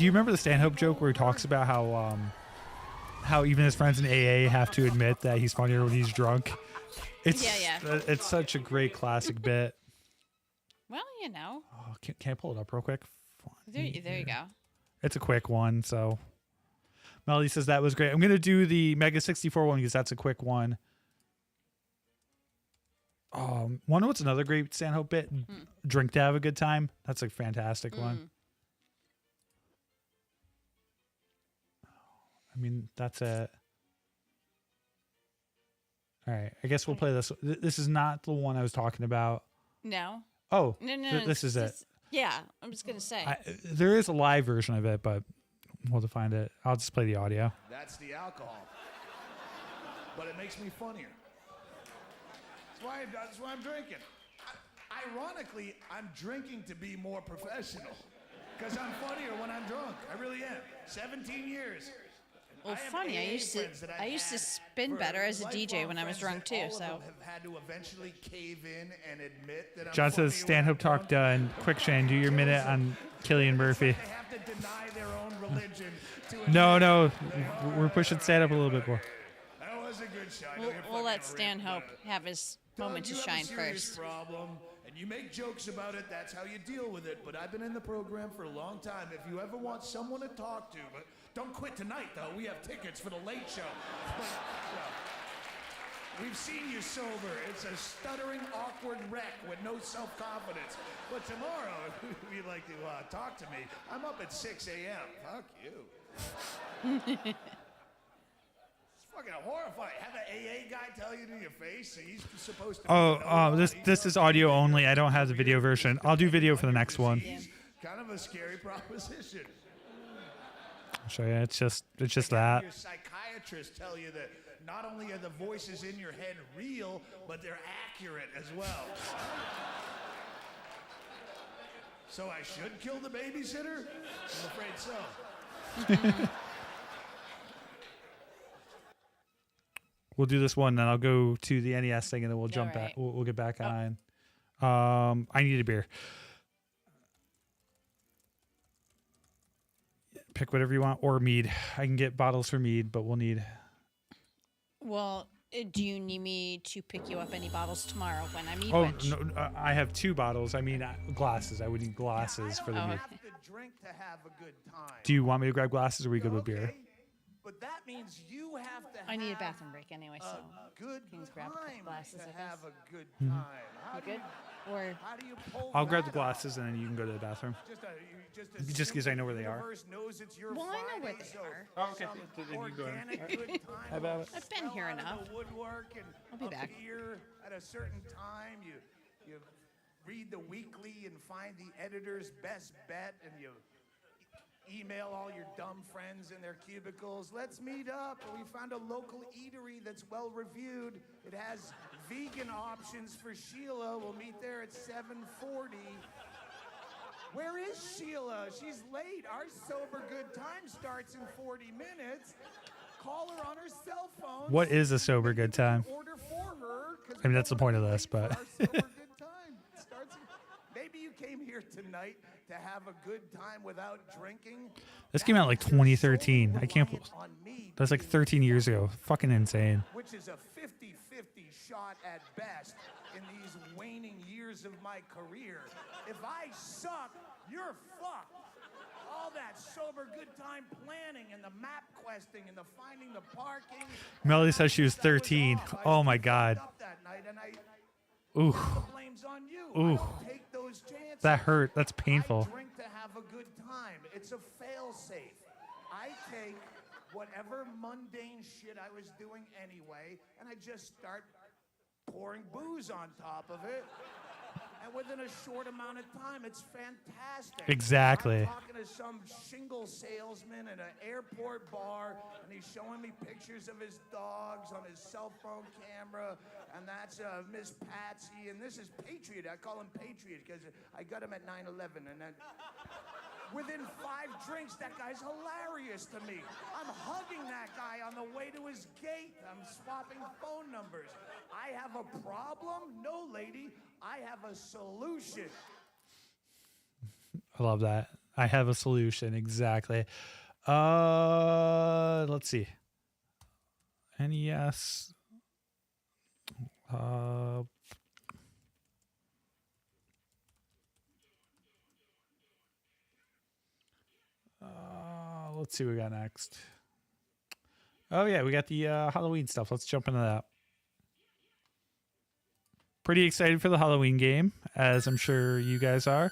Speaker 1: you remember the Stanhope joke where he talks about how even his friends in AA have to admit that he's funnier when he's drunk? It's it's such a great classic bit.
Speaker 2: Well, you know.
Speaker 1: Oh, can I pull it up real quick?
Speaker 2: There you go.
Speaker 1: It's a quick one, so. Melody says that was great. I'm going to do the Mega 64 one because that's a quick one. Wonder what's another great Stanhope bit? Drink to have a good time. That's a fantastic one. I mean, that's it. All right. I guess we'll play this. This is not the one I was talking about.
Speaker 2: No.
Speaker 1: Oh,
Speaker 2: no.
Speaker 1: This is it.
Speaker 2: Yeah, I'm just gonna say.
Speaker 1: There is a live version of it, but we'll have to find it. I'll just play the audio.
Speaker 21: That's the alcohol. But it makes me funnier. That's why I'm drinking. Ironically, I'm drinking to be more professional. Because I'm funnier when I'm drunk. I really am. 17 years.
Speaker 2: Well, funny. I used to spin better as a DJ when I was drunk too. So
Speaker 21: have had to eventually cave in and admit that I'm
Speaker 1: John says Stanhope talk done. Quick Shane, do your minute on Killian Murphy.
Speaker 21: They have to deny their own religion
Speaker 1: No, we're pushing Stanhope a little bit more.
Speaker 21: That was a good shot.
Speaker 2: We'll let Stanhope have his moment to shine first.
Speaker 21: Problem, and you make jokes about it. That's how you deal with it. But I've been in the program for a long time. If you ever want someone to talk to, but don't quit tonight, though. We have tickets for the late show. But, we've seen you sober. It's a stuttering, awkward wreck with no self-confidence. But tomorrow, if you'd like to talk to me, I'm up at 6 a.m. Fuck you. It's fucking horrifying. Have an AA guy tell you to your face. So he's supposed to.
Speaker 1: This is audio only. I don't have the video version. I'll do video for the next one.
Speaker 21: Kind of a scary proposition.
Speaker 1: I'll show you. It's just that.
Speaker 21: Your psychiatrists tell you that not only are the voices in your head real, but they're accurate as well. So I should kill the babysitter? I'm afraid so.
Speaker 1: We'll do this one, then I'll go to the NES thing, and then we'll jump back. We'll get back on. I need a beer. Pick whatever you want, or mead. I can get bottles for mead, but we'll need.
Speaker 2: Well, do you need me to pick you up any bottles tomorrow when I meet?
Speaker 1: No, I have 2 bottles. I mean, glasses. I would need glasses for the mead.
Speaker 21: Have to drink to have a good time.
Speaker 1: Do you want me to grab glasses, or are we good with beer?
Speaker 21: But that means you have to.
Speaker 2: I need a bathroom break anyway, so
Speaker 21: good
Speaker 2: you can grab a couple glasses.
Speaker 21: To have a good
Speaker 1: Mhm.
Speaker 21: time.
Speaker 2: You good? Or
Speaker 21: how do you pull
Speaker 1: I'll grab the glasses, and then you can go to the bathroom. Just because I know where they are.
Speaker 2: Well, I know where they are.
Speaker 1: Oh, okay. Then you go in. How about it?
Speaker 2: I've been here enough. I'll be back.
Speaker 21: At a certain time, you read the weekly and find the editor's best bet, and you email all your dumb friends in their cubicles. Let's meet up. We found a local eatery that's well reviewed. It has vegan options for Sheila. We'll meet there at 7:40. Where is Sheila? She's late. Our sober good time starts in 40 minutes. Call her on her cell phone.
Speaker 1: What is a sober good time?
Speaker 21: Order for her.
Speaker 1: I mean, that's the point of this, but.
Speaker 21: Maybe you came here tonight to have a good time without drinking.
Speaker 1: This came out like 2013. I can't believe that's like 13 years ago. Fucking insane.
Speaker 21: Which is a 50-50 shot at best in these waning years of my career. If I suck, you're fucked. All that sober good time planning and the map questing and the finding the parking.
Speaker 1: Melody says she was 13. Oh my God. Ooh. Ooh. That hurt. That's painful.
Speaker 21: I drink to have a good time. It's a fail-safe. I take whatever mundane shit I was doing anyway, and I just start pouring booze on top of it. And within a short amount of time, it's fantastic.
Speaker 1: Exactly.
Speaker 21: I'm talking to some shingle salesman in an airport bar, and he's showing me pictures of his dogs on his cell phone camera, and that's Miss Patsy, and this is Patriot. I call him Patriot because I got him at 9/11, and then within 5 drinks, that guy's hilarious to me. I'm hugging that guy on the way to his gate. I'm swapping phone numbers. I have a problem? No, lady. I have a solution.
Speaker 1: I love that. I have a solution. Exactly. Let's see. NES. Let's see what we got next. Oh yeah, we got the Halloween stuff. Let's jump into that. Pretty excited for the Halloween game, as I'm sure you guys are.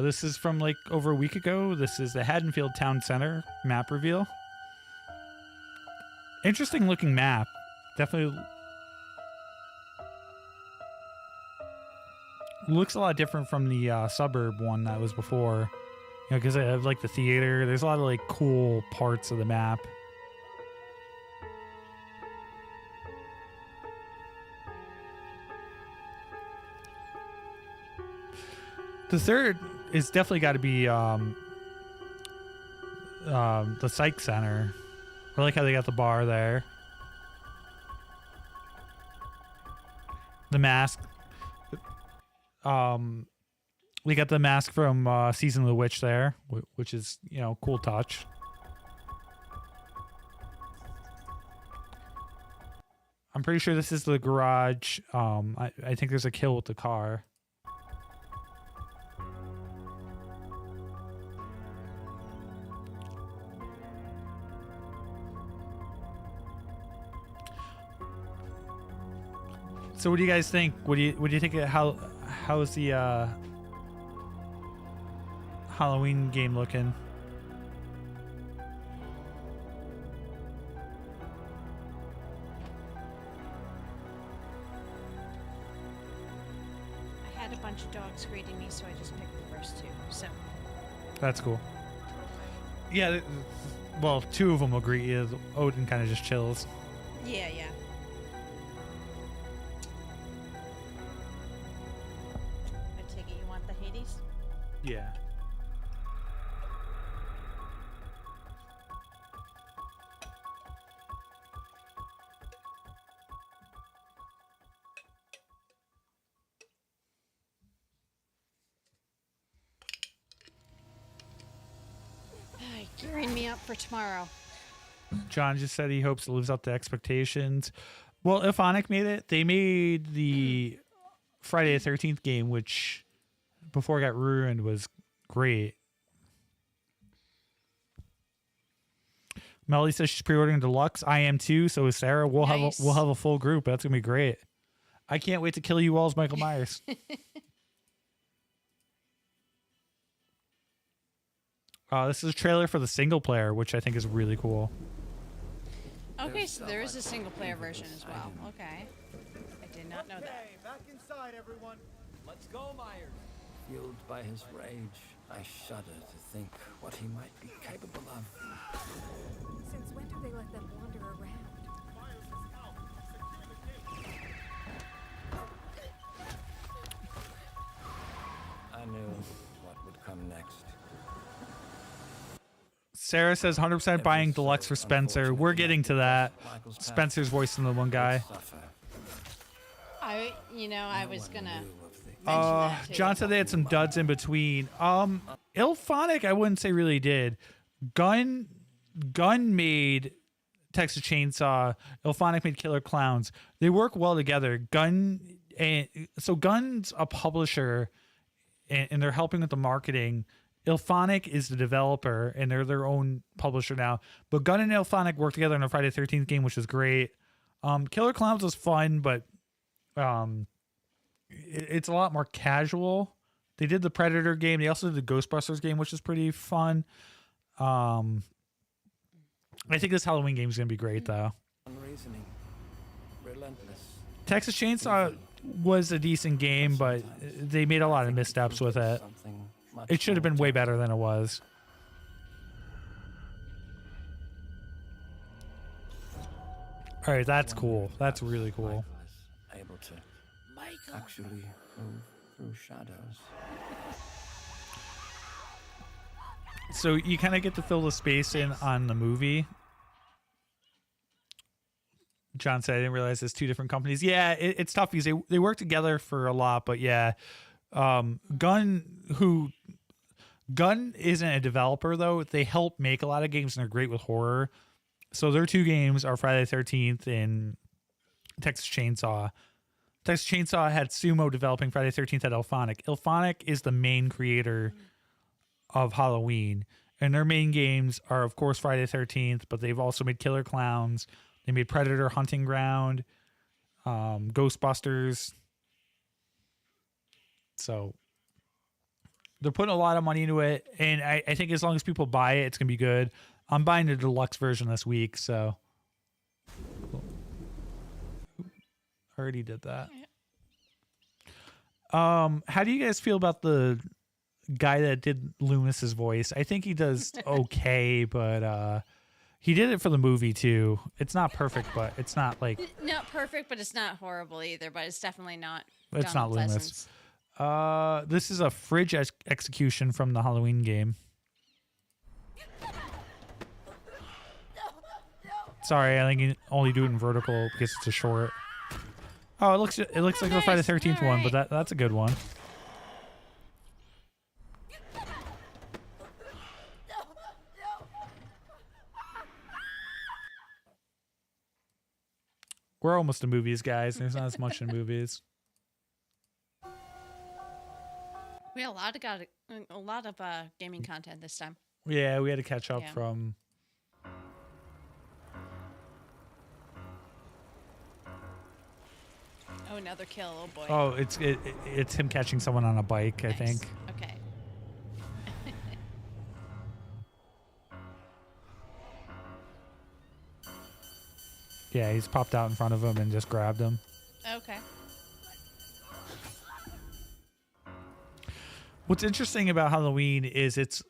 Speaker 1: This is from like over a week ago. This is the Haddonfield Town Center map reveal. Interesting looking map. Definitely looks a lot different from the suburb one that was before. You know, because I have like the theater. There's a lot of like cool parts of the map. The third it's definitely got to be the Psych Center. I like how they got the bar there. The mask. We got the mask from Season of the Witch there, which is, you know, cool touch. I'm pretty sure this is the garage. I think there's a kill with the car. So what do you guys think? What do you think of how's the Halloween game looking?
Speaker 2: I had a bunch of dogs greeting me, so I just picked the first two. So
Speaker 1: That's cool. Yeah, well, two of them will greet you. Odin kind of just chills.
Speaker 2: yeah. I take it you want the Hades?
Speaker 1: Yeah.
Speaker 2: Gearing me up for tomorrow.
Speaker 1: John just said he hopes it lives up to expectations. Well, Ilphonic made it. They made the Friday the 13th game, which before it got ruined was great. Melody says she's pre-ordering Deluxe. I am too. So is Sarah. We'll have a full group. That's gonna be great. I can't wait to kill you all as Michael Myers. This is a trailer for the single player, which I think is really cool.
Speaker 2: Okay, so there is a single player version as well. Okay. I did not know that.
Speaker 10: Back inside, everyone.
Speaker 5: Let's go, Myers. Fueled by his rage, I shudder to think what he might be capable of.
Speaker 6: Since when do they let them wander around?
Speaker 5: I knew what would come next.
Speaker 1: Sarah says 100% buying Deluxe for Spencer. We're getting to that. Spencer's voicing the one guy.
Speaker 2: I was gonna. That too.
Speaker 1: John said they had some duds in between. Ilphonic, I wouldn't say really did. Gun made Texas Chainsaw. Ilphonic made Killer Clowns. They work well together. Gun's a publisher, and they're helping with the marketing. Ilphonic is the developer, and they're their own publisher now. But Gun and Ilphonic work together in a Friday the 13th game, which is great. Killer Clowns was fun, but it's a lot more casual. They did the Predator game. They also did the Ghostbusters game, which is pretty fun. I think this Halloween game is going to be great, though.
Speaker 5: Unreasoning, relentless.
Speaker 1: Texas Chainsaw was a decent game, but they made a lot of missteps with it. It should have been way better than it was. All right, that's cool. That's really cool.
Speaker 5: Able to actually move through shadows.
Speaker 1: So you kind of get to fill the space in on the movie. John said, I didn't realize there's two different companies. Yeah, it's tough because they work together for a lot, but yeah. Gun isn't a developer, though. They help make a lot of games, and they're great with horror. So their two games are Friday the 13th and Texas Chainsaw. Texas Chainsaw had Sumo developing Friday the 13th at Ilphonic. Ilphonic is the main creator of Halloween, and their main games are, of course, Friday the 13th, but they've also made Killer Clowns. They made Predator Hunting Ground, Ghostbusters. So they're putting a lot of money into it, and I think as long as people buy it, it's going to be good. I'm buying the deluxe version this week, so. Already did that. How do you guys feel about the guy that did Loomis's voice? I think he does okay, but he did it for the movie too. It's not perfect, but it's not like
Speaker 2: Not perfect, but it's not horrible either. But it's definitely not.
Speaker 1: it's not Loomis. This is a fridge execution from the Halloween game. Sorry, I think you only do it in vertical because it's a short. Oh, it looks like the Friday the 13th one, but that's a good one. We're almost to movies, guys. There's not as much in movies.
Speaker 2: We had a lot of gaming content this time.
Speaker 1: Yeah, we had to catch up
Speaker 2: Yeah.
Speaker 1: from.
Speaker 2: Oh, another kill. Oh boy.
Speaker 1: Oh, it's him catching someone on a bike, I think.
Speaker 2: Okay.
Speaker 1: Yeah, he's popped out in front of him and just grabbed him.
Speaker 2: Okay.
Speaker 1: What's interesting about Halloween is it's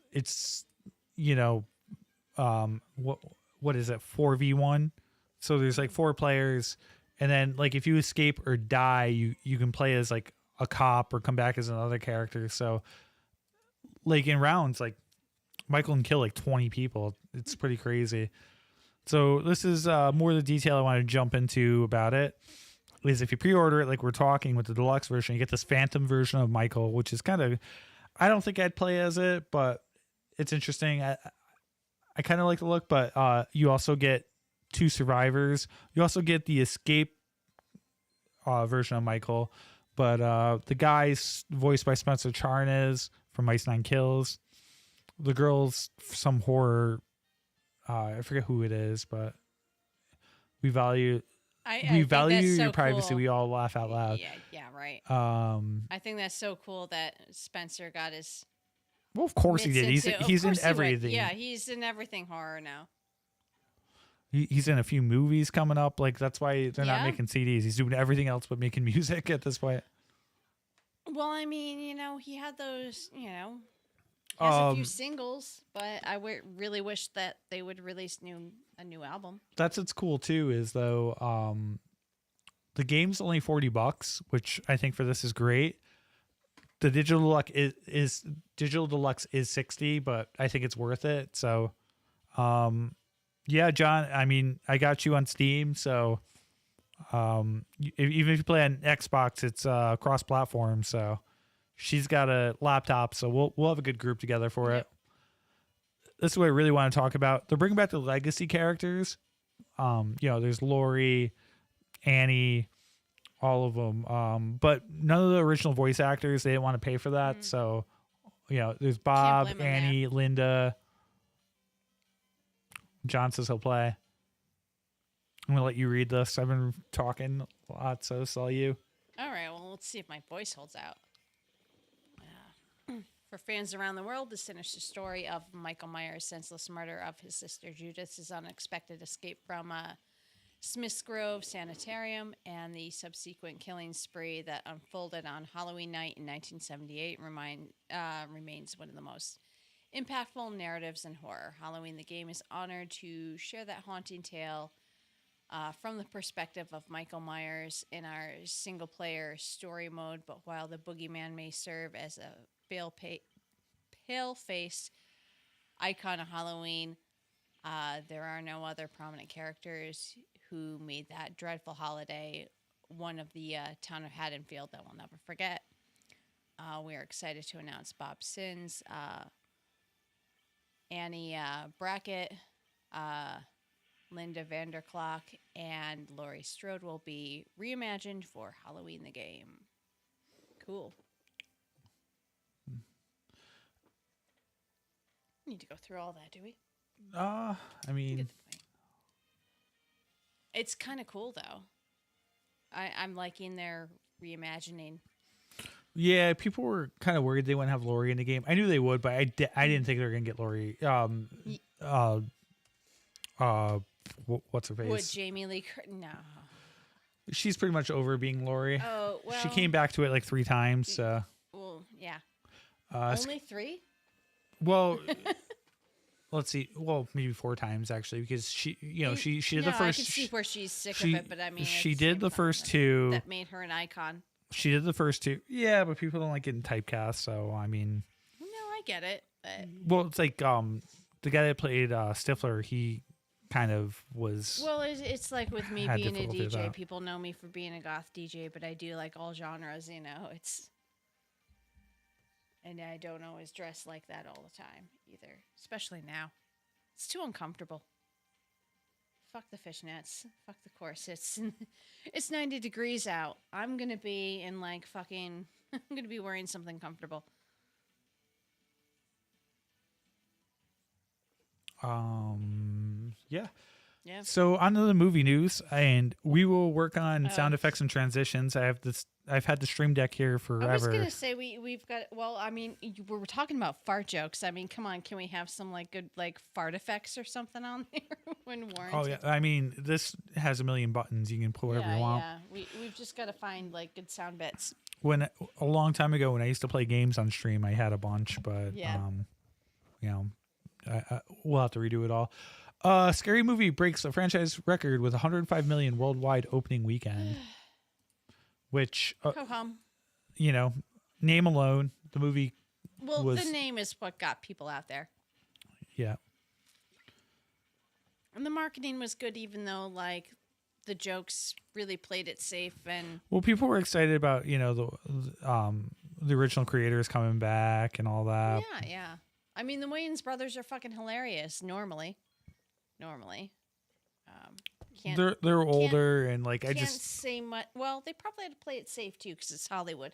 Speaker 1: what is it, 4v1? So there's like 4 players, and then like if you escape or die, you can play as like a cop or come back as another character. So like in rounds, like Michael can kill like 20 people. It's pretty crazy. So this is more of the detail I want to jump into about it. Is if you pre-order it, like we're talking with the deluxe version, you get this phantom version of Michael, which is kind of, I don't think I'd play as it, but it's interesting. I kind of like the look, but you also get 2 survivors. You also get the escape version of Michael, but the guy's voiced by Spencer Charnes from Ice Nine Kills. The girl's some horror. I forget who it is, but we value.
Speaker 2: I
Speaker 1: we
Speaker 2: think
Speaker 1: value
Speaker 2: that's so
Speaker 1: your privacy.
Speaker 2: cool.
Speaker 1: We all laugh out loud.
Speaker 2: Yeah, right.
Speaker 1: I
Speaker 2: think that's so cool that Spencer got his.
Speaker 1: Well, of course he did. He's in everything.
Speaker 2: Yeah, he's in everything horror now.
Speaker 1: He's in a few movies coming up. Like that's why they're not
Speaker 2: Yeah.
Speaker 1: making CDs. He's doing everything else but making music at this point.
Speaker 2: Well, I mean, he had those, he has a few singles, but I really wish that they would release a new album.
Speaker 1: That's what's cool too. Is though, the game's only $40, which I think for this is great. The digital deluxe is $60, but I think it's worth it. So, yeah, John. I mean, I got you on Steam, so even if you play on Xbox, it's cross-platform. So she's got a laptop, so we'll have a good group together for it. This is what I really want to talk about. They're bringing back the legacy characters. There's Lori, Annie, all of them. But none of the original voice actors, they didn't want to pay for that. So, there's Bob, Annie, Linda. John says he'll play. I'm going to let you read this. I've been talking a lot, so it's all you.
Speaker 2: All right, well, let's see if my voice holds out. For fans around the world, the sinister story of Michael Myers' senseless murder of his sister Judith's unexpected escape from Smith's Grove Sanitarium and the subsequent killing spree that unfolded on Halloween night in 1978 remains one of the most impactful narratives in horror. Halloween the game is honored to share that haunting tale from the perspective of Michael Myers in our single-player story mode, but while the boogeyman may serve as a pale-faced icon of Halloween, there are no other prominent characters who made that dreadful holiday one of the town of Haddonfield that we'll never forget. We are excited to announce Bob Sins, Annie Brackett, Linda Vanderclock, and Laurie Strode will be reimagined for Halloween the game. Cool. Need to go through all that, do we?
Speaker 1: I mean,
Speaker 2: it's kind of cool though. I'm liking their reimagining.
Speaker 1: Yeah, people were kind of worried they wouldn't have Laurie in the game. I knew they would, but I didn't think they were gonna get Laurie. What's her face?
Speaker 2: Would Jamie Lee? No.
Speaker 1: She's pretty much over being Laurie.
Speaker 2: Oh well.
Speaker 1: She came back to it like 3 times.
Speaker 2: Well, yeah. Only 3?
Speaker 1: Well, let's see. Well, maybe 4 times actually, because she did the first.
Speaker 2: I can see where she's sick of it, but I mean,
Speaker 1: she did the first 2.
Speaker 2: That made her an icon.
Speaker 1: She did the first two. Yeah, but people don't like getting typecast. So I mean,
Speaker 2: No, I get it. But
Speaker 1: well, it's like the guy that played Stifler, he kind of was.
Speaker 2: well, it's like with me
Speaker 1: had
Speaker 2: being a
Speaker 1: difficulty with
Speaker 2: DJ.
Speaker 1: that.
Speaker 2: People know me for being a goth DJ, but I do like all genres. You know, and I don't always dress like that all the time either. Especially now, it's too uncomfortable. Fuck the fishnets. Fuck the corsets. It's 90 degrees out. I'm gonna be in like fucking. I'm gonna be wearing something comfortable.
Speaker 1: Yeah.
Speaker 2: Yeah.
Speaker 1: So on to the movie news, and we will work on sound effects and transitions. I've had the Stream Deck here forever.
Speaker 2: I was gonna say we've got. Well, I mean, we're talking about fart jokes. I mean, come on, can we have some like good like fart effects or something on there when warranted?
Speaker 1: Oh yeah, I mean this has a million buttons. You can pull whatever you want.
Speaker 2: Yeah, we've just got to find like good sound bits.
Speaker 1: When a long time ago, when I used to play games on stream, I had a bunch, but
Speaker 2: Yeah.
Speaker 1: you know, we'll have to redo it all. Scary Movie breaks the franchise record with 105 million worldwide opening weekend, which
Speaker 2: Ho hum.
Speaker 1: you know, name alone, the movie
Speaker 2: Well,
Speaker 1: was
Speaker 2: the name is what got people out there,
Speaker 1: yeah.
Speaker 2: and the marketing was good, even though like the jokes really played it safe and.
Speaker 1: Well, people were excited about the original creators coming back and all that.
Speaker 2: Yeah, yeah. I mean, the Wayans brothers are fucking hilarious. Normally.
Speaker 1: They're older and like I
Speaker 2: can't
Speaker 1: just
Speaker 2: say much. Well, they probably had to play it safe too because it's Hollywood.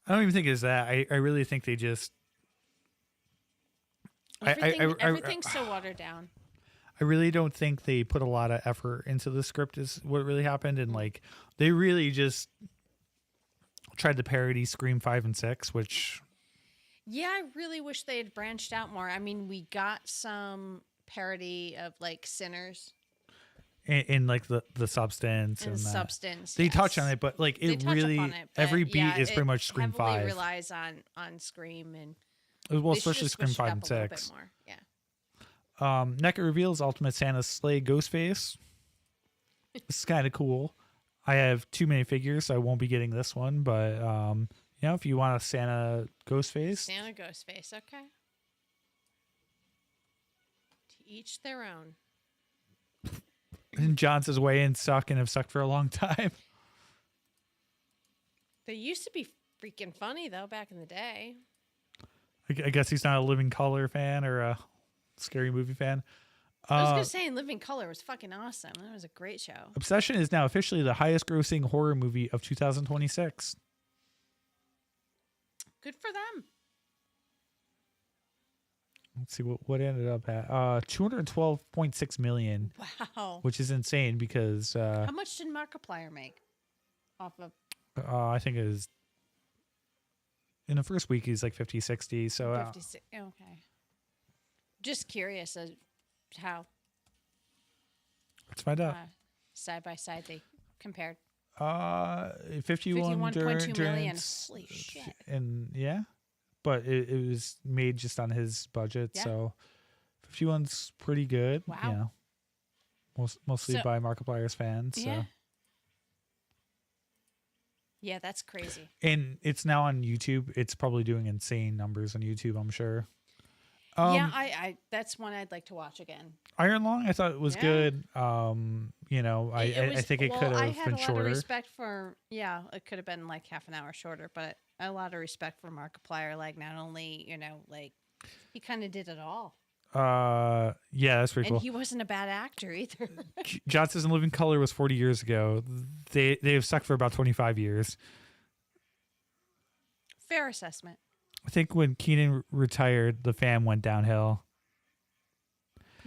Speaker 1: I don't even think it's that. I really think they just
Speaker 2: Everything's so watered down.
Speaker 1: I really don't think they put a lot of effort into the script is what really happened, and like they really just tried to parody Scream 5 and 6, which
Speaker 2: Yeah, I really wish they had branched out more. I mean, we got some parody of like Sinners.
Speaker 1: in like the substance and
Speaker 2: Substance.
Speaker 1: they
Speaker 2: Yes.
Speaker 1: touch on it, but like
Speaker 2: They
Speaker 1: it
Speaker 2: touch
Speaker 1: really
Speaker 2: upon it, but
Speaker 1: every beat
Speaker 2: yeah,
Speaker 1: is pretty
Speaker 2: it
Speaker 1: much Scream
Speaker 2: heavily
Speaker 1: 5.
Speaker 2: relies on Scream and
Speaker 1: Well,
Speaker 2: they should
Speaker 1: especially
Speaker 2: just
Speaker 1: Scream
Speaker 2: switch it
Speaker 1: 5
Speaker 2: up
Speaker 1: and
Speaker 2: a little
Speaker 1: 6.
Speaker 2: bit more. Yeah.
Speaker 1: NECA reveals Ultimate Santa's sleigh Ghostface. This is kind of cool. I have too many figures, so I won't be getting this one. But you know, if you want a Santa Ghostface,
Speaker 2: Santa Ghostface. Okay. To each their own.
Speaker 1: and John's his way in suck and have sucked for a long time.
Speaker 2: They used to be freaking funny though back in the day.
Speaker 1: I guess he's not a Living Color fan or a Scary Movie fan.
Speaker 2: I was gonna say, Living Color was fucking awesome. That was a great show.
Speaker 1: Obsession is now officially the highest-grossing horror movie of 2026.
Speaker 2: Good for them.
Speaker 1: Let's see what it ended up at. 212.6 million.
Speaker 2: Wow.
Speaker 1: Which is insane because
Speaker 2: How much did Markiplier make off of?
Speaker 1: I think it was in the first week he's like 50, 60. So
Speaker 2: 56. Okay. Just curious as how
Speaker 1: let's find out.
Speaker 2: Side by side they compared.
Speaker 1: 51
Speaker 2: 51.2 million.
Speaker 1: endurance,
Speaker 2: Holy shit.
Speaker 1: and yeah, but it was made just on his budget,
Speaker 2: Yeah.
Speaker 1: so 51's pretty good.
Speaker 2: Wow.
Speaker 1: You know, mostly
Speaker 2: So-
Speaker 1: by Markiplier's fans. So.
Speaker 2: Yeah. Yeah, that's crazy.
Speaker 1: And it's now on YouTube. It's probably doing insane numbers on YouTube, I'm sure.
Speaker 2: Yeah, I that's one I'd like to watch again.
Speaker 1: Iron Lung, I thought it was
Speaker 2: Yeah.
Speaker 1: good. You know, I think it could
Speaker 2: I
Speaker 1: have
Speaker 2: had
Speaker 1: been
Speaker 2: a lot
Speaker 1: shorter.
Speaker 2: of respect for it could have been like half an hour shorter, but a lot of respect for Markiplier. Like not only like he kind of did it all,
Speaker 1: Yeah, that's pretty
Speaker 2: and
Speaker 1: cool.
Speaker 2: he wasn't a bad actor either.
Speaker 1: Johnson's in Living Color was 40 years ago. They have sucked for about 25 years.
Speaker 2: Fair assessment.
Speaker 1: I think when Keenan retired, the fam went downhill.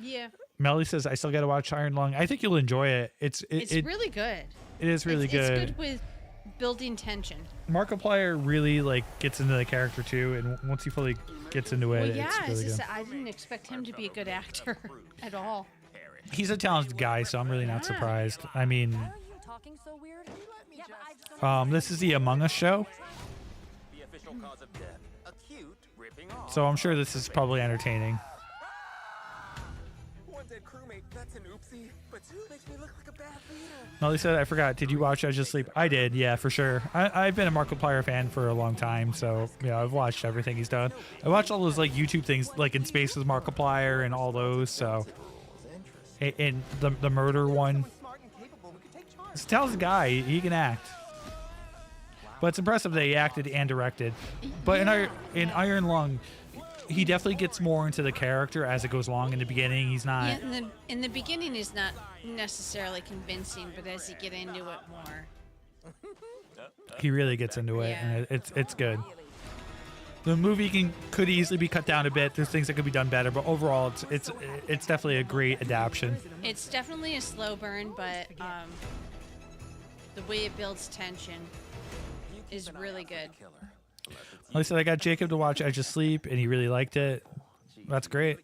Speaker 2: Yeah,
Speaker 1: Melly says, I still got to watch Iron Lung. I think you'll enjoy it. It's
Speaker 2: really good.
Speaker 1: It is really good.
Speaker 2: It's good with building tension.
Speaker 1: Markiplier really gets into the character too, and once he fully gets into it,
Speaker 2: Well, yeah,
Speaker 1: it's really good.
Speaker 2: I didn't expect him to be a good actor at all.
Speaker 1: He's a talented guy, so I'm really not surprised. I mean,
Speaker 4: Talking so weird? Yeah, but I just
Speaker 1: this is the Among Us show,
Speaker 11: The official cause of death. Acute ripping off.
Speaker 1: so I'm sure this is probably entertaining.
Speaker 11: One dead crewmate, that's an oopsie, but
Speaker 1: Melly said, I forgot. Did you watch I Just Sleep? I did, yeah, for sure. I've been a Markiplier fan for a long time, so yeah, I've watched everything he's done. I watched all those like YouTube things, like In Space with Markiplier and all those. So, and the murder one. He's a talented guy. He can act. But it's impressive that he acted and directed. But in Iron Lung, he definitely gets more into the character as it goes along. In the beginning, he's not.
Speaker 2: Yeah, in the beginning, he's not necessarily convincing, but as you get into it more,
Speaker 1: He really gets into it,
Speaker 2: Yeah.
Speaker 1: and it's good. The movie could easily be cut down a bit. There's things that could be done better, but overall, it's definitely a great adaptation.
Speaker 2: it's definitely a slow burn, but the way it builds tension is really good.
Speaker 1: Like I said, I got Jacob to watch I Just Sleep, and he really liked it. That's great.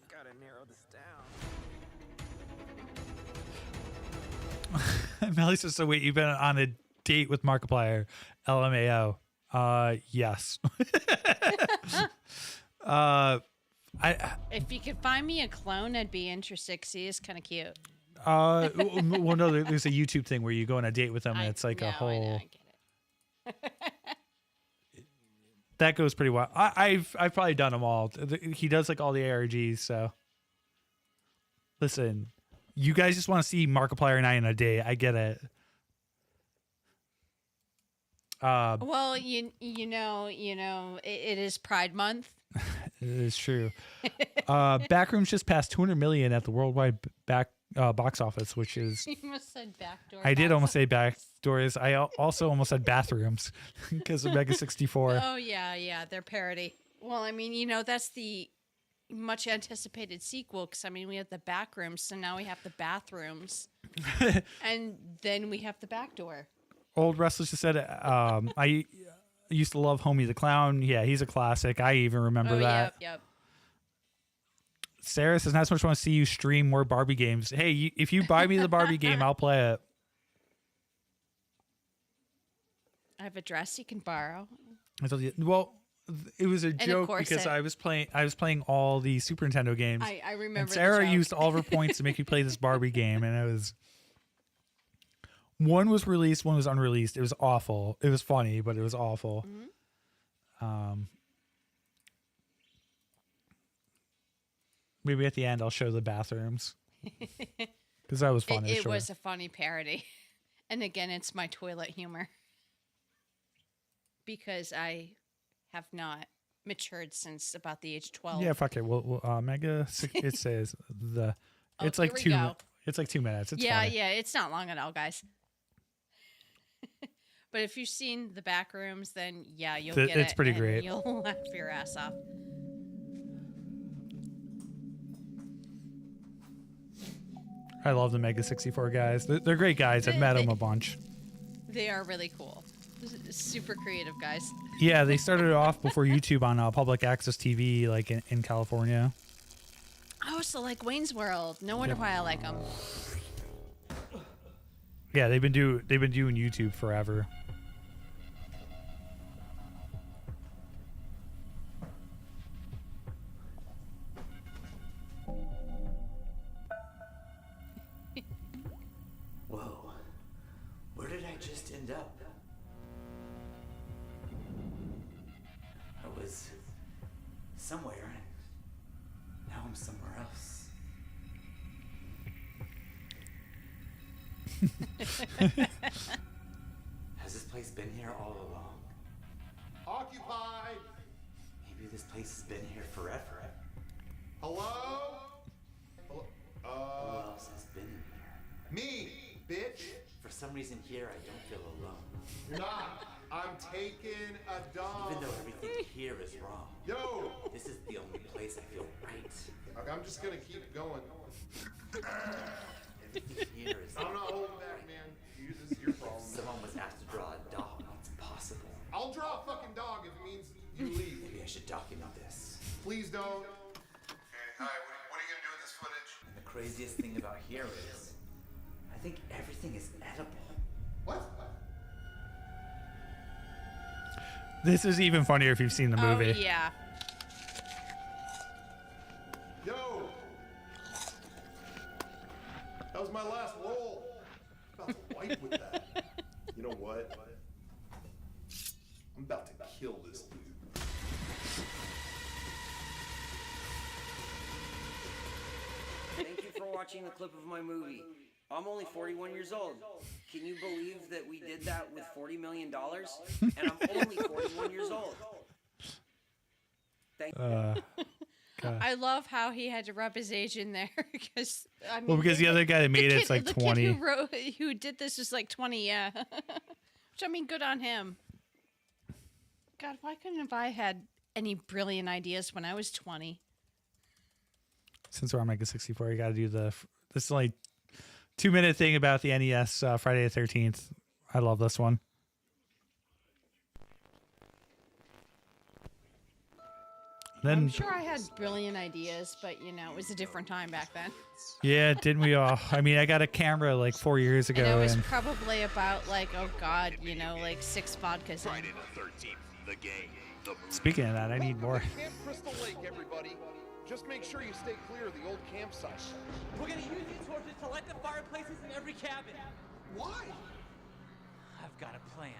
Speaker 1: Melly says, so wait, you've been on a date with Markiplier? LMAO. Yes.
Speaker 2: If you could find me a clone, I'd be interested because he is kind of cute.
Speaker 1: Well, no, there's a YouTube thing where you go on a date with him, and it's like a whole... That goes pretty well. I've probably done them all. He does like all the ARGs. So listen, you guys just want to see Markiplier and I in a day. I get it.
Speaker 2: Well, you know, it is Pride Month.
Speaker 1: It is true. Backrooms just passed 200 million at the worldwide box office, which is.
Speaker 2: You almost said backdoor.
Speaker 1: I did almost say backdoors. I also almost said bathrooms because of Mega 64.
Speaker 2: Oh yeah, they're parody. Well, I mean, that's the much anticipated sequel because we have the backrooms, so now we have the bathrooms, and then we have the backdoor.
Speaker 1: Old Restless just said, I used to love Homie the Clown. Yeah, he's a classic. I even remember that.
Speaker 2: Yep.
Speaker 1: Sarah says, not so much want to see you stream more Barbie games. Hey, if you buy me the Barbie game, I'll play it.
Speaker 2: I have a dress you can borrow.
Speaker 1: I told you. Well, it was a joke because I was playing all the Super Nintendo games.
Speaker 2: I remember.
Speaker 1: And Sarah used all of her points to make me play this Barbie game, and it was. One was released, one was unreleased. It was awful. It was funny, but it was awful. Mm-hmm. Maybe at the end I'll show the bathrooms because that was funny.
Speaker 2: It was a funny parody, and again, it's my toilet humor because I have not matured since about the age 12.
Speaker 1: Yeah, fuck it. Well, Mega. It says the. It's like two. It's like 2 minutes. It's funny.
Speaker 2: Yeah. It's not long at all, guys. But if you've seen the Backrooms, then yeah, you'll get it.
Speaker 1: It's pretty great.
Speaker 2: You'll laugh your ass off.
Speaker 1: I love the Mega 64 guys. They're great guys. I've met them a bunch.
Speaker 2: They are really cool. Super creative guys.
Speaker 1: Yeah, they started off before YouTube on public access TV, like in California.
Speaker 2: Oh, so like Wayne's World. No wonder why I like them.
Speaker 1: Yeah, they've been doing YouTube forever.
Speaker 8: Whoa, where did I just end up? I was somewhere, and now I'm somewhere else. Has this place been here all along?
Speaker 10: Occupied!
Speaker 8: Maybe this place has been here forever.
Speaker 10: Hello? Hello?
Speaker 8: Who else has been in here?
Speaker 10: Me, bitch!
Speaker 8: For some reason here, I don't feel alone.
Speaker 10: You're not. I'm taking a dump.
Speaker 8: Even though everything here is wrong.
Speaker 10: Yo!
Speaker 8: This is the only place I feel right.
Speaker 10: Okay, I'm just gonna keep going.
Speaker 8: Everything here is...
Speaker 10: I'm not holding back, man. This is your problem.
Speaker 8: If someone was asked to draw a dog, it's impossible.
Speaker 10: I'll draw a fucking dog if it means you leave.
Speaker 8: Maybe I should document this.
Speaker 10: Please don't. Okay, hi, what are you gonna do with this footage?
Speaker 8: And the craziest thing about here is, I think everything is edible.
Speaker 10: What?
Speaker 1: This is even funnier if you've seen the movie.
Speaker 2: Oh, yeah.
Speaker 10: Yo! That was my last roll.
Speaker 3: fight with that. You know what? I'm about to kill this dude.
Speaker 22: Thank you for watching the clip of my movie. I'm only 41 years old. Can you believe that we did that with $40 million? And I'm only 41 years old. Thank you.
Speaker 2: I love how he had to rub his age in there because
Speaker 1: because the other guy that made it's like 20.
Speaker 2: The kid who did this is like 20, yeah. Which I mean, good on him. God, why couldn't have I had any brilliant ideas when I was 20?
Speaker 1: Since we're on Mega 64, you got to do this is only 2-minute thing about the NES Friday the 13th. I love this one. Then,
Speaker 2: I'm sure I had brilliant ideas, but it was a different time back then.
Speaker 1: Yeah, didn't we all? I mean, I got a camera like 4 years ago.
Speaker 2: And it was probably about like 6 vodkas.
Speaker 23: Friday the 13th, the game, the movie.
Speaker 1: Speaking of that, I need more.
Speaker 3: Camp Crystal Lake, everybody. Just make sure you stay clear of the old campsite.
Speaker 24: We're gonna use these torches to light the fireplaces in every cabin.
Speaker 3: Why?
Speaker 24: I've got a plan.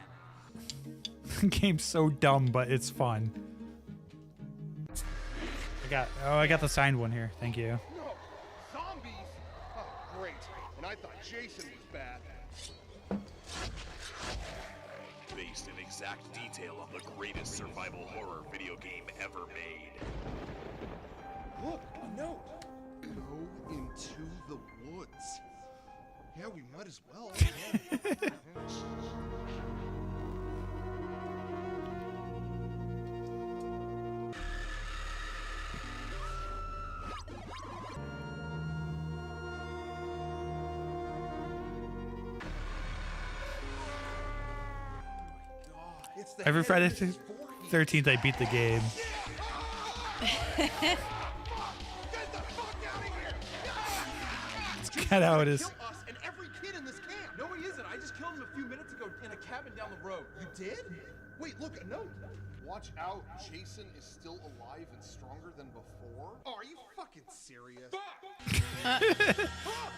Speaker 1: Game's so dumb, but it's fun. I got the signed one here. Thank you.
Speaker 3: No, zombies? Oh, great. And I thought Jason was bad.
Speaker 23: Based in exact detail on the greatest survival horror video game ever made.
Speaker 3: Look, a note. Go into the woods. Yeah, we might as well.
Speaker 1: Every Friday the 13th, I beat the game. It's kind of how it is.
Speaker 3: Us and every kid in this camp.
Speaker 24: No, he isn't. I just killed him a few minutes ago in a cabin down the road.
Speaker 3: You did? Wait, look, a note. Watch out, Jason is still alive and stronger than before. Oh, are you fucking serious?
Speaker 24: Oh,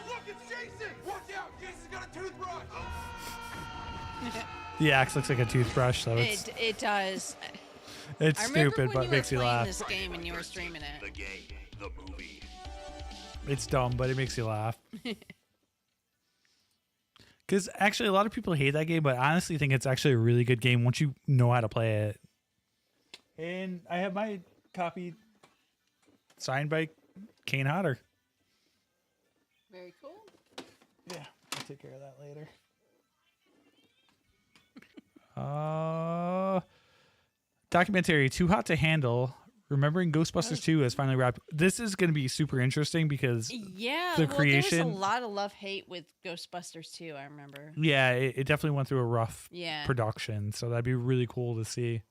Speaker 24: look, it's Jason! Watch out! Jason's got a toothbrush!
Speaker 1: The axe looks like a toothbrush, though.
Speaker 2: It does.
Speaker 1: It's stupid, but
Speaker 2: it
Speaker 1: makes you laugh.
Speaker 2: This game and you were streaming it.
Speaker 23: The game, the movie.
Speaker 1: It's dumb, but it makes you laugh. Because actually, a lot of people hate that game, but I honestly think it's actually a really good game once you know how to play it. And I have my copy signed by Kane Hodder.
Speaker 2: Very cool.
Speaker 1: Yeah, I'll take care of that later. Documentary Too Hot to Handle. Remembering Ghostbusters 2 has finally wrapped. This is going to be super interesting because the creation.
Speaker 2: There was a lot of love-hate with Ghostbusters 2, I remember.
Speaker 1: Yeah, it definitely went through a rough production, so that'd be really cool to see.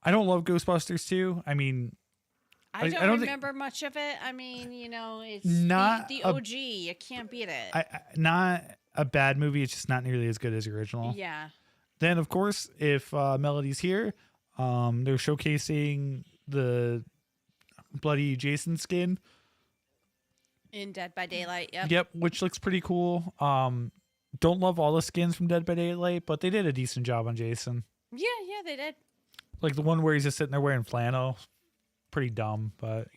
Speaker 1: I don't love Ghostbusters 2. I mean,
Speaker 2: I don't remember much of it. I mean, it's not the OG. You can't beat it.
Speaker 1: Not a bad movie. It's just not nearly as good as the original.
Speaker 2: Yeah.
Speaker 1: Then, of course, if Melody's here, they're showcasing the bloody Jason skin
Speaker 2: in Dead by Daylight.
Speaker 1: Yep, which looks pretty cool. Don't love all the skins from Dead by Daylight, but they did a decent job on Jason.
Speaker 2: Yeah, they did.
Speaker 1: Like the one where he's just sitting there wearing flannel. Pretty dumb, but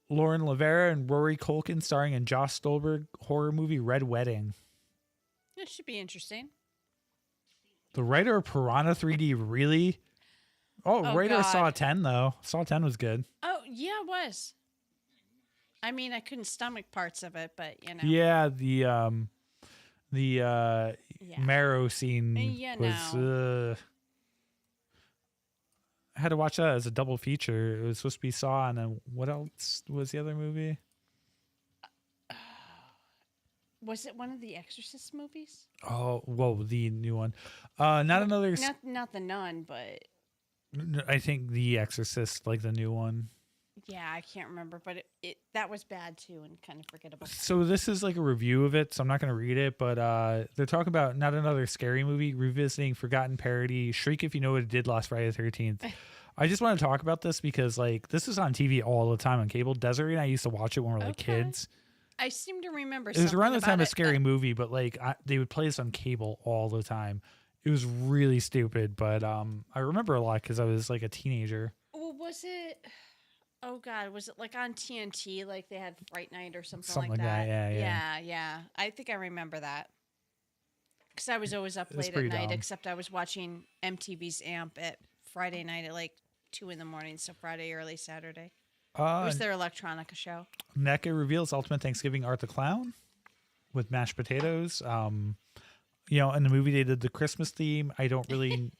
Speaker 1: Lauren Lavera and Rory Culkin starring in Josh Stolberg horror movie Red Wedding.
Speaker 2: It should be interesting.
Speaker 1: The writer of Piranha 3D, really? Writer of Saw 10, though. Saw 10 was good.
Speaker 2: Oh, yeah, it was. I mean, I couldn't stomach parts of it, but,
Speaker 1: Yeah, the marrow scene was... I had to watch that as a double feature. It was supposed to be Saw, and then what else was the other movie?
Speaker 2: Was it one of the Exorcist movies?
Speaker 1: Oh, whoa, the new one. Not another...
Speaker 2: Not the Nun, but...
Speaker 1: I think The Exorcist, like the new one.
Speaker 2: Yeah, I can't remember, but that was bad too and kind of forgettable.
Speaker 1: So this is like a review of it, so I'm not going to read it, but they're talking about not another scary movie, revisiting forgotten parody, Shriek If You Know What It Did Last Friday the 13th. I just want to talk about this because like this is on TV all the time on cable. Desiree and I used to watch it when we were like kids.
Speaker 2: I seem to remember.
Speaker 1: It was around the time
Speaker 2: about
Speaker 1: of Scary Movie, but like they would play this on cable all the time. It was really stupid, but I remember a lot because I was like a teenager.
Speaker 2: Well, was it? Oh God, was it like on TNT? Like they had Fright Night or something
Speaker 1: Something
Speaker 2: like
Speaker 1: like that,
Speaker 2: that?
Speaker 1: yeah.
Speaker 2: Yeah. I think I remember that because I was always up
Speaker 1: It was
Speaker 2: late at
Speaker 1: pretty
Speaker 2: night.
Speaker 1: dumb.
Speaker 2: Except I was watching MTV's Amp at Friday night at like 2 a.m. So Friday, early Saturday. It was their electronica show.
Speaker 1: NECA reveals Ultimate Thanksgiving Art the Clown with mashed potatoes. You know, in the movie they did the Christmas theme. I don't really.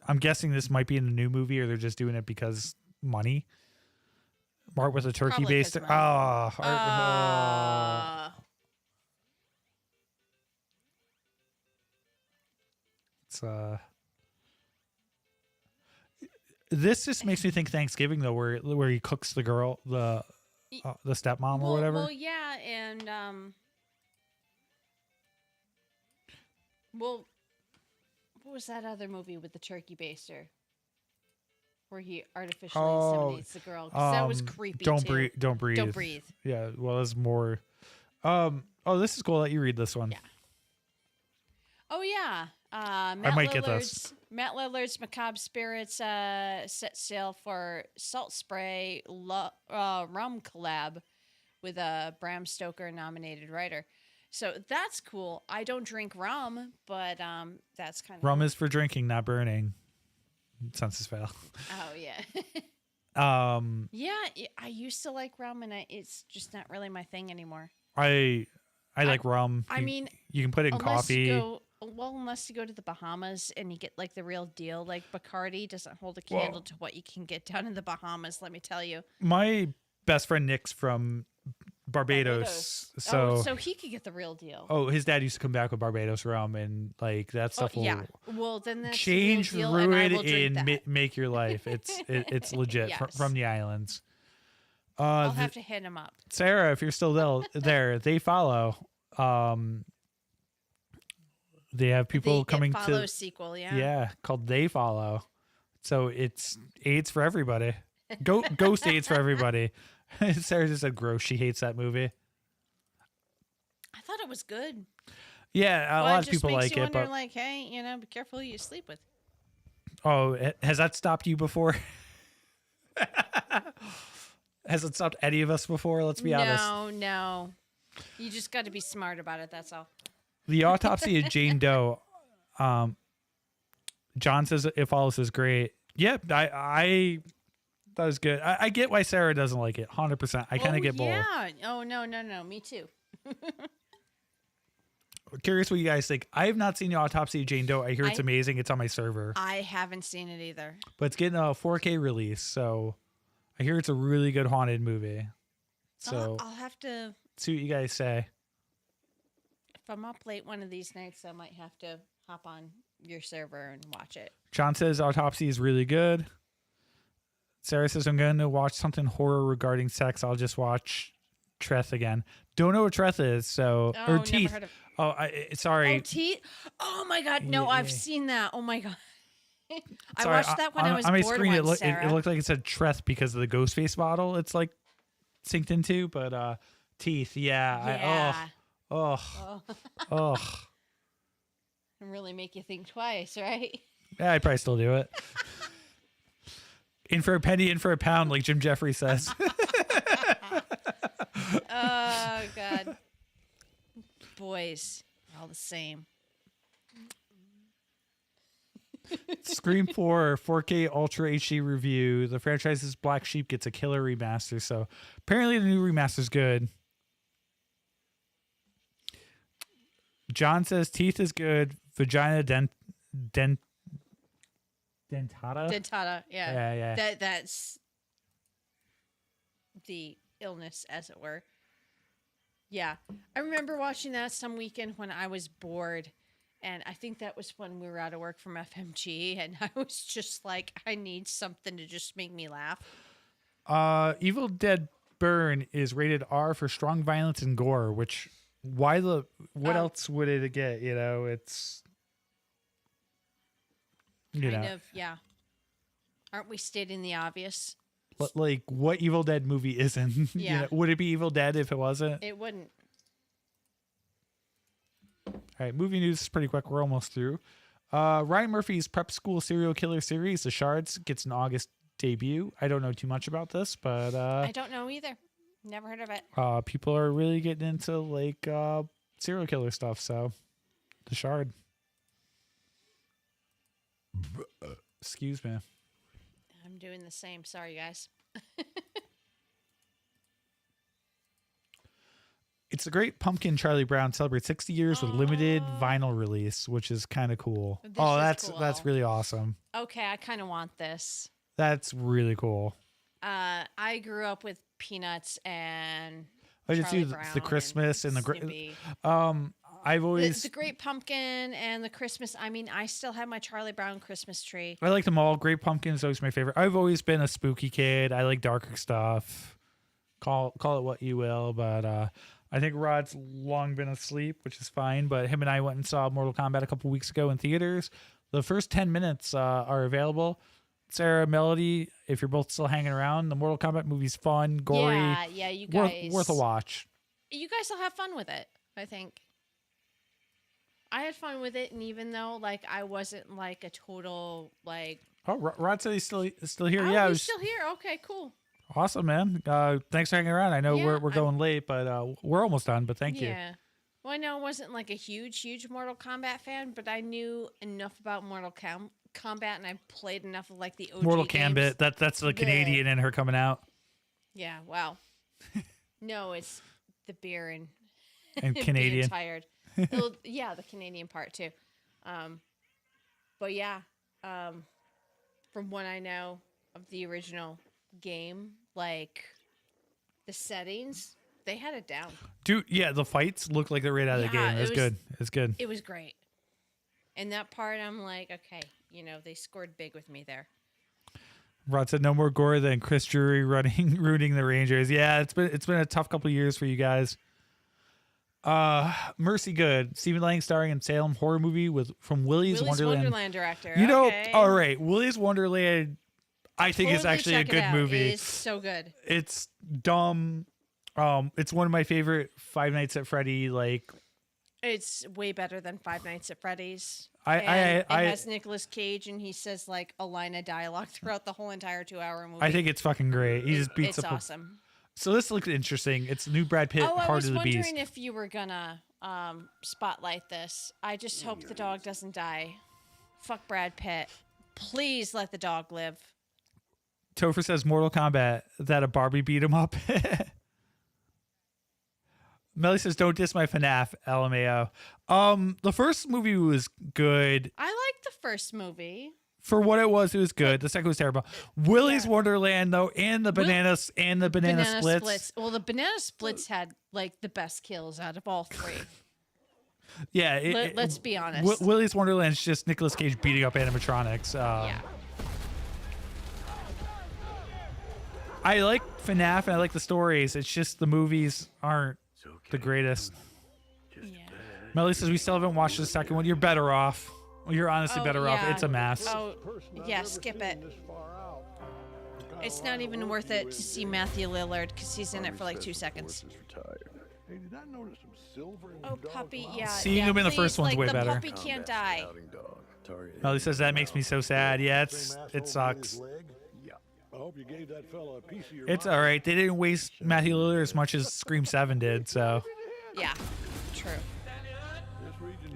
Speaker 1: I'm guessing this might be in a new movie, or they're just doing it because money. Art with a turkey based. It's This just makes me think Thanksgiving though, where he cooks the girl, the stepmom or whatever.
Speaker 2: Well, yeah, and well, what was that other movie with the turkey baster, where he artificially inseminates the girl? 'Cause that was creepy.
Speaker 1: Don't
Speaker 2: too.
Speaker 1: breathe. Don't breathe.
Speaker 2: Don't breathe.
Speaker 1: Yeah. Well, there's more. Oh, this is cool. I'll let you read this one.
Speaker 2: Yeah. Oh yeah.
Speaker 1: I might get this.
Speaker 2: Matt Lillard's Macabre Spirits set sail for Salt Spray rum collab with a Bram Stoker nominated writer. So that's cool. I don't drink rum, but that's kind of
Speaker 1: Rum is for drinking, not burning. Census fail.
Speaker 2: Oh yeah. Yeah, I used to like rum, and it's just not really my thing anymore.
Speaker 1: I like rum.
Speaker 2: I mean,
Speaker 1: you can put it in coffee.
Speaker 2: Unless you go to the Bahamas and you get like the real deal, like Bacardi doesn't hold a candle to what you can get down in the Bahamas. Let me tell you.
Speaker 1: My best friend Nick's from Barbados.
Speaker 2: So he could get the real deal.
Speaker 1: Oh, his dad used to come back with Barbados rum, and like that stuff will
Speaker 2: Well, then that's
Speaker 1: change,
Speaker 2: the real deal,
Speaker 1: ruin,
Speaker 2: and I will drink that.
Speaker 1: make your life. It's legit
Speaker 2: Yes.
Speaker 1: from the islands.
Speaker 2: I'll have to hit him up.
Speaker 1: Sarah, if you're still there, they follow. They have people coming to
Speaker 2: sequel,
Speaker 1: yeah, called They Follow. So it's AIDS for everybody. Ghost AIDS for everybody. Sarah just said gross. She hates that movie.
Speaker 2: I thought it was good.
Speaker 1: Yeah, a lot of people like
Speaker 2: you
Speaker 1: it, but
Speaker 2: like, hey, be careful who you sleep with.
Speaker 1: Oh, has that stopped you before? Has it stopped any of us before? Let's be honest.
Speaker 2: No. You just got to be smart about it. That's all.
Speaker 1: The Autopsy of Jane Doe. John says it follows is great. Yep, I that was good. I get why Sarah doesn't like it. 100%. I kind of get both.
Speaker 2: Yeah. Oh no. Me too.
Speaker 1: Curious what you guys think. I have not seen The Autopsy of Jane Doe. I hear it's amazing. It's on my server.
Speaker 2: I haven't seen it either.
Speaker 1: But it's getting a 4K release, so I hear it's a really good haunted movie. So
Speaker 2: I'll have to
Speaker 1: see what you guys say.
Speaker 2: If I'm up late one of these nights, I might have to hop on your server and watch it.
Speaker 1: John says Autopsy is really good. Sarah says I'm going to watch something horror regarding sex. I'll just watch Treth again. Don't know what Treth is, so or Teeth.
Speaker 2: Never heard of...
Speaker 1: Oh, sorry.
Speaker 2: Oh, Teeth. Oh my God, no,
Speaker 1: Yeah.
Speaker 2: I've seen that. Oh my God. I
Speaker 1: Sorry,
Speaker 2: watched that when I was
Speaker 1: on my
Speaker 2: bored
Speaker 1: screen.
Speaker 2: once,
Speaker 1: It looked like it said Treth because of the Ghostface model. It's like synced into, but Teeth. Yeah. Oh.
Speaker 2: Really make you think twice, right?
Speaker 1: Yeah, I'd probably still do it. In for a penny, in for a pound, like Jim Jeffries says.
Speaker 2: Oh God, boys, all the same.
Speaker 1: Scream 4 4K Ultra HD review. The franchise's Black Sheep gets a killer remaster, so apparently the new remaster's good. John says Teeth is good. Vagina dentata.
Speaker 2: Dentata, yeah.
Speaker 1: Yeah.
Speaker 2: That's the illness, as it were. Yeah, I remember watching that some weekend when I was bored, and I think that was when we were out of work from FMG, and I was just like, I need something to just make me laugh.
Speaker 1: Evil Dead Burn is rated R for strong violence and gore, which what else would it get? You know, it's
Speaker 2: kind of, yeah. Aren't we stating the obvious?
Speaker 1: Like, what Evil Dead movie isn't?
Speaker 2: Yeah.
Speaker 1: You know, would it be Evil Dead if it wasn't?
Speaker 2: It wouldn't.
Speaker 1: All right, movie news is pretty quick. We're almost through. Ryan Murphy's prep school serial killer series, The Shards, gets an August debut. I don't know too much about this, but
Speaker 2: I don't know either. Never heard of it.
Speaker 1: People are really getting into like serial killer stuff. So, The Shard. Excuse me.
Speaker 2: I'm doing the same. Sorry, guys.
Speaker 1: It's a Great Pumpkin. Charlie Brown celebrates 60 years with limited vinyl release, which is kind of cool. That's really awesome.
Speaker 2: Okay, I kind of want this.
Speaker 1: That's really cool.
Speaker 2: I grew up with Peanuts and
Speaker 1: I did
Speaker 2: Charlie
Speaker 1: see
Speaker 2: Brown
Speaker 1: the Christmas and the
Speaker 2: Snoopy.
Speaker 1: I've always
Speaker 2: the Great Pumpkin and the Christmas. I mean, I still have my Charlie Brown Christmas tree.
Speaker 1: I like them all. Great Pumpkin is always my favorite. I've always been a spooky kid. I like darker stuff. Call it what you will, but I think Rod's long been asleep, which is fine. But him and I went and saw Mortal Kombat a couple weeks ago in theaters. The first 10 minutes are available. Sarah, Melody, if you're both still hanging around, the Mortal Kombat movie's fun, gory.
Speaker 2: Yeah, you guys.
Speaker 1: Worth a watch.
Speaker 2: You guys will have fun with it, I think. I had fun with it, and even though like I wasn't like a total like.
Speaker 1: Oh, Rod said he's still here.
Speaker 2: Oh,
Speaker 1: yeah,
Speaker 2: he's still here. Okay, cool.
Speaker 1: Awesome, man. Thanks for hanging around. I know we're going late, but we're almost done. But thank you.
Speaker 2: Yeah. Well, I know I wasn't like a huge Mortal Kombat fan, but I knew enough about Mortal Kombat, and I played enough of like the OG
Speaker 1: Mortal
Speaker 2: games.
Speaker 1: Kombat. That's the Canadian in her coming out.
Speaker 2: Yeah. Wow. No, it's the beer and
Speaker 1: Canadian.
Speaker 2: being tired. Well, yeah, the Canadian part too. But yeah, from what I know of the original game, like the settings, they had it down.
Speaker 1: Dude, yeah, the fights look like they're right out of the game. It was good. It's good.
Speaker 2: It was great. And that part, I'm like, okay, they scored big with me there.
Speaker 1: Rod said no more gore than Chris Drury rooting the Rangers. Yeah, it's been a tough couple of years for you guys. Mercy Good, Stephen Lang starring in Salem horror movie from Willy's Wonderland
Speaker 2: director.
Speaker 1: All right, Willy's Wonderland. I think it's actually a good movie.
Speaker 2: It's so good.
Speaker 1: It's dumb. It's one of my favorite Five Nights at Freddy. Like,
Speaker 2: it's way better than Five Nights at Freddy's.
Speaker 1: It
Speaker 2: has Nicolas Cage, and he says like a line of dialogue throughout the whole entire 2-hour movie.
Speaker 1: I think it's fucking great. He just beats
Speaker 2: It's awesome.
Speaker 1: So this looks interesting. It's new Brad Pitt, Heart of the Beast.
Speaker 2: I was wondering if you were gonna spotlight this. I just hope the dog doesn't die. Fuck Brad Pitt. Please let the dog live.
Speaker 1: Topher says Mortal Kombat, that a Barbie beat him up. Melly says, don't diss my FNAF, LMAO. The first movie was good.
Speaker 2: I liked the first movie.
Speaker 1: For what it was good. The second was terrible. Willy's Wonderland, though, and the banana splits.
Speaker 2: Well, the banana splits had like the best kills out of all three.
Speaker 1: Yeah.
Speaker 2: Let's be honest.
Speaker 1: Willy's Wonderland is just Nicolas Cage beating up animatronics.
Speaker 2: Yeah.
Speaker 1: I like FNAF and I like the stories. It's just the movies aren't the greatest. Melly says we still haven't watched the second one. You're better off. You're honestly better off. It's a mess.
Speaker 2: Oh, yeah, skip it. It's not even worth it to see Matthew Lillard because he's in it for like 2 seconds. Oh, puppy, yeah.
Speaker 1: Seeing him in the first one's way
Speaker 2: the
Speaker 1: better.
Speaker 2: Puppy can't die.
Speaker 1: Melly says that makes me so sad. Yeah, it sucks. It's all right. They didn't waste Matthew Lillard as much as Scream 7 did, so.
Speaker 2: Yeah, true.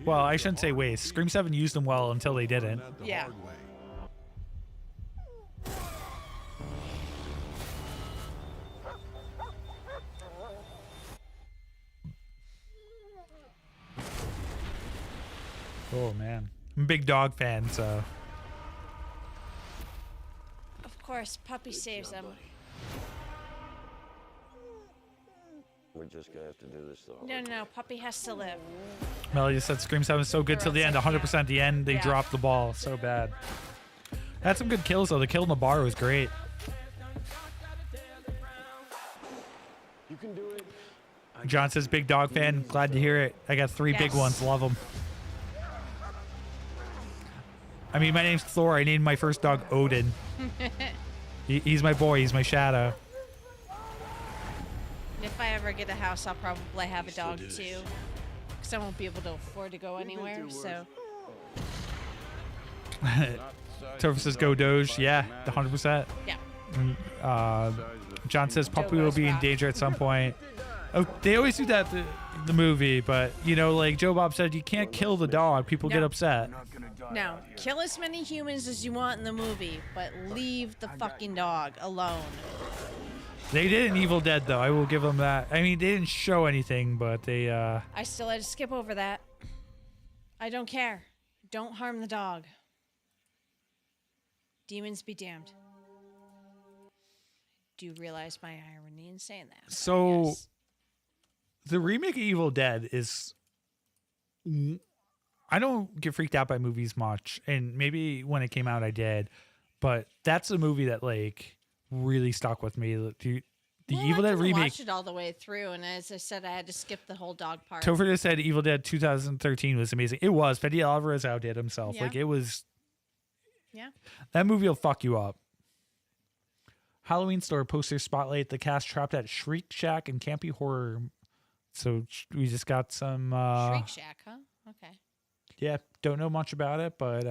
Speaker 1: Well, I shouldn't say waste. Scream 7 used them well until they didn't.
Speaker 2: Yeah.
Speaker 1: Oh, man. I'm a big dog fan, so.
Speaker 2: Of course, Puppy saves him.
Speaker 12: We're just gonna have to do this though.
Speaker 2: No, Puppy has to live.
Speaker 1: Melody just said Scream 7 is so good till the end. 100% the end. They dropped the ball so bad. Had some good kills, though. The kill in the bar was great.
Speaker 12: You can do it.
Speaker 1: John says, big dog fan. Glad to hear it. I got 3 big ones. Love them. I mean, my name's Thor. I named my first dog Odin. He's my boy. He's my shadow.
Speaker 2: If I ever get a house, I'll probably have a dog too, because I won't be able to afford to go anywhere. So.
Speaker 1: Topher says go Doge. Yeah, 100%.
Speaker 2: Yeah.
Speaker 1: John says Puppy will be in danger at some point. Oh, they always do that in the movie, but you know, like Joe Bob said, you can't kill the dog. People get upset.
Speaker 2: No, kill as many humans as you want in the movie, but leave the fucking dog alone.
Speaker 1: They did in Evil Dead, though. I will give them that. I mean, they didn't show anything, but they.
Speaker 2: I still had to skip over that. I don't care. Don't harm the dog. Demons be damned. Do you realize my irony in saying that?
Speaker 1: So,
Speaker 2: yes.
Speaker 1: The remake of Evil Dead is. I don't get freaked out by movies much, and maybe when it came out I did, but that's a movie that like really stuck with me. The Evil Dead remake. I
Speaker 2: watched it all the way through, and as I said, I had to skip the whole dog part.
Speaker 1: Topher just said Evil Dead 2013 was amazing. It was. Fede Alvarez outdid himself.
Speaker 2: Yeah.
Speaker 1: Like it was.
Speaker 2: Yeah.
Speaker 1: That movie will fuck you up. Halloween Store poster spotlight the cast trapped at Shriek Shack and Campy Horror. So we just got some.
Speaker 2: Shriek Shack, huh? Okay.
Speaker 1: Yeah, don't know much about it, but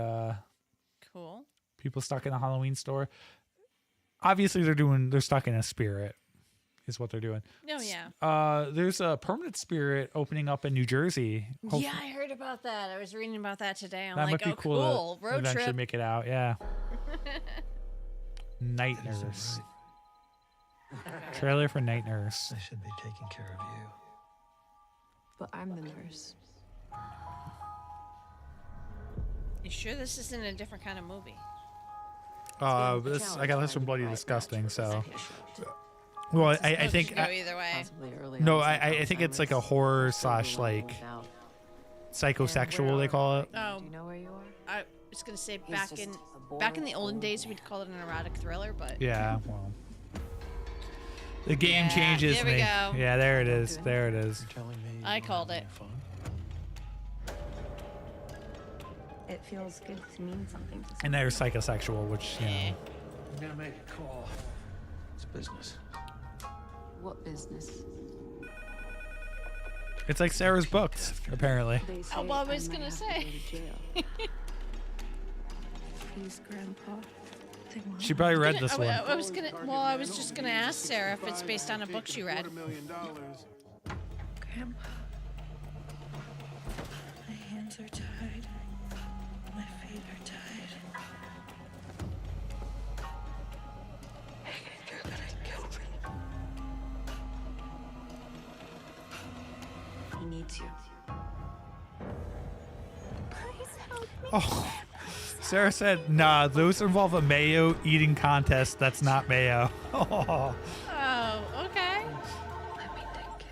Speaker 2: cool.
Speaker 1: People stuck in a Halloween store. Obviously, they're stuck in a spirit, is what they're doing.
Speaker 2: Oh yeah.
Speaker 1: There's a permanent spirit opening up in New Jersey. Hopefully,
Speaker 2: yeah, I heard about that. I was reading about that today. I'm
Speaker 1: that
Speaker 2: like,
Speaker 1: might be
Speaker 2: oh,
Speaker 1: cool.
Speaker 2: cool.
Speaker 1: To
Speaker 2: Road
Speaker 1: eventually
Speaker 2: trip.
Speaker 1: make it out. Yeah. Night Nurse. Trailer for Night Nurse.
Speaker 5: I should be taking care of you.
Speaker 13: But I'm the nurse.
Speaker 2: You sure this isn't a different kind of movie?
Speaker 1: I got this from Bloody Disgusting, so. Well, I think.
Speaker 2: Go either way.
Speaker 1: No, I think it's like a horror / like psychosexual they call it.
Speaker 2: Oh. Do you know where you are? I was gonna say back in the olden days we'd call it an erotic thriller, but.
Speaker 1: Yeah, well. The game changes.
Speaker 2: There we go.
Speaker 1: Yeah, there it is. There it is.
Speaker 2: I called it.
Speaker 13: It feels good to mean something to someone.
Speaker 1: And there's psychosexual, which, you know.
Speaker 5: I'm gonna make a call. It's business.
Speaker 13: What business?
Speaker 1: It's like Sarah's books, apparently.
Speaker 2: Oh, well, I was gonna say.
Speaker 13: Please, Grandpa.
Speaker 1: She probably read this one.
Speaker 2: I was just gonna ask Sarah if it's based on a book she read.
Speaker 13: Grandpa. My hands are tied. My feet are tied. You're gonna kill me. He needs you.
Speaker 6: Please help me.
Speaker 1: Oh. Sarah said, nah, those involve a mayo eating contest. That's not mayo.
Speaker 2: Oh, okay.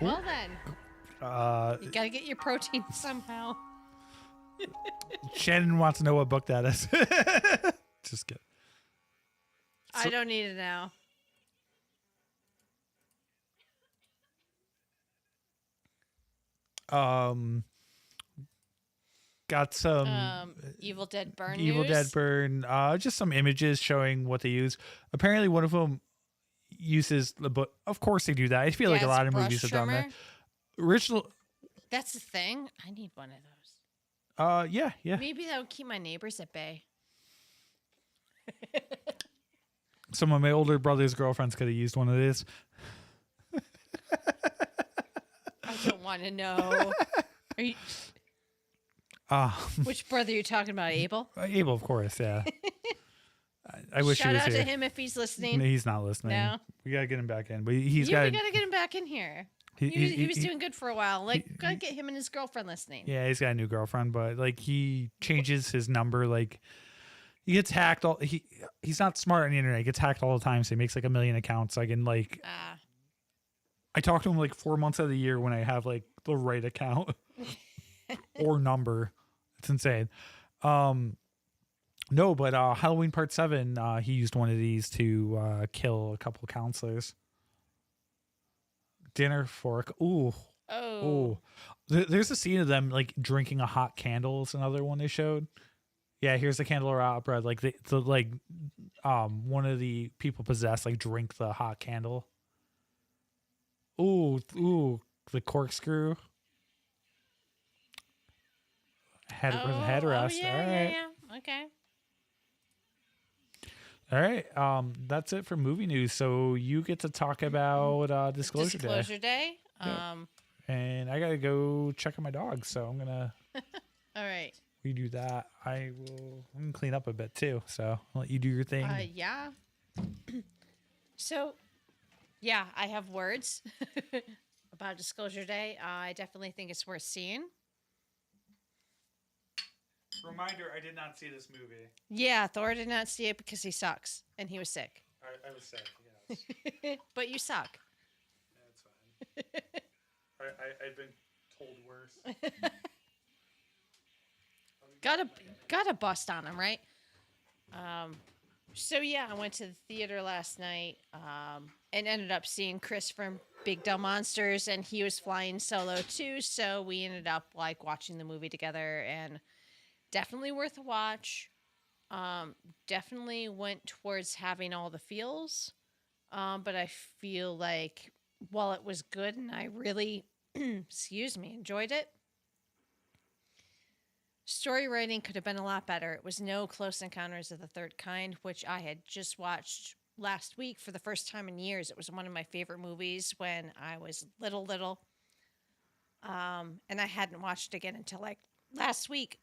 Speaker 2: Well then. You gotta get your protein somehow.
Speaker 1: Shannon wants to know what book that is. Just kidding.
Speaker 2: I don't need it now.
Speaker 1: Got some
Speaker 2: Evil Dead Burn
Speaker 1: Evil
Speaker 2: news?
Speaker 1: Dead Burn. Just some images showing what they use. Apparently, one of them uses the book. Of course, they do that. I feel like a lot of movies have done that. Original.
Speaker 2: That's the thing. I need one of those.
Speaker 1: Yeah.
Speaker 2: Maybe that would keep my neighbors at bay.
Speaker 1: Some of my older brother's girlfriends could have used one of these.
Speaker 2: I don't want to know. Are you? Which brother are you talking about? Abel?
Speaker 1: Abel, of course, yeah. I wish he was here.
Speaker 2: Shout out to him if he's listening.
Speaker 1: No, he's not listening.
Speaker 2: No.
Speaker 1: We gotta get him back in. But
Speaker 2: we gotta get him back in here. He was
Speaker 1: he-
Speaker 2: doing good for a while. Like, gotta get him and his girlfriend listening.
Speaker 1: Yeah, he's got a new girlfriend, but like he changes his number. Like he gets hacked. He's not smart on the internet. He gets hacked all the time, so he makes like 1 million accounts. I can like. I talk to him like 4 months of the year when I have like the right account or number. It's insane. No, but Halloween Part 7, he used one of these to kill a couple of counselors. Dinner fork. Ooh.
Speaker 2: Oh.
Speaker 1: There's a scene of them like drinking a hot candle. Is another one they showed. Yeah, here's the candelabra. Like one of the people possessed like drink the hot candle. Ooh, the corkscrew. Headrest.
Speaker 2: Yeah,
Speaker 1: All right.
Speaker 2: yeah. Okay.
Speaker 1: All right. That's it for movie news. So you get to talk about Disclosure
Speaker 2: Day.
Speaker 1: Yep. And I gotta go check on my dog, so I'm gonna
Speaker 2: All right.
Speaker 1: redo that. I'm gonna clean up a bit too, so I'll let you do your thing.
Speaker 2: Yeah. So, yeah, I have words about Disclosure Day. I definitely think it's worth seeing.
Speaker 1: Reminder, I did not see this movie.
Speaker 2: Yeah, Thor did not see it because he sucks and he was sick.
Speaker 1: I was sick, yes.
Speaker 2: But you suck.
Speaker 1: That's fine. I've been told worse.
Speaker 2: Gotta bust on him, right? So yeah, I went to the theater last night and ended up seeing Chris from Big Dumb Monsters, and he was flying solo too. So we ended up like watching the movie together, and definitely worth a watch. Definitely went towards having all the feels, but I feel like while it was good and I really, enjoyed it, story writing could have been a lot better. It was no Close Encounters of the Third Kind, which I had just watched last week for the first time in years. It was one of my favorite movies when I was little. And I hadn't watched it again until like last week.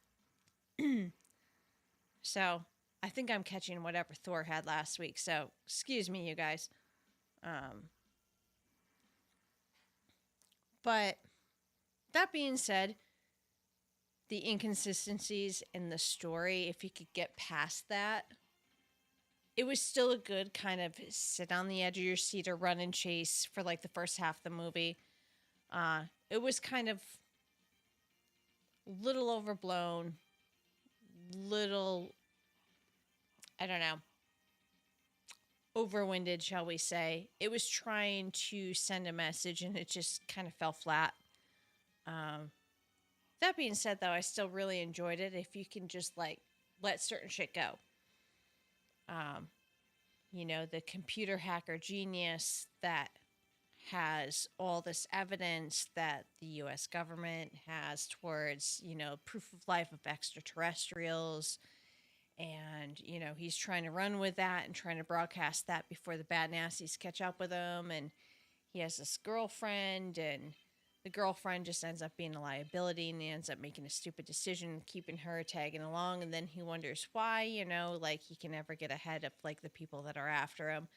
Speaker 2: So I think I'm catching whatever Thor had last week. So excuse me, you guys. But that being said, the inconsistencies in the story, if you could get past that, it was still a good kind of sit on the edge of your seat or run and chase for like the first half of the movie. It was kind of little overblown, little, I don't know, overwinded, shall we say. It was trying to send a message and it just kind of fell flat. That being said, though, I still really enjoyed it if you can just, like, let certain shit go. The computer hacker genius that has all this evidence that the U.S. government has towards, proof of life of extraterrestrials. And, he's trying to run with that and trying to broadcast that before the bad nasties catch up with him. And he has this girlfriend, and the girlfriend just ends up being a liability, and he ends up making a stupid decision, keeping her tagging along. And then he wonders why, like he can never get ahead of like the people that are after him.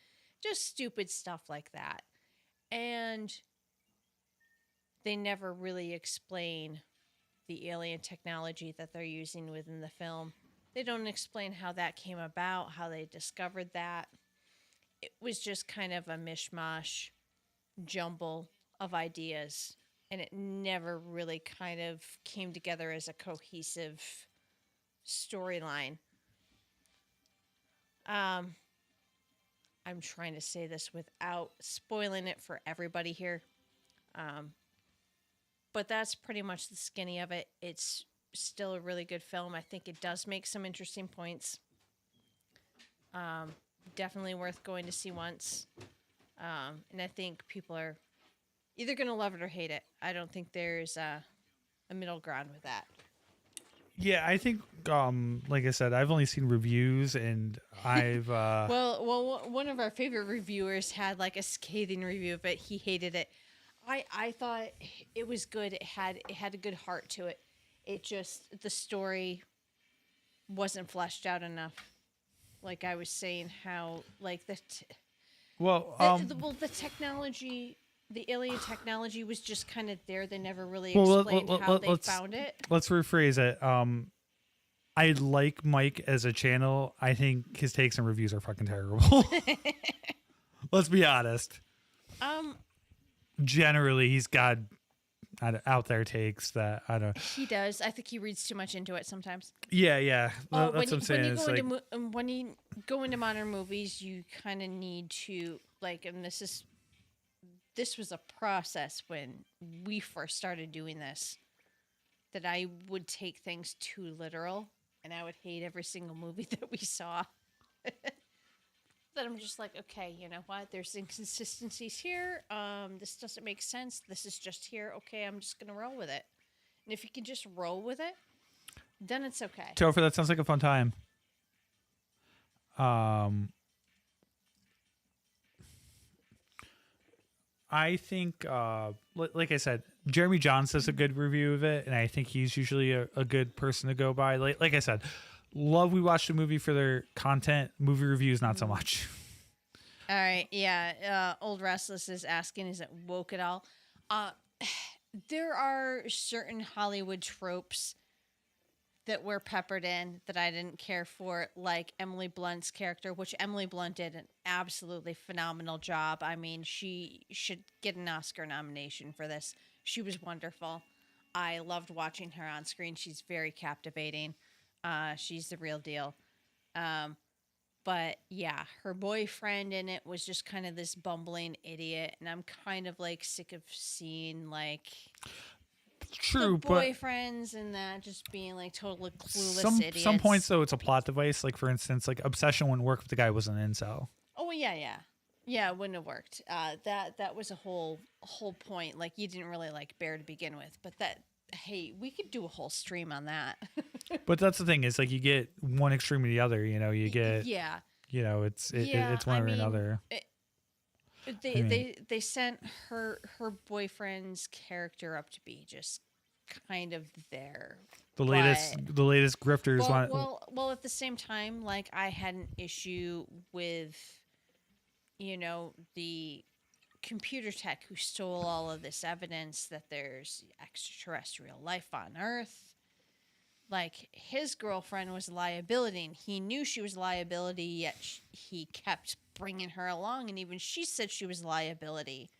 Speaker 2: Just stupid stuff like that. And they never really explain the alien technology that they're using within the film. They don't explain how that came about, how they discovered that. It was just kind of a mishmash jumble of ideas, and it never really kind of came together as a cohesive storyline. I'm trying to say this without spoiling it for everybody here. But that's pretty much the skinny of it. It's still a really good film. I think it does make some interesting points. Definitely worth going to see once. And I think people are either going to love it or hate it. I don't think there's a middle ground with that.
Speaker 1: Yeah, I think, like I said, I've only seen reviews, and I've...
Speaker 2: Well, one of our favorite reviewers had like a scathing review of it. He hated it. I thought it was good. It had a good heart to it. It just, the story wasn't fleshed out enough. Like I was saying, how like the technology, the alien technology was just kind of there. They never really explained how they found it.
Speaker 1: Let's rephrase it. I like Mike as a channel. I think his takes and reviews are fucking terrible. Let's be honest. Generally, he's got out there takes that I don't.
Speaker 2: He does. I think he reads too much into it sometimes.
Speaker 1: Yeah. That's what I'm saying.
Speaker 2: When you go into modern movies, you kind of need to like, and this was a process when we first started doing this, that I would take things too literal and I would hate every single movie that we saw. That I'm just like, okay, you know what? There's inconsistencies here. This doesn't make sense. This is just here. Okay, I'm just gonna roll with it. And if you can just roll with it, then it's okay.
Speaker 1: Topher, that sounds like a fun time. I think, like I said, Jeremy Johns does a good review of it, and I think he's usually a good person to go by. Like I said, love we watched a movie for their content. Movie reviews, not so much.
Speaker 2: All right, yeah. Old Restless is asking, is it woke at all? There are certain Hollywood tropes that were peppered in that I didn't care for, like Emily Blunt's character, which Emily Blunt did an absolutely phenomenal job. I mean, she should get an Oscar nomination for this. She was wonderful. I loved watching her on screen. She's very captivating. She's the real deal. But yeah, her boyfriend in it was just kind of this bumbling idiot, and I'm kind of like sick of seeing like
Speaker 1: True,
Speaker 2: the boyfriends and that just being like totally clueless idiots.
Speaker 1: Some points though, it's a plot device. Like for instance, like Obsession wouldn't work if the guy was an incel.
Speaker 2: Oh yeah, it wouldn't have worked. That was a whole point. Like you didn't really like Bear to begin with, but hey, we could do a whole stream on that.
Speaker 1: But that's the thing is like you get one extreme or the other. You know, you get it's one or another.
Speaker 2: They sent her boyfriend's character up to be just kind of there.
Speaker 1: The latest grifters want.
Speaker 2: Well, at the same time, like I had an issue with, the computer tech who stole all of this evidence that there's extraterrestrial life on Earth. Like his girlfriend was a liability, and he knew she was a liability, yet he kept bringing her along, and even she said she was a liability,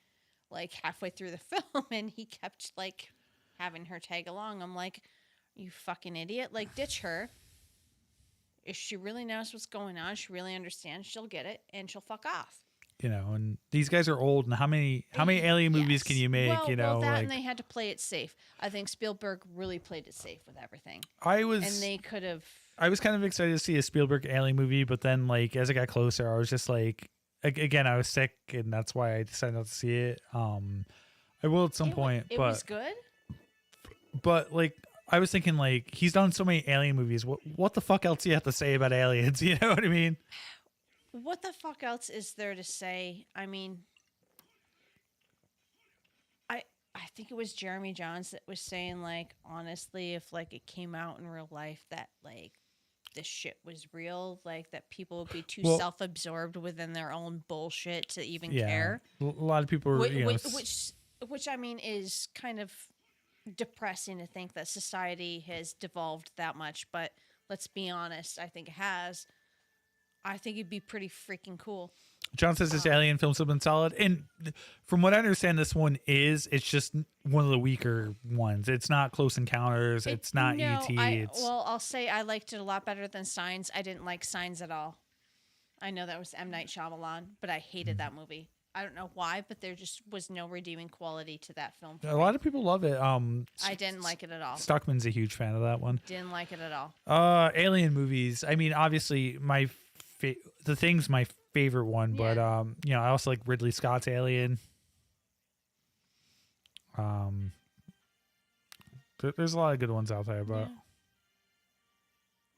Speaker 2: like halfway through the film, and he kept like having her tag along. I'm like, you fucking idiot! Like ditch her. If she really knows what's going on, she really understands, she'll get it, and she'll fuck off.
Speaker 1: And these guys are old, and how many alien movies can you make?
Speaker 2: And they had to play it safe. I think Spielberg really played it safe with everything. And they could have.
Speaker 1: I was kind of excited to see a Spielberg alien movie, but then like as it got closer, I was just like, again, I was sick, and that's why I decided not to see it. I will at some point.
Speaker 2: It was good.
Speaker 1: But like, I was thinking like he's done so many alien movies. What the fuck else do you have to say about aliens? You know what I mean?
Speaker 2: What the fuck else is there to say? I mean, I think it was Jeremy Johns that was saying, like, honestly, if like it came out in real life that like this shit was real, like that people would be too self-absorbed within their own bullshit to even care.
Speaker 1: A lot of people were,
Speaker 2: which I mean is kind of depressing to think that society has devolved that much. But let's be honest, I think it has. I think it'd be pretty freaking cool.
Speaker 1: John says his alien films have been solid. And from what I understand, this one it's just one of the weaker ones. It's not Close Encounters. It's not E.T.
Speaker 2: I'll say I liked it a lot better than Signs. I didn't like Signs at all. I know that was M. Night Shyamalan, but I hated that movie. I don't know why, but there just was no redeeming quality to that film.
Speaker 1: A lot of people love it.
Speaker 2: I didn't like it at all.
Speaker 1: Stockman's a huge fan of that one.
Speaker 2: Didn't like it at all.
Speaker 1: Alien movies. I mean, obviously, The Thing's my favorite one, but I also like Ridley Scott's Alien. There's a lot of good ones out there, but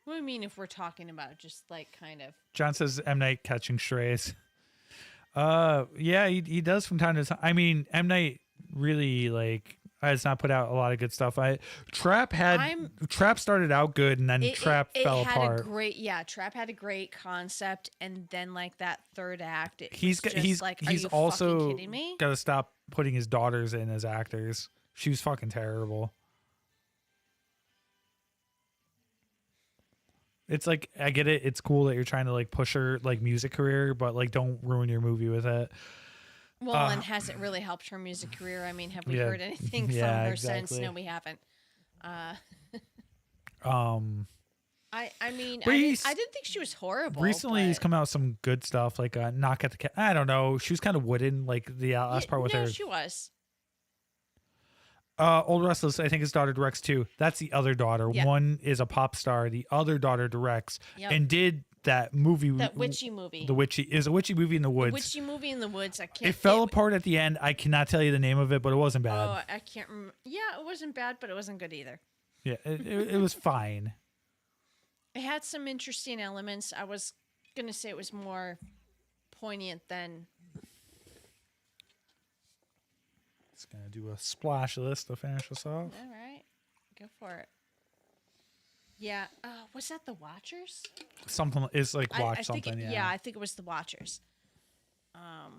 Speaker 2: what do you mean if we're talking about just like kind of?
Speaker 1: John says M. Night catching strays. He does from time to time. I mean, M. Night really like has not put out a lot of good stuff. Trap started out good, and then Trap fell apart.
Speaker 2: Trap had a great concept, and then like that third act,
Speaker 1: he's also got to stop putting his daughters in as actors. She was fucking terrible. It's like, I get it. It's cool that you're trying to like push her like music career, but like don't ruin your movie with it.
Speaker 2: Well, and hasn't really helped her music career. I mean, have we heard anything from her since? No, we haven't. I didn't think she was horrible.
Speaker 1: Recently, he's come out with some good stuff, like Knock at the Cat. I don't know. She was kind of wooden, like the last part with her.
Speaker 2: She was.
Speaker 1: Old Restless, I think his daughter directs too. That's the other daughter.
Speaker 2: Yep.
Speaker 1: One is a pop star. The other daughter directs and did that movie.
Speaker 2: That witchy movie.
Speaker 1: The witchy is a witchy movie in the woods.
Speaker 2: The witchy movie in the woods. I can't.
Speaker 1: It fell apart at the end. I cannot tell you the name of it, but it wasn't bad.
Speaker 2: Oh, I can't remember. Yeah, it wasn't bad, but it wasn't good either.
Speaker 1: Yeah, it was fine.
Speaker 2: It had some interesting elements. I was gonna say it was more poignant than.
Speaker 1: It's gonna do a splash list to finish us off.
Speaker 2: All right, go for it. Yeah, was that The Watchers?
Speaker 1: Something is like watch
Speaker 2: I
Speaker 1: something.
Speaker 2: think
Speaker 1: Yeah,
Speaker 2: I think it was The Watchers.
Speaker 1: I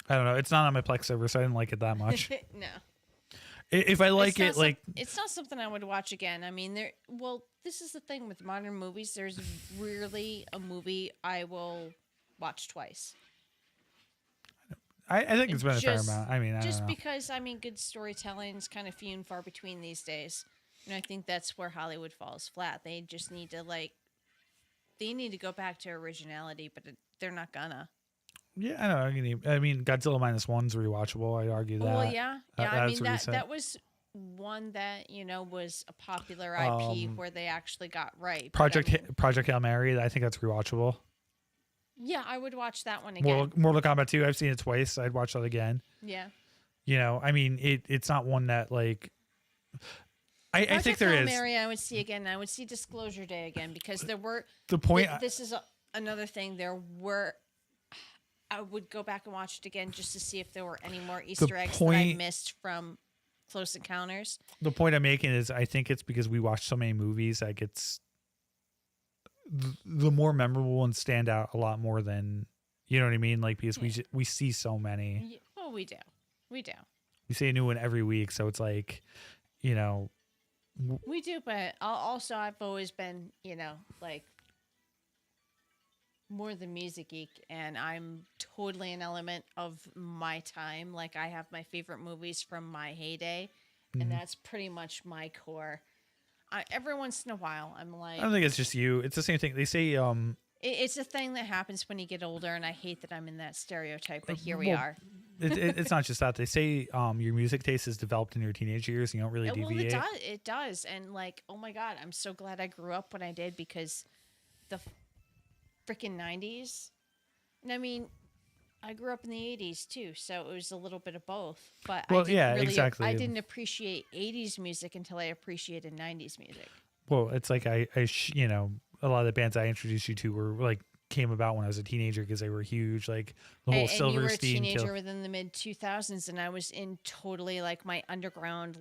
Speaker 1: don't know. It's not on my Plex server, so I didn't like it that much.
Speaker 2: No.
Speaker 1: If I like it, like
Speaker 2: it's not something I would watch again. I mean, this is the thing with modern movies. There's rarely a movie I will watch twice.
Speaker 1: I think it's been a fair amount. I mean, I
Speaker 2: just
Speaker 1: don't know.
Speaker 2: because good storytelling is kind of few and far between these days, and I think that's where Hollywood falls flat. They just need to they need to go back to originality, but they're not gonna.
Speaker 1: Yeah, I don't know. I mean, Godzilla -1's rewatchable. I'd argue that.
Speaker 2: Well, yeah. I mean,
Speaker 1: recent.
Speaker 2: that was one that, was a popular IP where they actually got right.
Speaker 1: Project Hail Mary. I think that's rewatchable.
Speaker 2: Yeah, I would watch that one again.
Speaker 1: Mortal Kombat 2. I've seen it twice. I'd watch that again.
Speaker 2: Yeah.
Speaker 1: I mean, it's not one that I think there
Speaker 2: Hail
Speaker 1: is.
Speaker 2: Mary, I would see again. I would see Disclosure Day again because there were
Speaker 1: the point.
Speaker 2: This is another thing. There were. I would go back and watch it again just to see if there were any more Easter eggs that I missed from Close Encounters.
Speaker 1: The point I'm making is I think it's because we watch so many movies, it's the more memorable ones stand out a lot more than, you know what I mean? Because we see so many.
Speaker 2: Yeah, well, we do. We
Speaker 1: see a new one every week, so it's
Speaker 2: we do, but also I've always been, more the music geek, and I'm totally an element of my time. I have my favorite movies from my heyday, and that's pretty much my core. Every once in a while, I'm like,
Speaker 1: I don't think it's just you. It's the same thing. They say
Speaker 2: it's a thing that happens when you get older, and I hate that I'm in that stereotype, but here we are.
Speaker 1: It's not just that. They say your music taste is developed in your teenage years. And you don't really deviate.
Speaker 2: Well, it does. And oh my God, I'm so glad I grew up when I did, because the freaking 90s. And I mean, I grew up in the 80s too, so it was a little bit of both. But
Speaker 1: exactly.
Speaker 2: I didn't appreciate 80s music until I appreciated 90s music.
Speaker 1: Well, it's a lot of the bands I introduced you to were came about when I was a teenager because they were huge. The whole Silverstein.
Speaker 2: And you were a teenager within the mid 2000s, and I was in totally my underground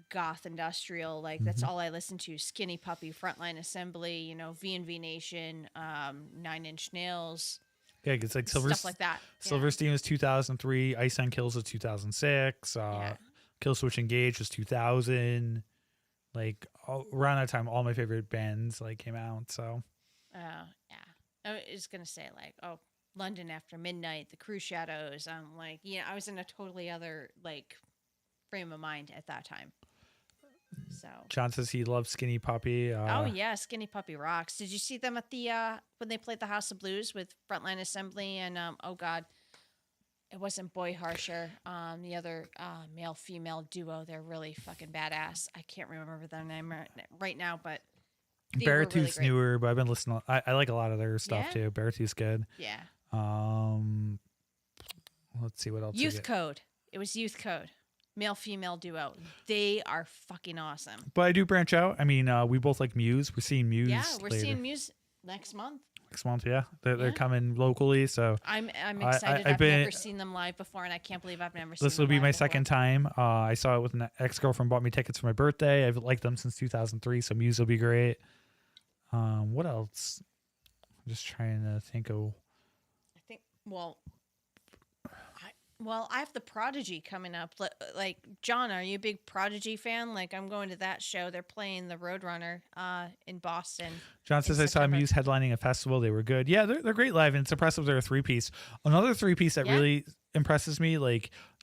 Speaker 2: goth industrial. That's all I listened to: Skinny Puppy, Frontline Assembly, V&V Nation, 9 Inch Nails.
Speaker 1: Yeah, it's
Speaker 2: stuff like that.
Speaker 1: Silverstein was 2003. Ice on Kills was 2006. Killswitch Engage was 2000. Around that time, all my favorite bands came out. So.
Speaker 2: Yeah. I was gonna say London After Midnight, The Cruise Shadows. I was in a totally other frame of mind at that time. So
Speaker 1: John says he loves Skinny Puppy.
Speaker 2: Oh yeah, Skinny Puppy rocks. Did you see them at the when they played the House of Blues with Frontline Assembly and oh God, it wasn't Boy Harsher. The other male female duo. They're really fucking badass. I can't remember their name right now, but.
Speaker 1: Beartooth's really newer, but I've been listening. I like a lot of their stuff too. Beartooth's good.
Speaker 2: Yeah.
Speaker 1: Let's see what else.
Speaker 2: Youth Code. It was Youth Code. Male female duo. They are fucking awesome.
Speaker 1: But I do branch out. I mean, we both like Muse. We're seeing Muse.
Speaker 2: Yeah, we're seeing Muse next month.
Speaker 1: Next month, yeah. They're coming locally, so
Speaker 2: I'm excited. I've never seen them live before, and I can't believe I've never seen them.
Speaker 1: This will be my
Speaker 2: before.
Speaker 1: second time. I saw it with an ex-girlfriend, bought me tickets for my birthday. I've liked them since 2003, so Muse will be great. What else? I'm just trying to think of.
Speaker 2: I think I have the Prodigy coming up. John, are you a big Prodigy fan? I'm going to that show. They're playing the Roadrunner in Boston.
Speaker 1: John says I saw Muse headlining a festival. They were good. Yeah, they're great live, and it's impressive. They're a 3-piece. Another 3-piece that really impresses me.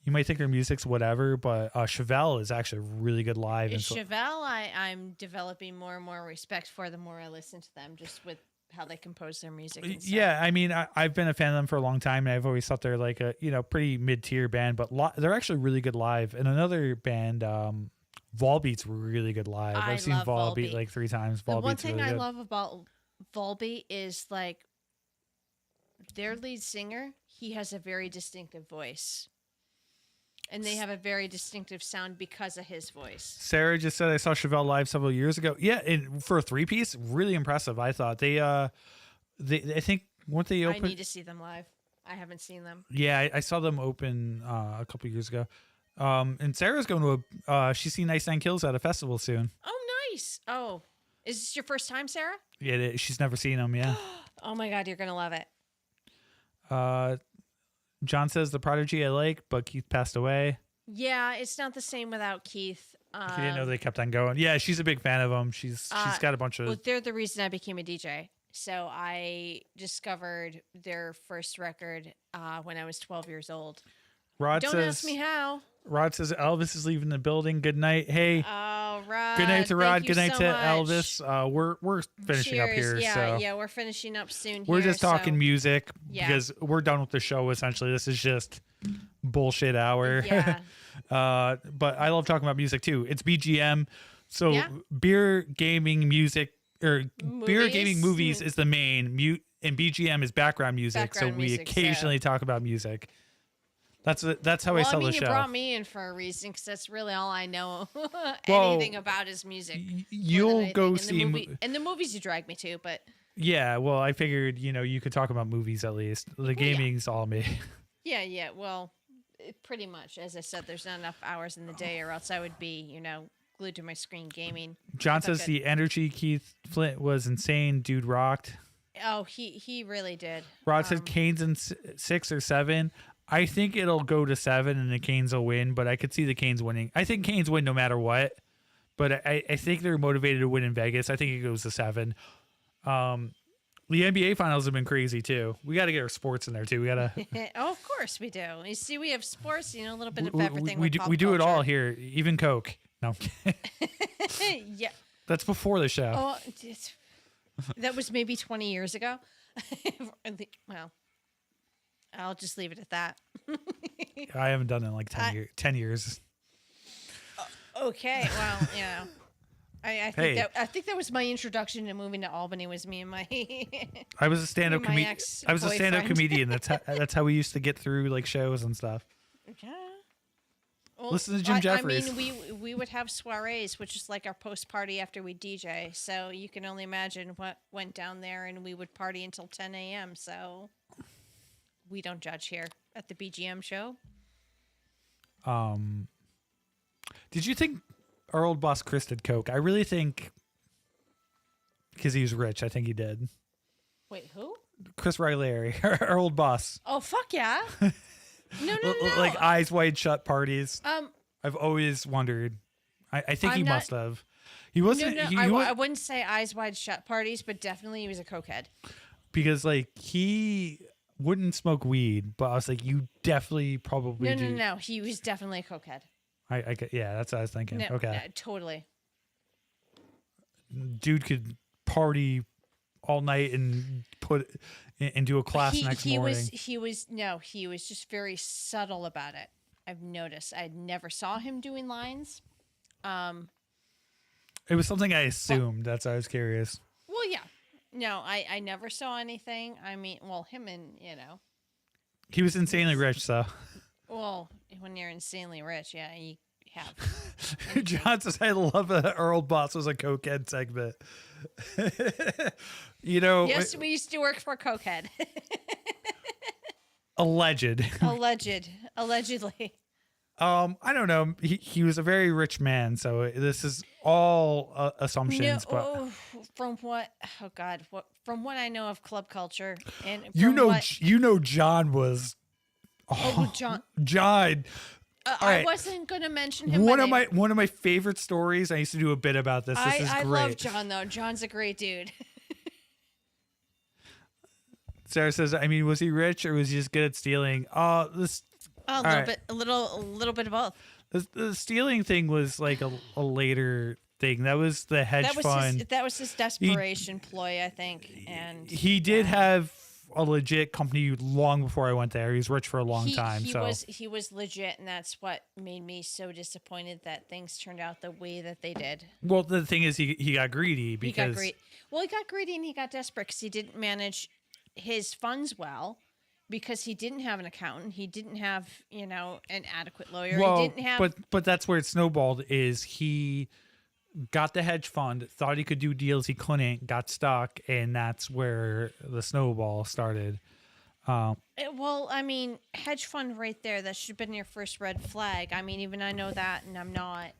Speaker 1: You might think their music's whatever, but Chevelle is actually really good live.
Speaker 2: Chevelle, I'm developing more and more respect for the more I listen to them, just with how they compose their music. And stuff.
Speaker 1: Yeah, I mean, I've been a fan of them for a long time, and I've always thought they're a pretty mid-tier band, but they're actually really good live. And another band, Volbeat's really good live.
Speaker 2: I
Speaker 1: I've seen
Speaker 2: love
Speaker 1: Volbeat
Speaker 2: Volbeat.
Speaker 1: like 3 times.
Speaker 2: The one
Speaker 1: Volbeat's
Speaker 2: thing
Speaker 1: really
Speaker 2: I
Speaker 1: good.
Speaker 2: love about Volbeat is like their lead singer, he has a very distinctive voice. And they have a very distinctive sound because of his voice.
Speaker 1: Sarah just said I saw Chevelle live several years ago. Yeah, and for a 3-piece, really impressive. I thought they I think weren't they open?
Speaker 2: I need to see them live. I haven't seen them.
Speaker 1: Yeah, I saw them open a couple years ago. And Sarah's going to she's seen 99 Kills at a festival soon.
Speaker 2: Oh, nice. Oh, is this your first time, Sarah?
Speaker 1: Yeah, she's never seen them. Yeah.
Speaker 2: Oh my God, you're gonna love it.
Speaker 1: John says The Prodigy I like, but Keith passed away.
Speaker 2: Yeah, it's not the same without Keith.
Speaker 1: He didn't know they kept on going. Yeah, she's a big fan of them. She's got a bunch of.
Speaker 2: Well, they're the reason I became a DJ. So I discovered their first record when I was 12 years old.
Speaker 1: Rod
Speaker 2: Don't
Speaker 1: says,
Speaker 2: ask me how.
Speaker 1: Rod says Elvis is leaving the building. Good night. Hey.
Speaker 2: Oh, Rod.
Speaker 1: Good night to Rod.
Speaker 2: Thank you
Speaker 1: Good night
Speaker 2: so
Speaker 1: to
Speaker 2: much.
Speaker 1: Elvis. We're finishing up
Speaker 2: Cheers.
Speaker 1: here.
Speaker 2: Yeah,
Speaker 1: so
Speaker 2: yeah, we're finishing up soon.
Speaker 1: we're
Speaker 2: here,
Speaker 1: just talking
Speaker 2: so-
Speaker 1: music
Speaker 2: Yeah.
Speaker 1: because we're done with the show. Essentially, this is just bullshit hour.
Speaker 2: Yeah.
Speaker 1: But I love talking about music too. It's BGM. So
Speaker 2: Yeah.
Speaker 1: beer, gaming, music, or beer,
Speaker 2: Movies.
Speaker 1: gaming, movies is the main. And BGM is background music.
Speaker 2: Background
Speaker 1: so we
Speaker 2: music,
Speaker 1: occasionally talk about music. That's how I
Speaker 2: Well,
Speaker 1: sell
Speaker 2: I mean,
Speaker 1: the
Speaker 2: you
Speaker 1: show.
Speaker 2: brought me in for a reason because that's really all I know
Speaker 1: Well,
Speaker 2: anything about is music.
Speaker 1: You'll go
Speaker 2: And
Speaker 1: see.
Speaker 2: and the movies you drag me to, but
Speaker 1: Yeah, well, I figured you could talk about movies at least. The gaming's all me.
Speaker 2: yeah. Well, pretty much. As I said, there's not enough hours in the day, or else I would be, glued to my screen gaming.
Speaker 1: John
Speaker 2: If I
Speaker 1: says
Speaker 2: could.
Speaker 1: the energy Keith Flint was insane. Dude rocked.
Speaker 2: Oh, he really did.
Speaker 1: Rod said Canes in 6 or 7. I think it'll go to 7 and the Canes will win, but I could see the Canes winning. I think Canes win no matter what, but I think they're motivated to win in Vegas. I think it goes to 7. The NBA finals have been crazy too. We got to get our sports in there too. We got to.
Speaker 2: Oh, of course we do. You see, we have sports, a little bit of everything.
Speaker 1: We
Speaker 2: with
Speaker 1: do,
Speaker 2: pop
Speaker 1: we do it all
Speaker 2: culture.
Speaker 1: here, even Coke. No,
Speaker 2: Yeah.
Speaker 1: that's before the show.
Speaker 2: Oh, that was maybe 20 years ago. Well, I'll just leave it at that.
Speaker 1: I haven't done it in like 10 years.
Speaker 2: Okay, well, I think
Speaker 1: Hey.
Speaker 2: I think that was my introduction to moving to Albany. Was me and my
Speaker 1: I was a stand-up
Speaker 2: my
Speaker 1: comedian. I was a stand-up
Speaker 2: ex-boyfriend.
Speaker 1: comedian. That's how we used to get through like shows and stuff.
Speaker 2: Yeah. Well,
Speaker 1: Listen to Jim Jeffries.
Speaker 2: I mean, we would have soirees, which is like our post party after we DJ. So you can only imagine what went down there, and we would party until 10 a.m. So we don't judge here at the BGM show.
Speaker 1: Did you think our old boss Chris did coke? I really think because he was rich. I think he did.
Speaker 2: Wait, who?
Speaker 1: Chris Riley, our old boss.
Speaker 2: Oh, fuck yeah! No.
Speaker 1: Like eyes wide shut parties.
Speaker 2: Um,
Speaker 1: I've always wondered. I think
Speaker 2: I'm
Speaker 1: he
Speaker 2: not-
Speaker 1: must have. He wasn't.
Speaker 2: No,
Speaker 1: he
Speaker 2: I
Speaker 1: wa-
Speaker 2: wouldn't say eyes wide shut parties, but definitely he was a cokehead.
Speaker 1: because like he wouldn't smoke weed, but I was like, you definitely probably do.
Speaker 2: No. He was definitely a cokehead.
Speaker 1: Yeah, that's what I was thinking.
Speaker 2: No,
Speaker 1: Okay.
Speaker 2: no, totally.
Speaker 1: Dude could party all night and do a class next morning.
Speaker 2: He was just very subtle about it. I've noticed. I never saw him doing lines.
Speaker 1: It was something I assumed. That's why I was curious.
Speaker 2: Well, yeah. No, I never saw anything. I mean, well, him and,
Speaker 1: He was insanely rich, so.
Speaker 2: well, when you're insanely rich, yeah, you have.
Speaker 1: John says, I love that our old boss was a cokehead segment.
Speaker 2: Yes, we used to work for Cokehead.
Speaker 1: Alleged.
Speaker 2: Allegedly.
Speaker 1: I don't know. He was a very rich man, so this is all assumptions. But
Speaker 2: from what I know of club culture, and
Speaker 1: John was.
Speaker 2: John.
Speaker 1: John. All
Speaker 2: I
Speaker 1: right.
Speaker 2: wasn't gonna mention him.
Speaker 1: One of my favorite stories. I used to do a bit about this. This is
Speaker 2: I
Speaker 1: great.
Speaker 2: love John though. John's a great dude.
Speaker 1: Sarah says, I mean, was he rich or was he just good at stealing?
Speaker 2: A little bit of both.
Speaker 1: The stealing thing was like a later thing. That was the hedge fund.
Speaker 2: That was his desperation ploy, I think. And
Speaker 1: he did have a legit company long before I went there. He was rich for a long time.
Speaker 2: He was legit, and that's what made me so disappointed that things turned out the way that they did.
Speaker 1: Well, the thing is, he got greedy because
Speaker 2: he got greedy and he got desperate because he didn't manage his funds well. Because he didn't have an accountant, he didn't have, an adequate lawyer.
Speaker 1: Well,
Speaker 2: he didn't have.
Speaker 1: But that's where it snowballed. Is he got the hedge fund, thought he could do deals he couldn't, got stuck, and that's where the snowball started.
Speaker 2: Well, I mean, hedge fund right there. That should have been your first red flag. I mean, even I know that, and I'm not.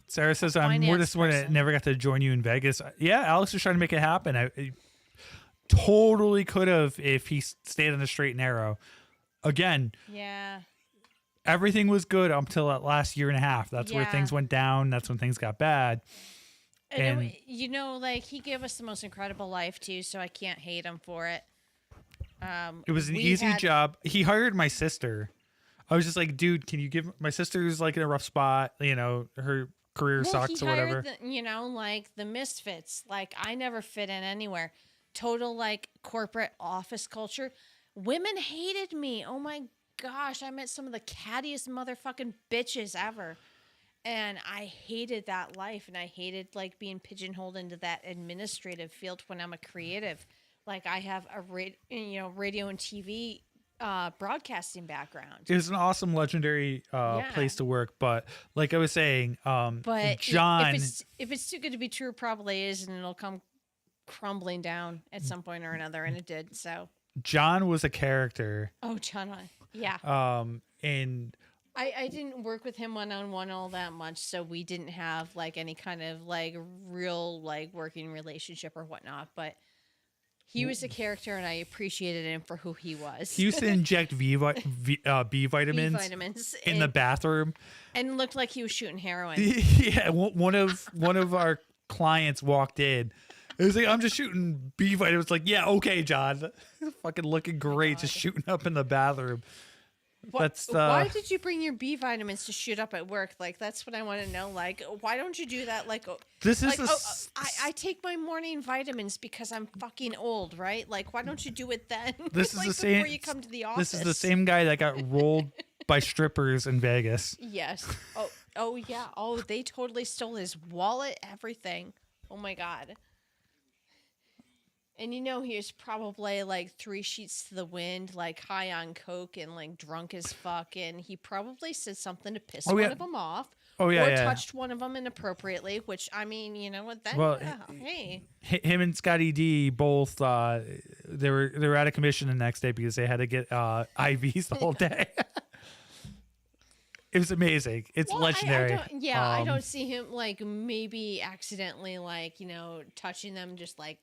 Speaker 1: Sarah says, "I'm more disappointed I never got to join you in Vegas." Yeah, Alex was trying to make it happen. I totally could have if he stayed on the straight and narrow. Again,
Speaker 2: yeah,
Speaker 1: everything was good up until that last year and a half. That's where things went down. That's when things got bad.
Speaker 2: And he gave us the most incredible life too, so I can't hate him for it.
Speaker 1: It was an easy job. He hired my sister. I was just like, dude, can you give my sister's like in a rough spot? Her career sucks or whatever.
Speaker 2: The misfits. Like I never fit in anywhere. Total like corporate office culture. Women hated me. Oh my gosh, I met some of the cattiest motherfucking bitches ever. And I hated that life, and I hated like being pigeonholed into that administrative field when I'm a creative. Like I have a radio and TV broadcasting background.
Speaker 1: It was an awesome, legendary place to work, but like I was saying,
Speaker 2: but
Speaker 1: John,
Speaker 2: if it's too good to be true, it probably is, and it'll come crumbling down at some point or another, and it did. So
Speaker 1: John was a character.
Speaker 2: Oh, John, yeah.
Speaker 1: And
Speaker 2: I didn't work with him one-on-one all that much, so we didn't have like any kind of like real like working relationship or whatnot. But he was a character, and I appreciated him for who he was.
Speaker 1: He used to inject B vitamins in the bathroom,
Speaker 2: and looked like he was shooting heroin.
Speaker 1: Yeah, one of our clients walked in. It was like, I'm just shooting B vitamins. It's like, yeah, okay, John. Fucking looking great, just shooting up in the bathroom.
Speaker 2: Why did you bring your B vitamins to shoot up at work? Like, that's what I want to know. Like, why don't you do that? Like, I take my morning vitamins because I'm fucking old, right? Like, why don't you do it then?
Speaker 1: This is
Speaker 2: like,
Speaker 1: the same.
Speaker 2: Before you come to the office.
Speaker 1: This is the same guy that got rolled by strippers in Vegas.
Speaker 2: Yes. Oh yeah. Oh, they totally stole his wallet, everything. Oh my God. And he was probably like 3 sheets to the wind, like high on coke and like drunk as fuck. And he probably said something to piss one of them off. Or touched one of them inappropriately, which, I mean, you know what? Hey.
Speaker 1: Him and Scotty D both, they were out of commission the next day because they had to get IVs the whole day. It was amazing. It's legendary.
Speaker 2: I don't see him like maybe accidentally like, touching them just like,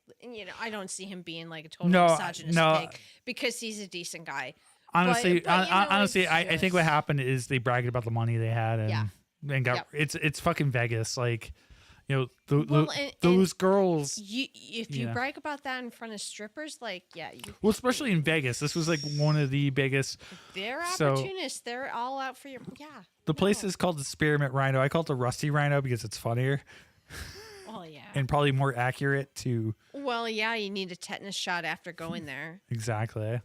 Speaker 2: I don't see him being like a total misogynist pig because he's a decent guy.
Speaker 1: Honestly, I think what happened is they bragged about the money they had and got it's fucking Vegas. Like, those girls.
Speaker 2: If you brag about that in front of strippers, like,
Speaker 1: well, especially in Vegas, this was like one of the biggest.
Speaker 2: They're opportunists. They're all out for your
Speaker 1: The place is called the Spearmint Rhino. I call it the Rusty Rhino because it's funnier.
Speaker 2: Well, yeah.
Speaker 1: And probably more accurate to.
Speaker 2: Well, yeah, you need a tetanus shot after going there.
Speaker 1: Exactly.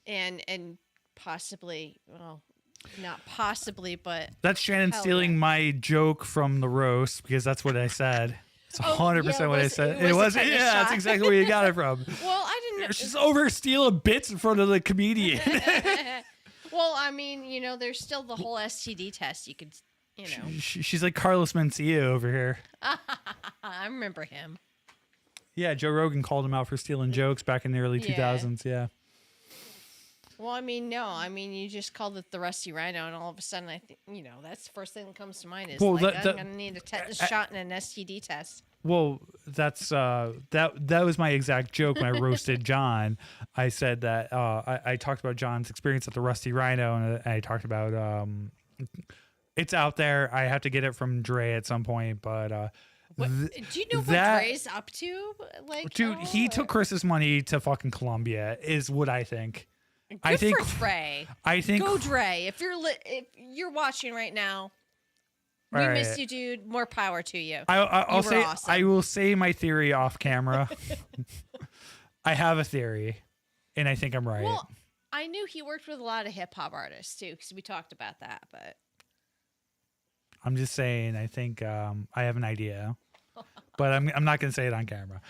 Speaker 2: And possibly, well. Not possibly, but
Speaker 1: that's Shannon stealing my joke from the roast because that's what I said. It's 100% what I said. It was that's exactly where you got it from.
Speaker 2: Well, I didn't know.
Speaker 1: She's over stealing bits in front of the comedian.
Speaker 2: Well, I mean, there's still the whole STD test. You could,
Speaker 1: She's like Carlos Mencia over here.
Speaker 2: I remember him.
Speaker 1: Yeah, Joe Rogan called him out for stealing jokes back in the early 2000s. Yeah.
Speaker 2: Well, I mean, no. I mean, you just called it the Rusty Rhino, and all of a sudden, I think, that's the first thing that comes to mind is, I'm going to need a tetanus shot and an STD test.
Speaker 1: Well, that's that was my exact joke when I roasted John. I said that I talked about John's experience at the Rusty Rhino, and I talked about it's out there. I have to get it from Dre at some point, but
Speaker 2: do you know what Dre's up to? Like,
Speaker 1: dude, he took Chris's money to fucking Colombia, is what I think.
Speaker 2: Good for Dre.
Speaker 1: I think
Speaker 2: go Dre. If you're watching right now, we miss you, dude. More power to you.
Speaker 1: I'll say
Speaker 2: awesome.
Speaker 1: I will say my theory off camera. I have a theory, and I think I'm right.
Speaker 2: Well, I knew he worked with a lot of hip hop artists too, because we talked about that. But
Speaker 1: I'm just saying, I think I have an idea, but I'm not going to say it on camera.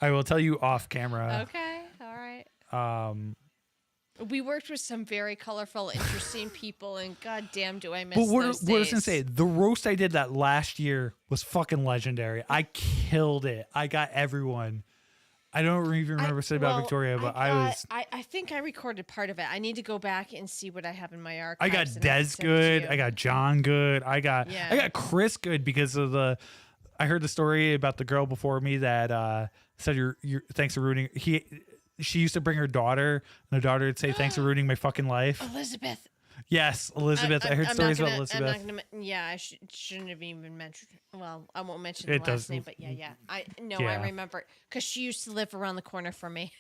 Speaker 1: I will tell you off camera.
Speaker 2: Okay, all right. We worked with some very colorful, interesting people, and goddamn, do I miss
Speaker 1: But what I
Speaker 2: those
Speaker 1: was going to
Speaker 2: days.
Speaker 1: say, the roast I did that last year was fucking legendary. I killed it. I got everyone. I don't even remember saying about Victoria, but
Speaker 2: I think I recorded part of it. I need to go back and see what I have in my archives.
Speaker 1: I got
Speaker 2: and
Speaker 1: Des
Speaker 2: send it to
Speaker 1: good.
Speaker 2: you.
Speaker 1: I got John good. I got Chris good because of I heard the story about the girl before me that said you're thanks for ruining. She used to bring her daughter, and the daughter would say, "Thanks for ruining my fucking life."
Speaker 2: Elizabeth.
Speaker 1: Yes, Elizabeth. I heard stories about Elizabeth.
Speaker 2: I'm not gonna, I shouldn't have even mentioned. Well, I won't mention the last name, but yeah. I remember because she used to live around the corner from me.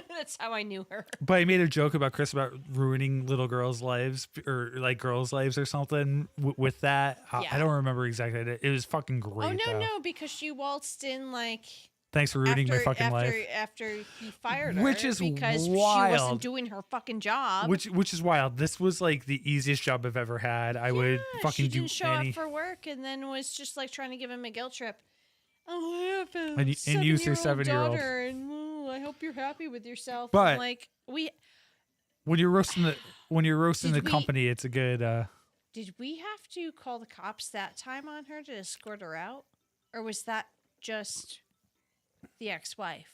Speaker 2: That's how I knew her.
Speaker 1: But I made a joke about Chris about ruining little girls' lives or like girls' lives or something with that. I don't remember exactly. It was fucking great.
Speaker 2: Oh no, because she waltzed in like.
Speaker 1: Thanks for ruining my fucking life.
Speaker 2: After he fired her,
Speaker 1: Which is
Speaker 2: because
Speaker 1: wild.
Speaker 2: she wasn't doing her fucking job.
Speaker 1: Which is wild. This was like the easiest job I've ever had. I would fucking
Speaker 2: she didn't
Speaker 1: do
Speaker 2: show
Speaker 1: any.
Speaker 2: up for work, and then was just like trying to give him a guilt trip. Oh, I have a
Speaker 1: And use your 7-year-old
Speaker 2: daughter, and I hope you're happy with yourself.
Speaker 1: But
Speaker 2: and like
Speaker 1: when you're roasting the company, it's a good.
Speaker 2: Did we have to call the cops that time on her to escort her out, or was that just the ex-wife?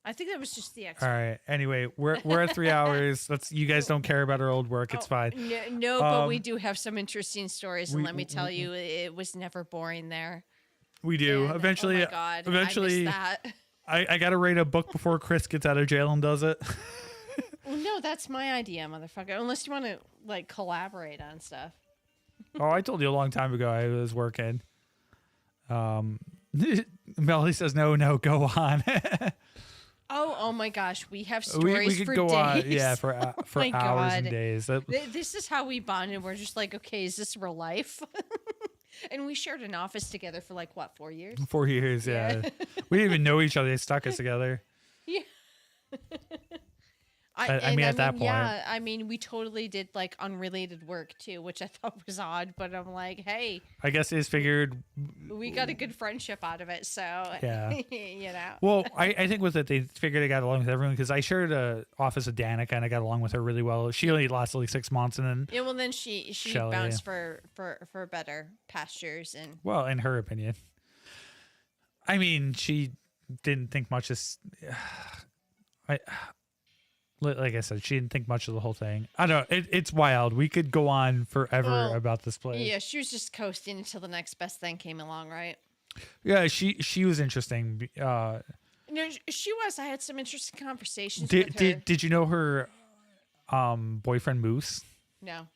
Speaker 2: I think that was just the ex-wife.
Speaker 1: All right. Anyway, we're at 3 hours. You guys don't care about our old work. It's fine.
Speaker 2: No, but we do have some interesting stories, and let me tell you, it was never boring there.
Speaker 1: We do.
Speaker 2: And,
Speaker 1: Eventually,
Speaker 2: oh my God,
Speaker 1: eventually,
Speaker 2: I missed that.
Speaker 1: I got to write a book before Chris gets out of jail and does it.
Speaker 2: Well, no, that's my idea, motherfucker. Unless you want to like collaborate on stuff.
Speaker 1: Oh, I told you a long time ago I was working. Melody says, no, go on.
Speaker 2: Oh my gosh, we have stories
Speaker 1: we could
Speaker 2: for
Speaker 1: go
Speaker 2: days.
Speaker 1: on, yeah, for
Speaker 2: My
Speaker 1: hours and
Speaker 2: God.
Speaker 1: days.
Speaker 2: This is how we bonded. We're just like, okay, is this real life? And we shared an office together for like what, 4 years?
Speaker 1: 4 years, yeah. We didn't even know each other. They stuck us together.
Speaker 2: Yeah.
Speaker 1: I mean, at that point.
Speaker 2: Yeah, I mean, we totally did like unrelated work too, which I thought was odd, but I'm like, hey.
Speaker 1: I guess they just figured.
Speaker 2: We got a good friendship out of it, so.
Speaker 1: Yeah.
Speaker 2: You know.
Speaker 1: Well, I think with it, they figured I got along with everyone because I shared an office with Danica and I got along with her really well. She only lasted like 6 months and then.
Speaker 2: Yeah, well, then she
Speaker 1: Shelley,
Speaker 2: bounced for better pastures and.
Speaker 1: Well, in her opinion. I mean, she didn't think much of. Like I said, she didn't think much of the whole thing. I don't know. It's wild. We could go on forever about this place.
Speaker 2: Yeah, she was just coasting until the next best thing came along, right?
Speaker 1: Yeah, she was interesting.
Speaker 2: No, she was. I had some interesting conversations with her.
Speaker 1: Did you know her boyfriend Moose?
Speaker 2: No.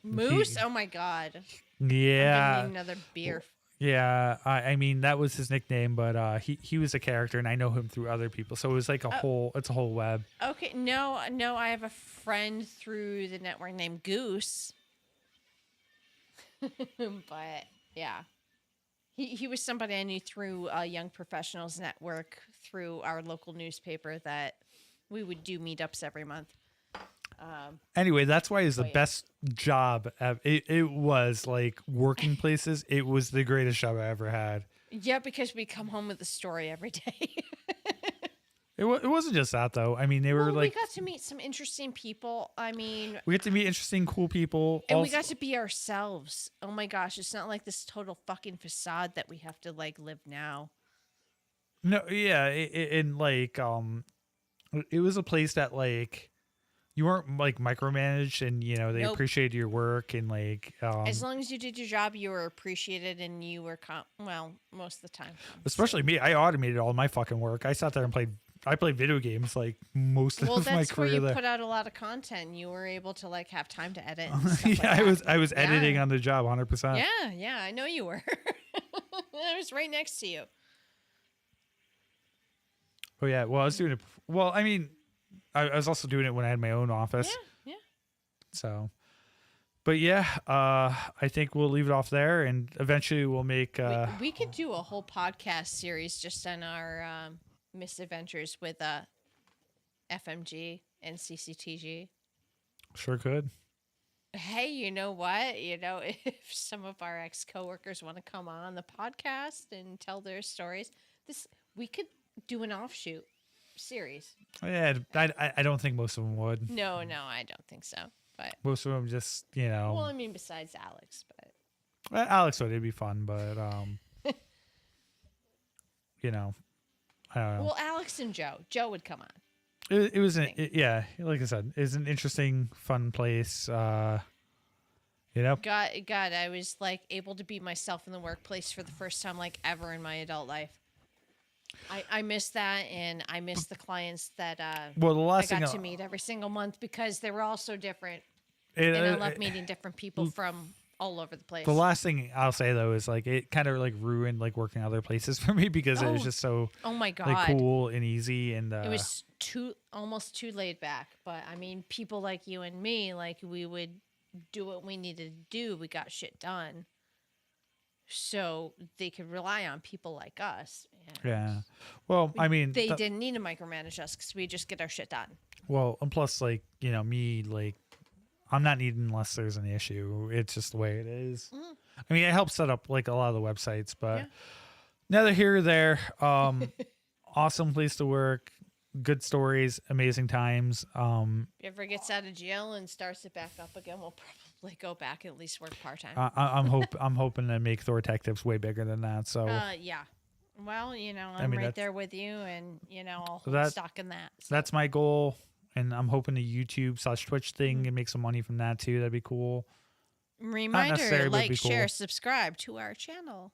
Speaker 1: Moose?
Speaker 2: Oh my God.
Speaker 1: Yeah.
Speaker 2: I'm gonna need another beer.
Speaker 1: Yeah, I mean that was his nickname, but he was a character, and I know him through other people, so it was like it's a whole web.
Speaker 2: Okay, no, I have a friend through the network named Goose, but yeah, he was somebody I knew through Young Professionals Network through our local newspaper that we would do meetups every month.
Speaker 1: Anyway, that's why it's the best job. It was like working places. It was the greatest job I ever had.
Speaker 2: Yeah, because we come home with a story every day.
Speaker 1: It wasn't just that though. I mean, they were like
Speaker 2: we got to meet some interesting people. I mean,
Speaker 1: we get to meet interesting, cool people,
Speaker 2: and we got to be ourselves. Oh my gosh, it's not like this total fucking facade that we have to like live now.
Speaker 1: No, yeah, and like it was a place that like. You weren't like micromanaged, and they appreciated your work, and like
Speaker 2: as long as you did your job, you were appreciated, and you were most of the time.
Speaker 1: Especially me, I automated all my fucking work. I sat there and played video games like most of my career.
Speaker 2: Well, that's where you put out a lot of content. You were able to like have time to edit. And stuff
Speaker 1: yeah,
Speaker 2: like
Speaker 1: I was editing on the job 100%.
Speaker 2: Yeah, I know you were. I was right next to you.
Speaker 1: Oh yeah, well I was doing it. Well, I mean. I was also doing it when I had my own office.
Speaker 2: Yeah.
Speaker 1: So, but yeah, I think we'll leave it off there, and eventually we'll make.
Speaker 2: We could do a whole podcast series just on our misadventures with FMG and CCTG.
Speaker 1: Sure could.
Speaker 2: Hey, you know what? If some of our ex-coworkers want to come on the podcast and tell their stories, we could do an offshoot series.
Speaker 1: Yeah, I don't think most of them would.
Speaker 2: No, I don't think so. But
Speaker 1: most of them just,
Speaker 2: well, I mean, besides Alex, but
Speaker 1: Alex would. It'd be fun, but I don't know.
Speaker 2: Well, Alex and Joe would come on.
Speaker 1: It was yeah, like I said, it's an interesting, fun place.
Speaker 2: God, I was like able to be myself in the workplace for the first time like ever in my adult life. I miss that, and I miss the clients that
Speaker 1: well, the last
Speaker 2: I got to meet every single month because they were all so different.
Speaker 1: And
Speaker 2: I love meeting different people from all over the place.
Speaker 1: The last thing I'll say though is like it kind of like ruined like working other places for me because it was just so
Speaker 2: my God,
Speaker 1: like cool and easy, and
Speaker 2: it was almost too laid back. But I mean, people like you and me, like we would do what we needed to do. We got shit done, so they could rely on people like us.
Speaker 1: Yeah. Well, I mean,
Speaker 2: they didn't need to micromanage us because we just get our shit done.
Speaker 1: Well, and plus, like me, like I'm not needing unless there's an issue. It's just the way it is.
Speaker 2: Mm.
Speaker 1: I mean, it helps set up like a lot of the websites, but neither here or there. Awesome place to work. Good stories, amazing times.
Speaker 2: If he ever gets out of jail and starts it back up again, we'll probably go back and at least work part time.
Speaker 1: I'm hoping to make Thor Tech Tips way bigger than that. So
Speaker 2: yeah. Well, I'm right there with you, and I'll stock in that. So.
Speaker 1: That's my goal, and I'm hoping the YouTube/Twitch thing and make some money from that too. That'd be cool.
Speaker 2: Reminder: like, share, subscribe to our channel.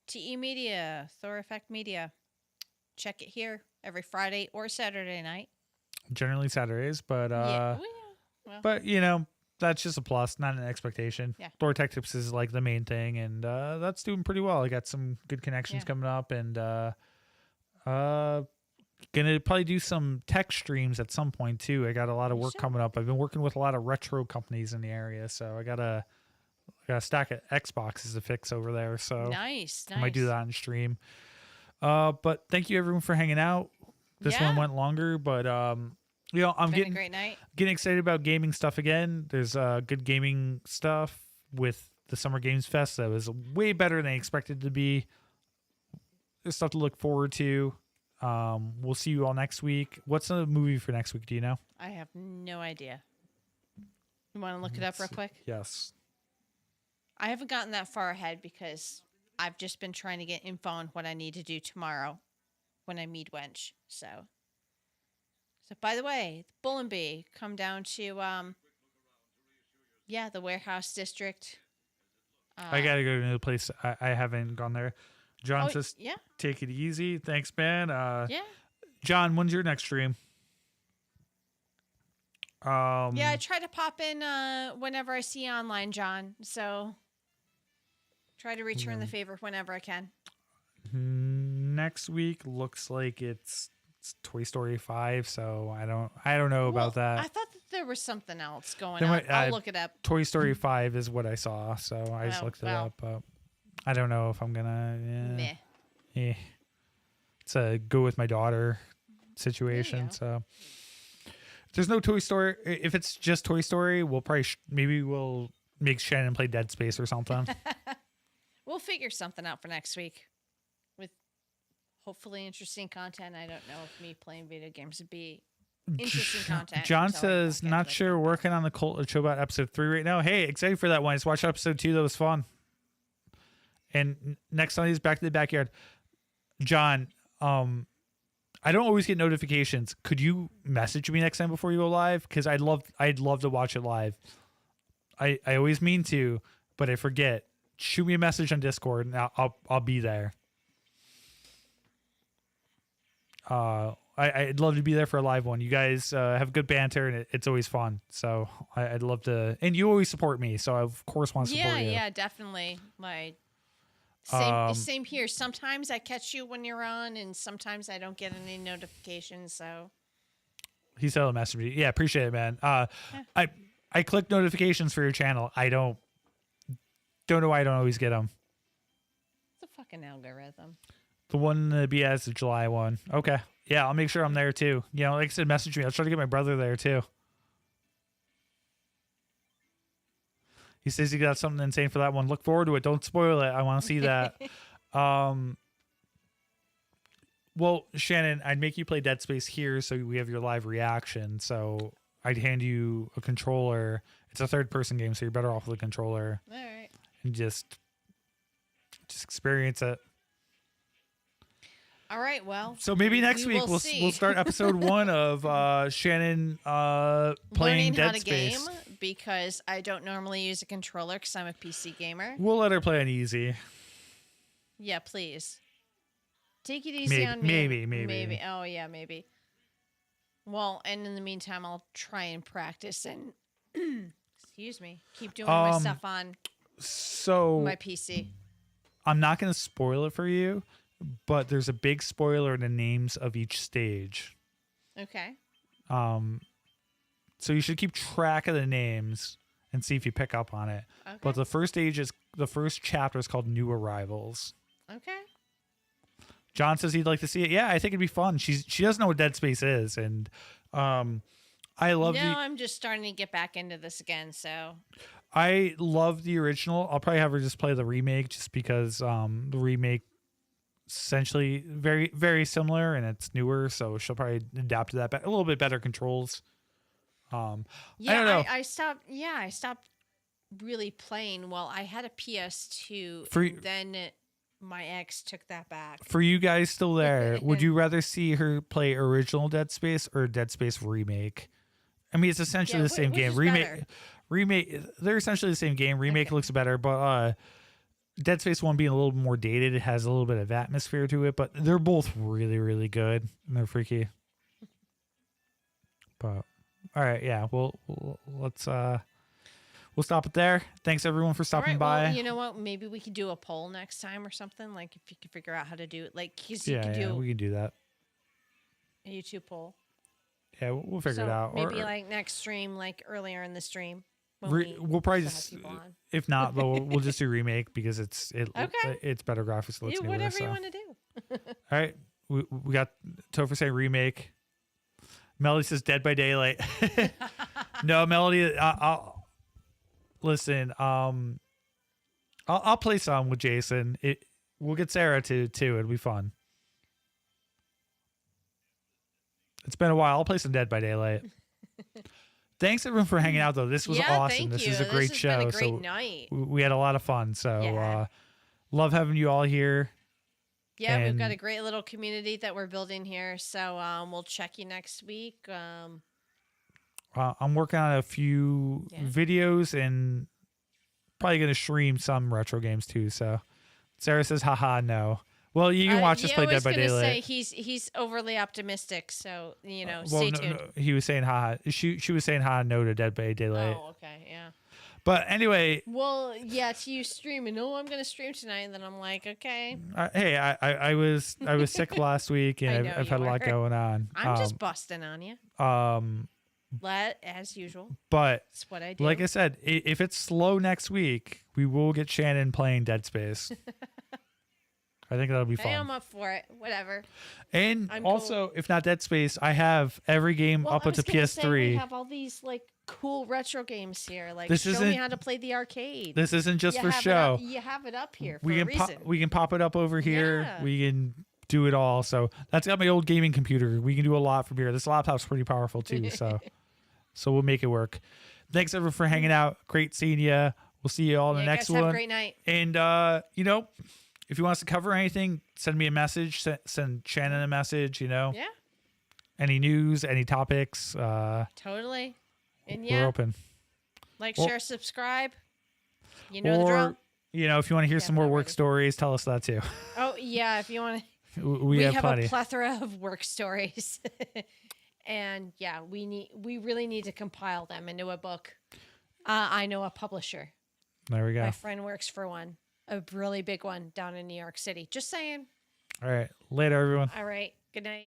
Speaker 2: TE Media, Thor Effect Media. Check it here every Friday or Saturday night.
Speaker 1: Generally Saturdays, but
Speaker 2: Well,
Speaker 1: but that's just a plus, not an expectation.
Speaker 2: Yeah.
Speaker 1: Thor Tech Tips is like the main thing, and that's doing pretty well. I got some good connections coming up, and gonna probably do some tech streams at some point too. I got a lot of work coming up. I've been working with a lot of retro companies in the area, so I got a stack of Xboxes to fix over there. So
Speaker 2: nice.
Speaker 1: I might do that on stream. But thank you everyone for hanging out. This one went longer, but I'm getting
Speaker 2: a great night.
Speaker 1: Getting excited about gaming stuff again. There's good gaming stuff with the Summer Games Fest that was way better than I expected to be. There's stuff to look forward to. We'll see you all next week. What's the movie for next week? Do you know?
Speaker 2: I have no idea. You want to look it up real quick?
Speaker 1: Yes.
Speaker 2: I haven't gotten that far ahead because I've just been trying to get info on what I need to do tomorrow when I meet Wench. So by the way, Bull and Bee, come down to the Warehouse District.
Speaker 1: I gotta go to another place. I haven't gone there. John says, take it easy. Thanks, man. John, when's your next stream?
Speaker 2: I try to pop in whenever I see you online, John. So try to return the favor whenever I can.
Speaker 1: Next week looks like it's Toy Story 5, so I don't know about that.
Speaker 2: I thought that there was something else going on. I'll look it up.
Speaker 1: Toy Story 5 is what I saw, so I just looked it up. I don't know if I'm gonna. Yeah. It's a go with my daughter situation. So if there's no Toy Story. If it's just Toy Story, we'll probably maybe we'll make Shannon play Dead Space or something.
Speaker 2: We'll figure something out for next week with hopefully interesting content. I don't know if me playing video games would be interesting content.
Speaker 1: John says, not sure, working on the Cult of Chobot episode 3 right now. Hey, excited for that one. I just watched episode 2. That was fun. And next on is Back to the Backyard. John, I don't always get notifications. Could you message me next time before you go live? Because I'd love to watch it live. I always mean to, but I forget. Shoot me a message on Discord, and I'll be there. I'd love to be there for a live one. You guys have good banter, and it's always fun. So I'd love to, and you always support me. So I of course want to support you.
Speaker 2: Yeah, definitely. Same here. Sometimes I catch you when you're on, and sometimes I don't get any notifications. So
Speaker 1: he said a message me. Yeah, appreciate it, man. I click notifications for your channel. I don't know why I don't always get them.
Speaker 2: It's a fucking algorithm.
Speaker 1: The one to be as the July one. Okay. Yeah, I'll make sure I'm there too. You know, like I said, message me. I'll try to get my brother there too. He says he got something insane for that one. Look forward to it. Don't spoil it. I want to see that. Well, Shannon, I'd make you play Dead Space here so we have your live reaction. So I'd hand you a controller. It's a third-person game, so you're better off with a controller.
Speaker 2: All right.
Speaker 1: And just experience it.
Speaker 2: All right, well.
Speaker 1: So maybe next week we'll start episode 1 of Shannon playing
Speaker 2: learning
Speaker 1: Dead
Speaker 2: how to
Speaker 1: Space.
Speaker 2: game because I don't normally use a controller because I'm a PC gamer.
Speaker 1: We'll let her play on easy.
Speaker 2: Yeah, please. Take it easy on me.
Speaker 1: Maybe.
Speaker 2: Oh, yeah, maybe. Well, and in the meantime, I'll try and practice and, excuse me, keep doing my stuff on my PC.
Speaker 1: I'm not going to spoil it for you, but there's a big spoiler in the names of each stage.
Speaker 2: Okay.
Speaker 1: So you should keep track of the names and see if you pick up on it.
Speaker 2: Okay.
Speaker 1: But the first chapter is called New Arrivals.
Speaker 2: Okay.
Speaker 1: John says he'd like to see it. Yeah, I think it'd be fun. She doesn't know what Dead Space is, and I love.
Speaker 2: I'm just starting to get back into this again. So
Speaker 1: I love the original. I'll probably have her just play the remake, just because the remake essentially very very similar and it's newer, so she'll probably adapt to that. A little bit better controls. I don't know.
Speaker 2: I stopped. Yeah, I stopped really playing. Well, I had a PS2, and then my ex took that back.
Speaker 1: For you guys still there, would you rather see her play original Dead Space or Dead Space Remake? I mean, it's essentially the same game. Remake, they're essentially the same game. Remake looks better, but Dead Space 1 being a little more dated, it has a little bit of atmosphere to it, but they're both really, really good, and they're freaky. But all right, yeah, let's we'll stop it there. Thanks everyone for stopping by.
Speaker 2: Well, you know what? Maybe we could do a poll next time or something. Like if you could figure out how to do it, like because you could do
Speaker 1: we can do that.
Speaker 2: A YouTube poll.
Speaker 1: Yeah, we'll figure it out.
Speaker 2: Maybe like next stream, like earlier in the stream.
Speaker 1: We'll probably just, if not, though, we'll just do Remake because it's better graphics. Looks newer,
Speaker 2: whatever you want to do.
Speaker 1: All right, we got Topher saying Remake. Melody says Dead by Daylight. No, Melody, I'll listen. I'll play some with Jason. We'll get Sarah too. It'll be fun. It's been a while. I'll play some Dead by Daylight. Thanks everyone for hanging out though. This was awesome. This is a great show.
Speaker 2: Been a great night.
Speaker 1: We had a lot of fun. So love having you all here.
Speaker 2: Yeah, we've got a great little community that we're building here. So we'll check you next week.
Speaker 1: I'm working on a few videos and probably going to stream some retro games too. So Sarah says, haha, no. Well, you can watch us play Dead by Daylight.
Speaker 2: Say he's overly optimistic, so stay tuned.
Speaker 1: No, he was saying haha. She was saying haha no to Dead by Daylight.
Speaker 2: Oh, okay, yeah.
Speaker 1: But anyway.
Speaker 2: Well, yeah, it's you streaming. Oh, I'm gonna stream tonight, and then I'm like, okay.
Speaker 1: Hey, I was sick last week, and I've had a lot going on.
Speaker 2: I'm just busting on you. As usual.
Speaker 1: But
Speaker 2: that's what I do.
Speaker 1: Like I said, if it's slow next week, we will get Shannon playing Dead Space. I think that'll be fun.
Speaker 2: I'm up for it. Whatever.
Speaker 1: And also, if not Dead Space, I have every game up to PS3.
Speaker 2: We have all these like cool retro games here. Like show me how to play the arcade.
Speaker 1: This isn't just for show.
Speaker 2: You have it up here for a reason.
Speaker 1: We can pop it up over here. Yeah. We can do it all. So that's got my old gaming computer. We can do a lot from here. This laptop's pretty powerful too. So we'll make it work. Thanks everyone for hanging out. Great seeing you. We'll see you all in the next one.
Speaker 2: Have a great night.
Speaker 1: And if you want us to cover anything, send me a message. Send Shannon a message.
Speaker 2: Yeah.
Speaker 1: Any news, any topics.
Speaker 2: Totally. And
Speaker 1: we're open.
Speaker 2: Like, share, subscribe. You know the drill.
Speaker 1: If you want to hear some more work stories, tell us that too.
Speaker 2: Oh yeah, if you want to.
Speaker 1: We have plenty.
Speaker 2: A plethora of work stories. And we really need to compile them into a book. I know a publisher.
Speaker 1: There we go.
Speaker 2: My friend works for one, a really big one down in New York City. Just saying.
Speaker 1: All right. Later, everyone.
Speaker 2: All right. Good night.